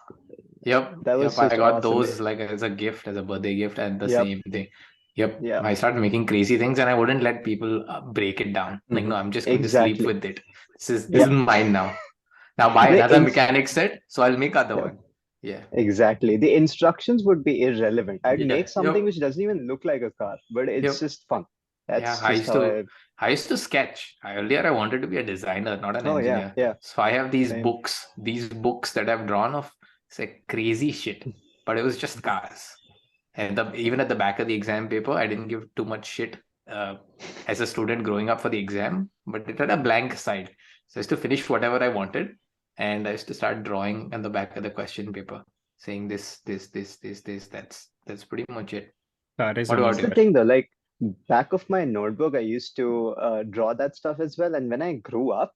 Speaker 1: Yep.
Speaker 7: that was
Speaker 1: Yep. I
Speaker 7: just
Speaker 1: got
Speaker 7: awesome.
Speaker 1: those like as a gift, as a birthday gift, and the
Speaker 7: Yep.
Speaker 1: same thing. Yep.
Speaker 7: Yeah.
Speaker 1: I started making crazy things, and I wouldn't let people break it down. Like, no, I'm just going to sleep
Speaker 7: Exactly.
Speaker 1: with it. This
Speaker 7: Yeah.
Speaker 1: is mine now. Now buy
Speaker 7: The
Speaker 1: another
Speaker 7: ins-
Speaker 1: mechanic set, so I'll make other
Speaker 7: Yeah.
Speaker 1: one. Yeah.
Speaker 7: Exactly. The instructions would be irrelevant. I'd
Speaker 1: Yeah.
Speaker 7: make something
Speaker 1: Yep.
Speaker 7: which doesn't even look like a car, but it's
Speaker 1: Yep.
Speaker 7: just fun.
Speaker 1: Yeah.
Speaker 7: That's just how
Speaker 1: I used to sketch. Earlier I wanted to be a designer, not an
Speaker 7: Oh yeah,
Speaker 1: engineer.
Speaker 7: yeah.
Speaker 1: So I have these
Speaker 7: Same.
Speaker 1: books that I've drawn of say crazy shit, but it was just cars. And even at the back of the exam paper, I didn't give too much shit as a student growing up for the exam, but it had a blank side. So I used to finish whatever I wanted, and I used to start drawing on the back of the question paper, saying this. That's pretty much it.
Speaker 5: That is
Speaker 1: What about
Speaker 7: That's the
Speaker 1: you?
Speaker 5: amazing.
Speaker 7: thing though, like back of my notebook, I used to draw that stuff as well. And when I grew up,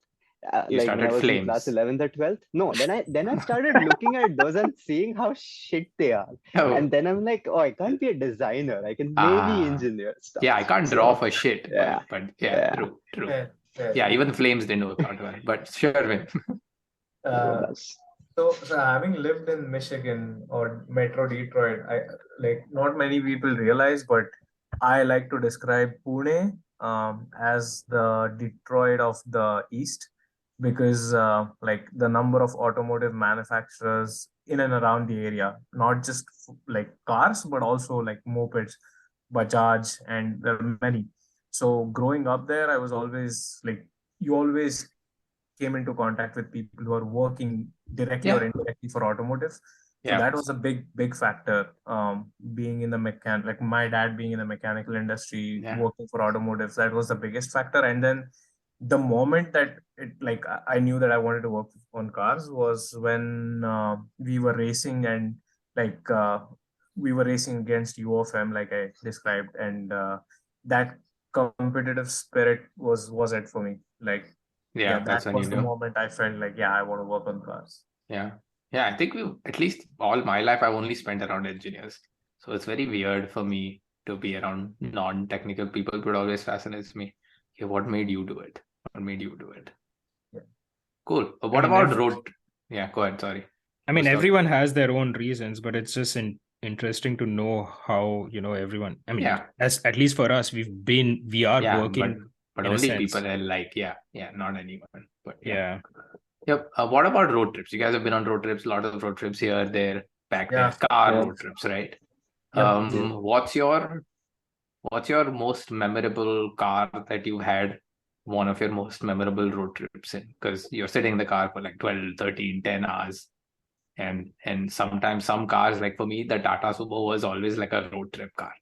Speaker 1: You
Speaker 7: like when I
Speaker 1: started
Speaker 7: was in class
Speaker 1: flames.
Speaker 7: 11th or 12th, no, then I started looking at those and seeing how shit they are.
Speaker 1: Oh,
Speaker 7: And then I'm like, oh, I can't be a designer. I can maybe engineer stuff.
Speaker 1: yeah, I can't draw
Speaker 7: So
Speaker 1: for shit,
Speaker 7: yeah,
Speaker 1: but yeah,
Speaker 7: yeah,
Speaker 1: true.
Speaker 6: Fair, fair.
Speaker 1: Yeah, even flames didn't work out well, but sure, Vin.
Speaker 6: Uh,
Speaker 7: that's
Speaker 6: so having lived in Michigan or Metro Detroit, I like not many people realize, but I like to describe Pune as the Detroit of the East because like the number of automotive manufacturers in and around the area, not just like cars, but also like mopeds, Bajaj, and there are many. So growing up there, I was always like, you always came into contact with people who are working directly or
Speaker 1: Yeah,
Speaker 6: indirectly for automotive. So
Speaker 1: yeah,
Speaker 6: that was a big factor. Being in the like my dad being in the mechanical industry,
Speaker 1: yeah.
Speaker 6: working for automotive, that was the biggest factor. And then the moment that it like I knew that I wanted to work on cars was when we were racing and like we were racing against UFM, like I described, and that competitive spirit was it for me. Like
Speaker 1: Yeah,
Speaker 6: that
Speaker 1: that's when you
Speaker 6: was the
Speaker 1: knew.
Speaker 6: moment I felt like, yeah, I want to work on cars.
Speaker 1: Yeah. Yeah, I think at least all my life, I've only spent around engineers. So it's very weird for me to be around non-technical people, but it always fascinates me. Okay, what made you do it? What made you do it?
Speaker 6: Yeah.
Speaker 1: Cool.
Speaker 5: I
Speaker 1: What
Speaker 5: mean,
Speaker 1: about road? Yeah, go ahead. Sorry.
Speaker 5: I mean,
Speaker 1: Who's talking?
Speaker 5: everyone has their own reasons, but it's just interesting to know how, everyone, I mean,
Speaker 1: Yeah.
Speaker 5: as at least for us, we are
Speaker 1: Yeah,
Speaker 5: working
Speaker 1: but
Speaker 5: in a
Speaker 1: only
Speaker 5: sense.
Speaker 1: people I like. Yeah, not anyone. But
Speaker 5: Yeah.
Speaker 1: Yep. What about road trips? You guys have been on road trips, a lot of road trips here, there, back
Speaker 6: Yeah.
Speaker 1: there, car
Speaker 7: Yeah.
Speaker 1: road trips, right?
Speaker 6: Yep.
Speaker 1: What's your most memorable car that you had one of your most memorable road trips in? Because you're sitting in the car for like 12, 13, 10 hours. And sometimes some cars, like for me, the Tata Sumo was always like a road trip car.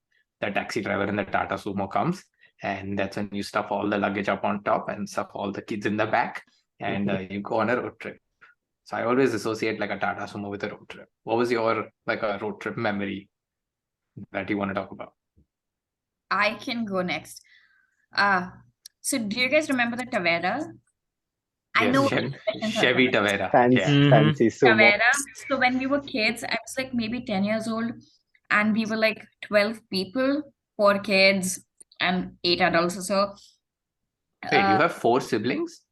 Speaker 1: The taxi driver in the Tata Sumo comes, and that's when you stuff all the luggage up on top and stuff all the kids in the back, and you go on a road trip. So I always associate like a Tata Sumo with a road trip. What was your like a road trip memory that you want to talk about?
Speaker 2: I can go next. So do you guys remember the Tavera? I
Speaker 1: Yes,
Speaker 2: know
Speaker 1: Chevy Tavera.
Speaker 7: fancy,
Speaker 1: Yeah.
Speaker 7: fancy sumo.
Speaker 2: Tavera. So when we were kids, I was like maybe 10 years old, and we were like 12 people, 4 kids and 8 adults or so.
Speaker 1: Wait, you have 4 siblings?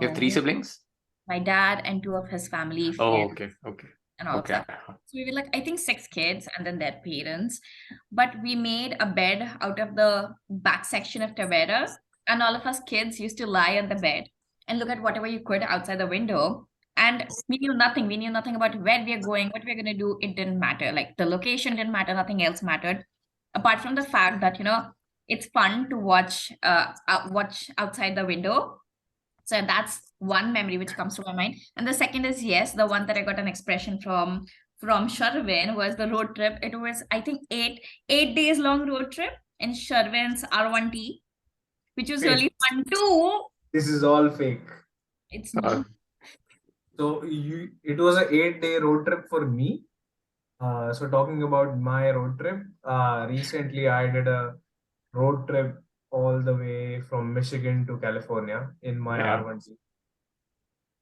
Speaker 1: You have 3
Speaker 2: No,
Speaker 1: siblings?
Speaker 2: my dad and 2 of his family
Speaker 1: Oh,
Speaker 2: friends
Speaker 1: okay.
Speaker 2: and all of that. So we were like, I think 6 kids and then their parents. But we made a bed out of the back section of Tavera, and all of us kids used to lie on the bed and look at whatever you could outside the window. And we knew nothing. We knew nothing about where we are going, what we're going to do. It didn't matter. Like the location didn't matter. Nothing else mattered. Apart from the fact that, it's fun to watch outside the window. So that's one memory which comes to my mind. And the second is, yes, the one that I got an expression from Sherwin was the road trip. It was, I think, 8 days long road trip in Sherwin's R1T. which was
Speaker 6: Fake.
Speaker 2: really fun too.
Speaker 6: This is all fake.
Speaker 2: It's
Speaker 1: Uh,
Speaker 2: not.
Speaker 6: So it was an 8-day road trip for me. So talking about my road trip, recently I did a road trip all the way from Michigan to California in my
Speaker 1: Yeah.
Speaker 6: R1G.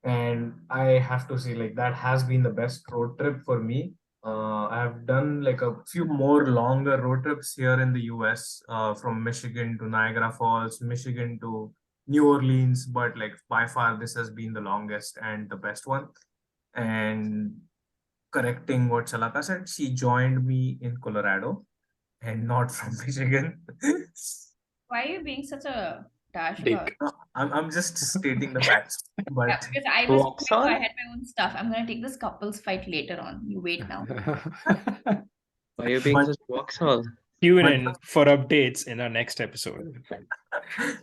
Speaker 6: And I have to say, like, that has been the best road trip for me. I've done like a few more longer road trips here in the US, from Michigan to Niagara Falls, Michigan to New Orleans, but like by far this has been the longest and the best one. And correcting what Chalaka said, she joined me in Colorado and not from Michigan.
Speaker 2: Why are you being such a dash about?
Speaker 1: Dick.
Speaker 6: I'm just stating the facts,
Speaker 2: Yeah,
Speaker 6: but
Speaker 2: because I was
Speaker 3: Vauxhall?
Speaker 2: I had my own stuff. I'm gonna take this couples fight later on. You wait now.
Speaker 3: Why are you being
Speaker 6: But-
Speaker 3: such Vauxhall?
Speaker 5: Tune
Speaker 6: But-
Speaker 5: in for updates in our next episode.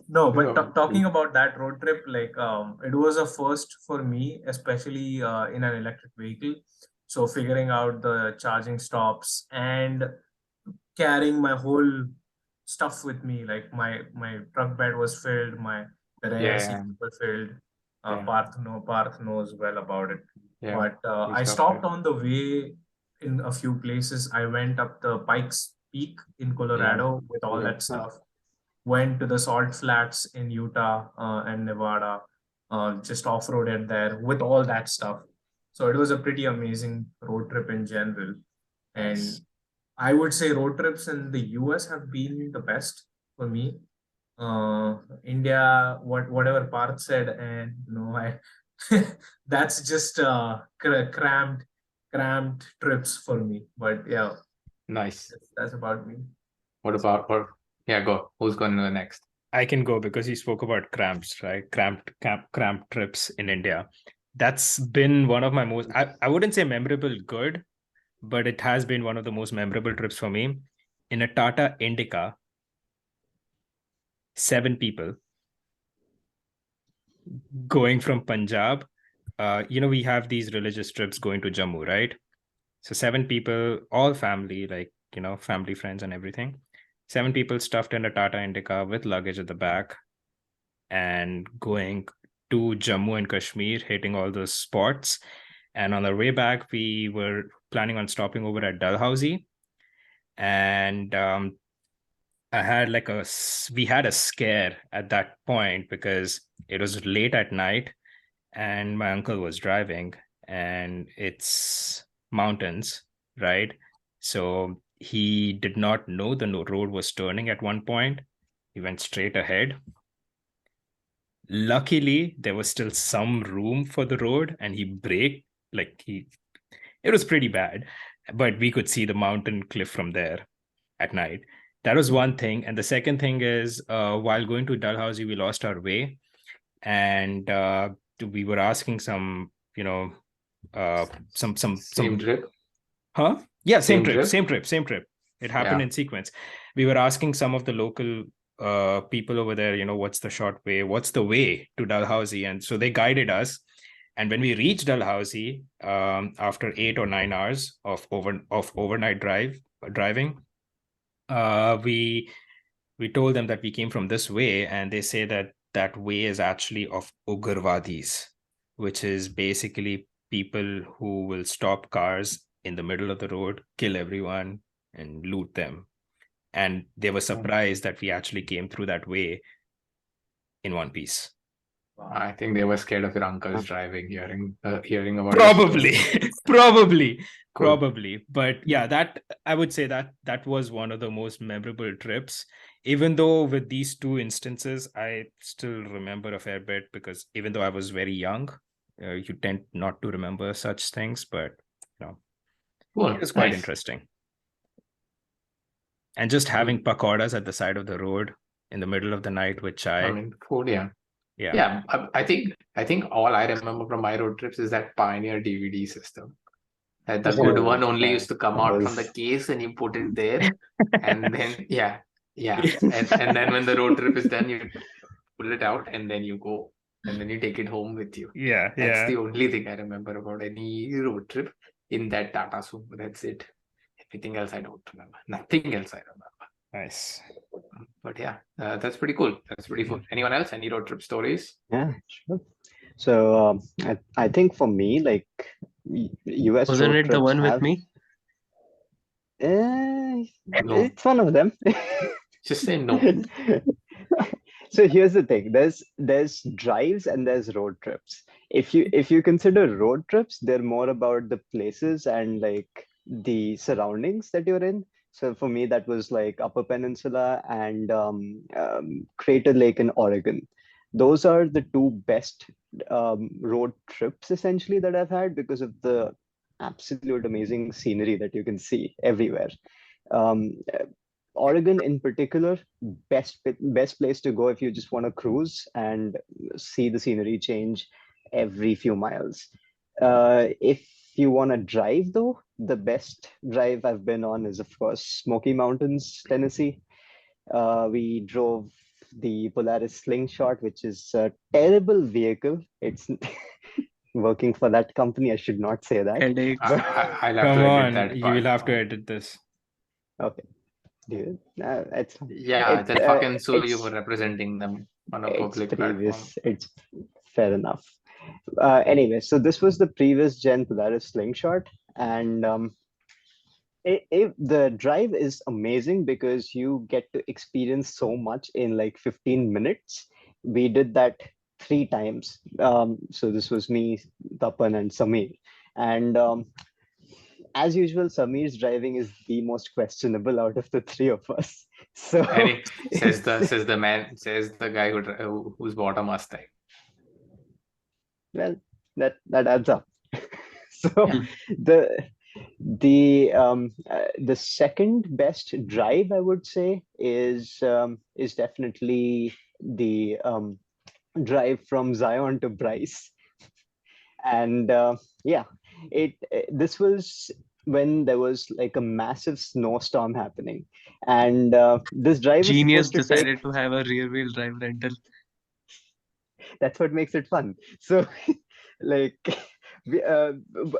Speaker 6: no, but
Speaker 1: No.
Speaker 6: talking about that road trip, like it was a first for me, especially in an electric vehicle. So figuring out the charging stops and carrying my whole stuff with me, like my truck bed was filled, my rear
Speaker 1: Yeah.
Speaker 6: seats were filled.
Speaker 1: Yeah.
Speaker 6: Parth knows well about it.
Speaker 1: Yeah.
Speaker 6: But I stopped on the way in a few places. I went up the Pikes Peak in Colorado with all
Speaker 1: Yeah.
Speaker 6: that stuff. Went to the salt flats in Utah and Nevada, just off-roaded there with all that stuff. So it was a pretty amazing road trip in general. And
Speaker 5: Nice.
Speaker 6: I would say road trips in the US have been the best for me. India, whatever Parth said, and I that's just cramped trips for me. But yeah,
Speaker 1: Nice.
Speaker 6: that's about me.
Speaker 1: What about, or yeah, go. Who's going to the next?
Speaker 5: I can go because he spoke about cramps, right? Cramped trips in India. That's been one of my most, I wouldn't say memorable good, but it has been one of the most memorable trips for me. In a Tata Indica, 7 people going from Punjab. We have these religious trips going to Jammu, right? So 7 people, all family, like, family, friends and everything. 7 people stuffed in a Tata Indica with luggage at the back and going to Jammu and Kashmir, hitting all those spots. And on the way back, we were planning on stopping over at Dalhousie. And we had a scare at that point because it was late at night and my uncle was driving and it's mountains, right? So he did not know the road was turning at one point. He went straight ahead. Luckily, there was still some room for the road and he braked. It was pretty bad, but we could see the mountain cliff from there at night. That was one thing. And the second thing is, while going to Dalhousie, we lost our way. And we were asking some,
Speaker 1: Same trip.
Speaker 5: Huh? Yeah, same
Speaker 1: Same
Speaker 5: trip. It happened in sequence. We were asking some of the local people over there, what's the short way, what's the way to Dalhousie, and so they guided us. And when we reached Dalhousie, after 8 or 9 hours of overnight driving, we told them that we came from this way, and they say that way is actually of Ugrawadis, which is basically people who will stop cars in the middle of the road, kill everyone, and loot them. And they were surprised that we actually came through that way in one piece.
Speaker 1: I think they were scared of your uncle's driving, hearing about
Speaker 5: Probably. But yeah, that I would say that was one of the most memorable trips. Even though with these 2 instances, I still remember a fair bit because even though I was very young, you tend not to remember such things, but
Speaker 1: Cool.
Speaker 5: it was quite
Speaker 1: Nice.
Speaker 5: interesting. And just having pakoras at the side of the road in the middle of the night with chai.
Speaker 1: I mean, food, yeah.
Speaker 5: Yeah.
Speaker 1: Yeah, I think all I remember from my road trips is that Pioneer DVD system. That the good one only used to come out from the case and you put it there, and then and then when the road trip is done, you pull it out and then you go and then you take it home with you.
Speaker 5: Yeah.
Speaker 1: That's the only thing I remember about any road trip in that Tata Sumo. That's it. Everything else I don't remember. Nothing else I remember.
Speaker 5: Nice.
Speaker 1: But yeah, that's pretty cool. That's pretty cool. Anyone else? Any road trip stories?
Speaker 7: Yeah, sure. So I think for me, like US
Speaker 3: Wasn't
Speaker 7: road
Speaker 3: it the
Speaker 7: trips
Speaker 3: one with
Speaker 7: have
Speaker 3: me?
Speaker 7: eh,
Speaker 1: No.
Speaker 7: it's one of them.
Speaker 1: Just say no.
Speaker 7: So here's the thing: there's drives and there's road trips. If you consider road trips, they're more about the places and like the surroundings that you're in. So for me, that was like Upper Peninsula and Crater Lake in Oregon. Those are the two best road trips essentially that I've had because of the absolute amazing scenery that you can see everywhere. Um, Oregon in particular, best place to go if you just want to cruise and see the scenery change every few miles. If you want to drive though, the best drive I've been on is of course Smoky Mountains, Tennessee. We drove the Polaris Slingshot, which is a terrible vehicle. It's working for that company. I should not say that.
Speaker 3: Headaches.
Speaker 1: I'll have
Speaker 5: Come
Speaker 1: to edit
Speaker 5: on,
Speaker 1: that
Speaker 5: you
Speaker 1: part.
Speaker 5: will have to edit this.
Speaker 7: Okay, dude, it's
Speaker 1: Yeah,
Speaker 7: it's
Speaker 1: they'll fucking sue you
Speaker 7: it's
Speaker 1: for representing them on a
Speaker 7: it's
Speaker 1: public platform.
Speaker 7: previous. It's fair enough. Anyway, so this was the previous gen Polaris Slingshot, and the drive is amazing because you get to experience so much in like 15 minutes. We did that 3 times. So this was me, Tapan, and Samir. And as usual, Samir's driving is the most questionable out of the three of us. So
Speaker 1: And he says
Speaker 7: it's-
Speaker 1: the guy who's bought a Mustang.
Speaker 7: well, that adds up. So
Speaker 1: Yeah.
Speaker 7: the second best drive I would say is definitely the drive from Zion to Bryce, and yeah, this was when there was like a massive snowstorm happening, and this drive was
Speaker 3: Genius
Speaker 7: supposed to take.
Speaker 3: decided to have a rear-wheel drive rental.
Speaker 7: That's what makes it fun. So like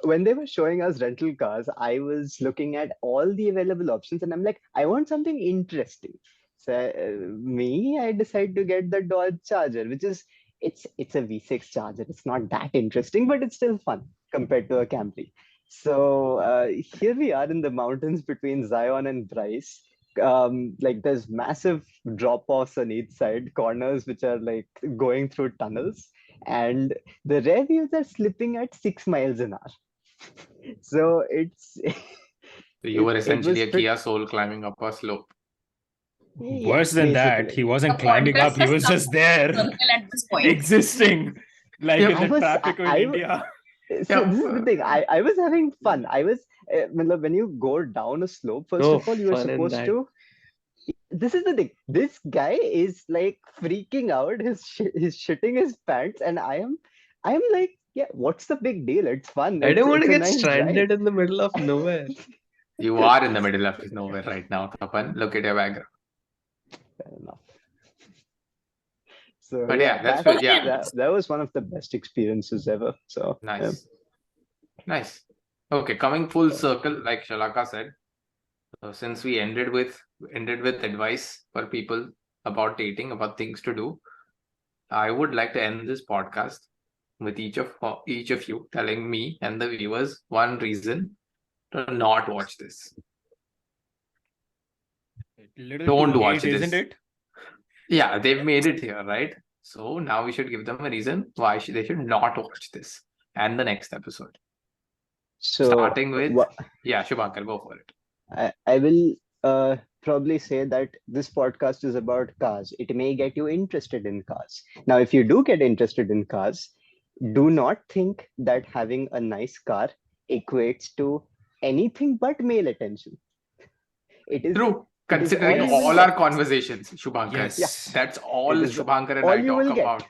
Speaker 7: when they were showing us rental cars, I was looking at all the available options and I'm like, I want something interesting. So I decided to get the Dodge Charger, which is it's a V6 Charger. It's not that interesting, but it's still fun compared to a Camry. So here we are in the mountains between Zion and Bryce. Like there's massive drop-offs on each side, corners which are like going through tunnels, and the rear wheels are slipping at 6 miles an hour. So it's
Speaker 1: So you were
Speaker 7: it
Speaker 1: essentially
Speaker 7: was
Speaker 1: a Kia Soul climbing up a slope.
Speaker 5: Worse than that,
Speaker 7: basically.
Speaker 5: he
Speaker 2: The
Speaker 5: wasn't climbing
Speaker 2: podcast
Speaker 5: up, he
Speaker 2: has
Speaker 5: was
Speaker 2: come
Speaker 5: just there,
Speaker 2: circle at this point.
Speaker 5: existing, like
Speaker 1: Yeah,
Speaker 5: in
Speaker 7: I
Speaker 5: the
Speaker 7: was
Speaker 5: traffic in
Speaker 7: I
Speaker 5: India.
Speaker 7: so
Speaker 1: Yeah,
Speaker 7: this is the thing. I was having fun. I was matlab, when you go down a slope, first
Speaker 3: No
Speaker 7: of all, you are
Speaker 3: fun in
Speaker 7: supposed
Speaker 3: that.
Speaker 7: to. This is the thing. This guy is like freaking out. He's shitting his pants, and I'm like, yeah, what's the big deal? It's fun.
Speaker 3: I don't want
Speaker 7: It's
Speaker 3: to
Speaker 7: a
Speaker 3: get
Speaker 7: nice
Speaker 3: stranded
Speaker 7: drive.
Speaker 3: in the middle of nowhere.
Speaker 1: you are in the middle of nowhere right now, Tapan. Look at your background.
Speaker 7: Fair enough. So
Speaker 1: But
Speaker 7: yeah,
Speaker 1: yeah, that's good.
Speaker 2: Okay.
Speaker 1: Yeah,
Speaker 7: that was one of the best experiences ever. So
Speaker 1: nice. Nice. Okay, coming full circle, like Shalaka said, since we ended with advice for people about dating, about things to do, I would like to end this podcast with each of you telling me and the viewers one reason to not watch this.
Speaker 5: Little
Speaker 1: Don't
Speaker 5: too
Speaker 1: watch
Speaker 5: late,
Speaker 1: this.
Speaker 5: isn't it?
Speaker 1: Yeah, they've made it here, right? So now we should give them a reason why they should not watch this and the next episode.
Speaker 7: so
Speaker 1: Starting with,
Speaker 7: wha-
Speaker 1: yeah, Shubhankar, go for it.
Speaker 7: I will probably say that this podcast is about cars. It may get you interested in cars. Now, if you do get interested in cars, do not think that having a nice car equates to anything but male attention. It is
Speaker 1: True.
Speaker 7: it is
Speaker 1: Considering
Speaker 7: all you will
Speaker 1: all
Speaker 7: get.
Speaker 1: our conversations, Shubhankar,
Speaker 5: Yes.
Speaker 1: that's all
Speaker 7: It is
Speaker 1: Shubhankar and
Speaker 7: all
Speaker 1: I
Speaker 7: you
Speaker 1: talk
Speaker 7: will get.
Speaker 1: about.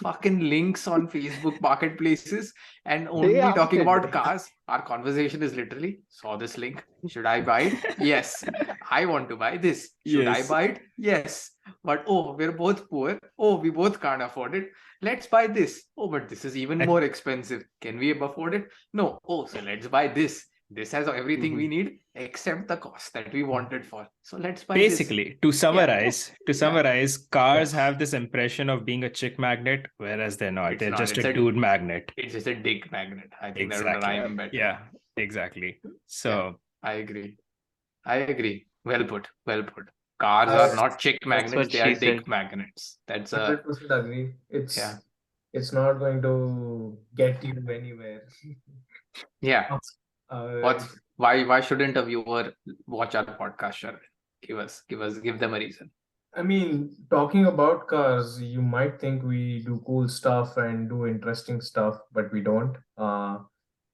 Speaker 1: Fucking links on Facebook marketplaces and
Speaker 7: Day
Speaker 1: only talking
Speaker 7: after
Speaker 1: about
Speaker 7: day.
Speaker 1: cars. Our conversation is literally, saw this link. Should I buy it? Yes. I want to buy this. Should I
Speaker 5: Yes.
Speaker 1: buy it? Yes. But oh, we're both poor. Oh, we both can't afford it. Let's buy this. Oh, but this is even
Speaker 5: And-
Speaker 1: more expensive. Can we afford it? No. Oh, so let's buy this. This has everything we need except the cost that we wanted for. So let's buy
Speaker 5: Basically, to summarize, cars
Speaker 1: Yeah.
Speaker 5: have this impression of being a chick magnet, whereas they're not.
Speaker 1: It's
Speaker 5: They're
Speaker 1: not.
Speaker 5: just
Speaker 1: It's
Speaker 5: a
Speaker 1: a
Speaker 5: dude magnet.
Speaker 1: It's just a dick magnet. I think that would
Speaker 5: Exactly.
Speaker 1: rhyme better.
Speaker 5: Yeah, exactly. So
Speaker 1: I agree. Well put. Cars are not chick magnets,
Speaker 3: what
Speaker 1: they are
Speaker 3: she
Speaker 1: dick
Speaker 3: said.
Speaker 1: magnets. That's
Speaker 6: 100% agree.
Speaker 1: yeah.
Speaker 6: It's not going to get you anywhere.
Speaker 1: Yeah.
Speaker 6: Uh,
Speaker 1: Why shouldn't a viewer watch our podcast, Sharvin? Give them a reason.
Speaker 6: I mean, talking about cars, you might think we do cool stuff and do interesting stuff, but we don't.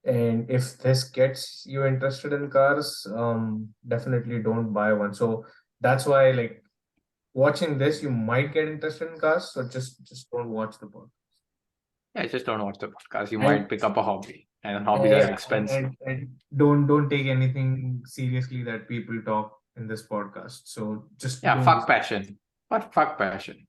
Speaker 6: And if this gets you interested in cars, definitely don't buy one. So that's why, like, watching this, you might get interested in cars. So just don't watch the podcast.
Speaker 1: Yeah, just don't watch the podcast. You
Speaker 6: And-
Speaker 1: might pick up a hobby. And hobbies are expensive.
Speaker 6: And don't take anything seriously that people talk in this podcast. So just
Speaker 1: Yeah,
Speaker 6: don't-
Speaker 1: fuck passion. What fuck passion?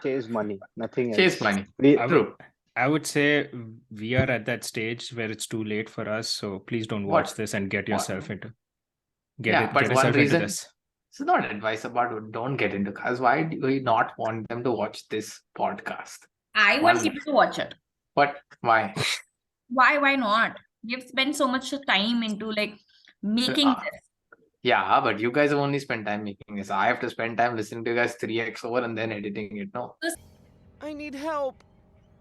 Speaker 7: Chase money, nothing else.
Speaker 1: Chase money.
Speaker 5: True. I would say we are at that stage where it's too late for us. So please don't watch this and get yourself into
Speaker 1: But
Speaker 5: get
Speaker 1: one
Speaker 5: yourself into
Speaker 1: reason
Speaker 5: this.
Speaker 1: it's not advice about don't get into cars. Why do we not want them to watch this podcast?
Speaker 2: I want people to watch it.
Speaker 1: But why?
Speaker 2: Why not? You've spent so much time into like making this.
Speaker 1: Yeah, but you guys have only spent time making this. I have to spend time listening to you guys 3x over and then editing it. No.
Speaker 9: I need help.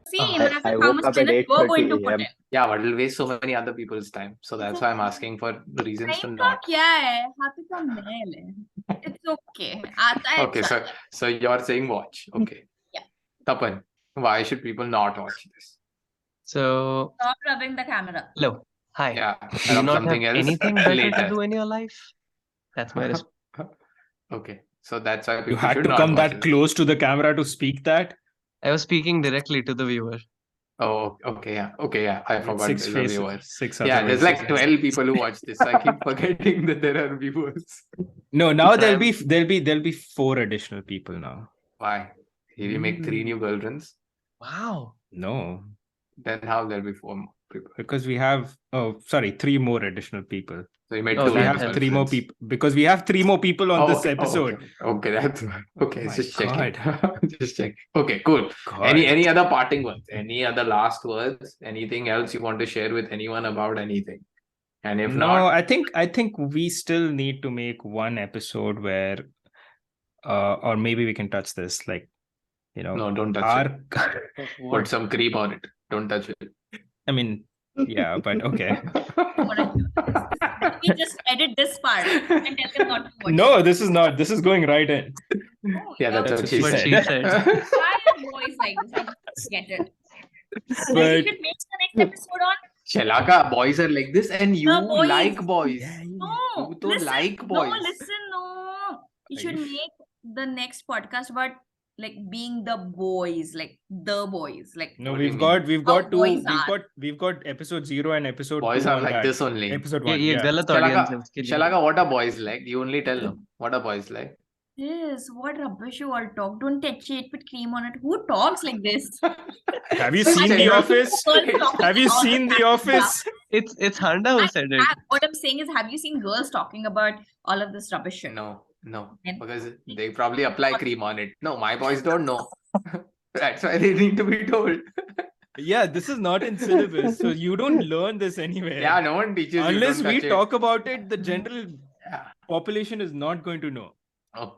Speaker 2: See,
Speaker 7: I
Speaker 2: imagine how
Speaker 7: woke
Speaker 2: much
Speaker 7: up at
Speaker 2: minutes you're going to
Speaker 7: 8:30
Speaker 2: put
Speaker 7: AM.
Speaker 2: in.
Speaker 1: Yeah, but it'll waste so many other people's time. So that's why I'm asking for the reasons to
Speaker 2: Time
Speaker 1: not.
Speaker 2: का क्या है? हाथ का मैल है. It's okay. आता है
Speaker 1: Okay,
Speaker 2: अच्छा.
Speaker 1: so you're saying watch. Okay.
Speaker 2: Yeah.
Speaker 1: Tapan, why should people not watch this?
Speaker 3: So,
Speaker 2: Stop rubbing the camera.
Speaker 3: hello. Hi.
Speaker 1: Yeah.
Speaker 3: Do you
Speaker 1: rub
Speaker 3: not have
Speaker 1: something else
Speaker 3: anything better
Speaker 1: later.
Speaker 3: to do in your life? That's my response.
Speaker 1: Okay. So that's why people
Speaker 5: You had
Speaker 1: should
Speaker 5: to
Speaker 1: not
Speaker 5: come
Speaker 1: watch
Speaker 5: that
Speaker 1: this.
Speaker 5: close to the camera to speak that.
Speaker 3: I was speaking directly to the viewer.
Speaker 1: Oh, okay, yeah. I
Speaker 5: With
Speaker 1: forgot
Speaker 5: six
Speaker 1: there's a
Speaker 5: faces,
Speaker 1: viewer.
Speaker 5: six
Speaker 1: Yeah,
Speaker 5: other
Speaker 1: there's
Speaker 5: faces.
Speaker 1: like 12 people who watch this. I keep forgetting that there are viewers.
Speaker 5: No, now
Speaker 1: So
Speaker 5: there'll be 4 additional people now.
Speaker 1: Why? Did you make 3 new girlfriends?
Speaker 3: Wow.
Speaker 5: No,
Speaker 1: Then how there'll be 4 more people?
Speaker 5: because we have 3 more additional people.
Speaker 1: So you made
Speaker 3: Oh,
Speaker 1: 2
Speaker 5: We
Speaker 3: that
Speaker 5: have
Speaker 1: girlfriends.
Speaker 5: 3 more people because we have 3 more people on this episode.
Speaker 1: Okay, that's okay.
Speaker 5: My
Speaker 1: Just checking. Just checking. Okay, cool.
Speaker 5: God.
Speaker 1: Any other parting words? Any other last words? Anything else you want to share with anyone about anything? And if
Speaker 5: No,
Speaker 1: not,
Speaker 5: I think we still need to make one episode where, or maybe we can touch this, like,
Speaker 1: no, don't touch it.
Speaker 5: our.
Speaker 1: Put some cream on it. Don't touch it.
Speaker 5: I mean, yeah, but okay.
Speaker 2: We just edit this part and tell them not to watch
Speaker 5: No,
Speaker 2: it.
Speaker 5: this is not. This is going right in.
Speaker 2: No,
Speaker 1: Yeah, that's
Speaker 2: you're-
Speaker 1: what she
Speaker 3: what
Speaker 1: said.
Speaker 3: she said.
Speaker 2: Why are boys like this? I don't get it. Like,
Speaker 5: But
Speaker 2: you should make the next episode on.
Speaker 1: Shalaka, boys are like this, and you
Speaker 2: The boys.
Speaker 1: like boys.
Speaker 2: No,
Speaker 1: You don't
Speaker 2: listen,
Speaker 1: like
Speaker 2: no,
Speaker 1: boys.
Speaker 2: listen, no. You
Speaker 1: Are
Speaker 2: should
Speaker 1: you
Speaker 2: make the next podcast about like being the boys, like the boys, like
Speaker 5: no,
Speaker 1: What do you
Speaker 5: we've
Speaker 1: mean?
Speaker 5: got
Speaker 2: How
Speaker 5: two.
Speaker 2: boys are.
Speaker 5: We've got episode 0 and episode
Speaker 1: Boys
Speaker 5: 2
Speaker 1: are
Speaker 5: on
Speaker 1: like
Speaker 5: that.
Speaker 1: this only.
Speaker 5: Episode
Speaker 3: ये
Speaker 5: 1.
Speaker 3: ये
Speaker 5: Yeah.
Speaker 3: गलत audience है
Speaker 1: Shalaka,
Speaker 3: उसके लिए.
Speaker 1: Shalaka, what are boys like? You only tell them. What are boys like?
Speaker 2: this. What rubbish you all talk. Don't touch it, put cream on it. Who talks like this?
Speaker 5: Have you
Speaker 2: It's
Speaker 5: seen The
Speaker 1: general-
Speaker 5: Office?
Speaker 2: Girls talking
Speaker 5: Have you
Speaker 2: all the
Speaker 5: seen The
Speaker 2: time.
Speaker 5: Office?
Speaker 3: It's Handa who said it.
Speaker 2: What I'm saying is, have you seen girls talking about all of this rubbish shit?
Speaker 1: No,
Speaker 2: Then-
Speaker 1: because they probably apply cream on it. No, my boys don't know. That's why they need to be told.
Speaker 5: Yeah, this is not in syllabus, so you don't learn this anywhere.
Speaker 1: Yeah, no one teaches you.
Speaker 5: Unless
Speaker 1: don't
Speaker 5: we
Speaker 1: touch it.
Speaker 5: talk about it, the general
Speaker 1: Yeah.
Speaker 5: population is not going to know.
Speaker 1: Oh,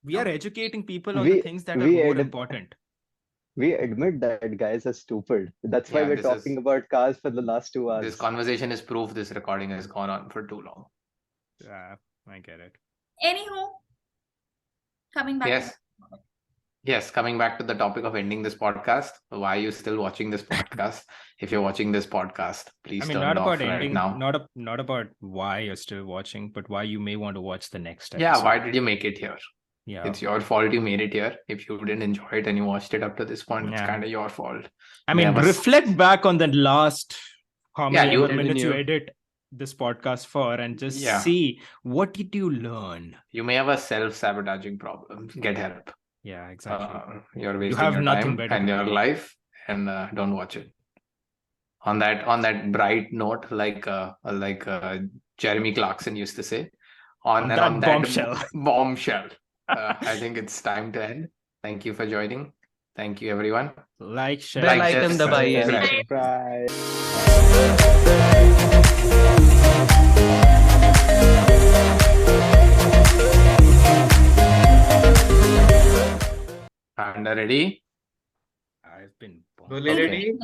Speaker 5: We are educating people on the things that are more important.
Speaker 7: We admit that guys are stupid. That's why
Speaker 1: Yeah,
Speaker 7: we're
Speaker 1: this
Speaker 7: talking
Speaker 1: is-
Speaker 7: about cars for the last 2 hours.
Speaker 1: this conversation is proof this recording has gone on for too long.
Speaker 5: Yeah, I get it.
Speaker 2: Anywho, coming back.
Speaker 1: Yes. Yes, coming back to the topic of ending this podcast. Why are you still watching this podcast? If you're watching this podcast, please
Speaker 5: I mean,
Speaker 1: turn
Speaker 5: not
Speaker 1: it off
Speaker 5: about
Speaker 1: right
Speaker 5: ending,
Speaker 1: now.
Speaker 5: not about why you're still watching, but why you may want to watch the next episode.
Speaker 1: Yeah, why did you make it here?
Speaker 5: Yeah.
Speaker 1: It's your fault you made it here. If you didn't enjoy it and you watched it up to this point, it's
Speaker 5: Yeah.
Speaker 1: kind of your fault.
Speaker 5: I mean,
Speaker 1: Yeah, but-
Speaker 5: reflect back on the last how
Speaker 1: Yeah,
Speaker 5: many
Speaker 1: you-
Speaker 5: ever minutes you
Speaker 3: Continue.
Speaker 5: edit this podcast for, and just
Speaker 1: Yeah.
Speaker 5: see what did you learn.
Speaker 1: You may have a self-sabotaging problem. Get help.
Speaker 5: Yeah, exactly.
Speaker 1: You're wasting
Speaker 5: have
Speaker 1: your
Speaker 5: nothing
Speaker 1: time
Speaker 5: better
Speaker 1: and
Speaker 5: to
Speaker 1: your
Speaker 5: do.
Speaker 1: life, and don't watch it. on that bright note, like Jeremy Clarkson used to say, on that
Speaker 5: bombshell.
Speaker 1: bombshell. I think it's time to end. Thank you for joining. Thank you, everyone.
Speaker 5: Like, share,
Speaker 3: Bell
Speaker 1: Like,
Speaker 3: icon
Speaker 1: share,
Speaker 3: dabaiye
Speaker 1: subscribe.
Speaker 3: नीचे.
Speaker 1: And ready?
Speaker 5: I've been
Speaker 3: Goli
Speaker 1: Okay.
Speaker 3: ready?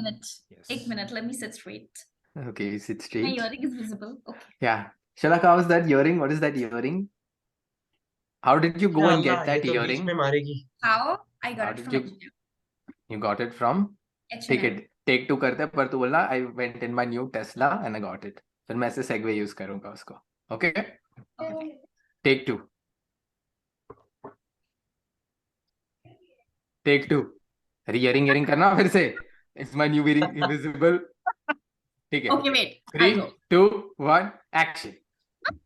Speaker 5: Yes.
Speaker 2: 1 minute, let me sit straight.
Speaker 1: Okay, sit
Speaker 2: My
Speaker 1: straight.
Speaker 2: earring is visible. Okay.
Speaker 1: Yeah. Shalak, how is that earring? What is that earring? How did you go and get
Speaker 3: Allah,
Speaker 1: that
Speaker 3: ये तो बीच
Speaker 1: earring?
Speaker 3: में मारेगी.
Speaker 2: How? I got
Speaker 1: How
Speaker 2: it
Speaker 1: did
Speaker 2: from
Speaker 1: you?
Speaker 2: H&M.
Speaker 1: You got it from? Take
Speaker 2: H&M.
Speaker 1: it. Take two करते हैं, पर तू बोला I went in my new Tesla and I got it. फिर मैं ऐसे segue use करूँगा उसको. Okay?
Speaker 2: Okay.
Speaker 1: Take two. Take two. अरे earring करना फिर से. It's my new invisible. ठीक है.
Speaker 2: Okay, wait.
Speaker 1: 3,
Speaker 2: I'll go.
Speaker 1: 2, 1, action.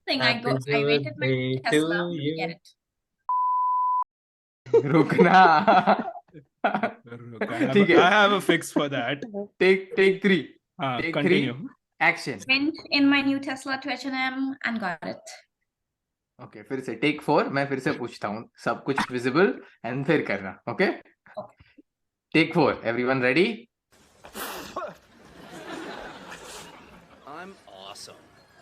Speaker 2: Thing I
Speaker 3: Happy
Speaker 2: waited my
Speaker 3: birthday
Speaker 2: Tesla
Speaker 3: to
Speaker 2: to
Speaker 3: you.
Speaker 2: get it.
Speaker 1: रुकना. ठीक है.
Speaker 5: I have a fix for that.
Speaker 1: Take 3. Take
Speaker 5: Continue.
Speaker 1: 3. Action.
Speaker 2: Went in my new Tesla to H&M and got it.
Speaker 1: Okay, फिर से take 4. मैं फिर से पूछता हूँ. सब कुछ visible and फिर करना. Okay? Take 4. Everyone ready?
Speaker 4: I'm awesome.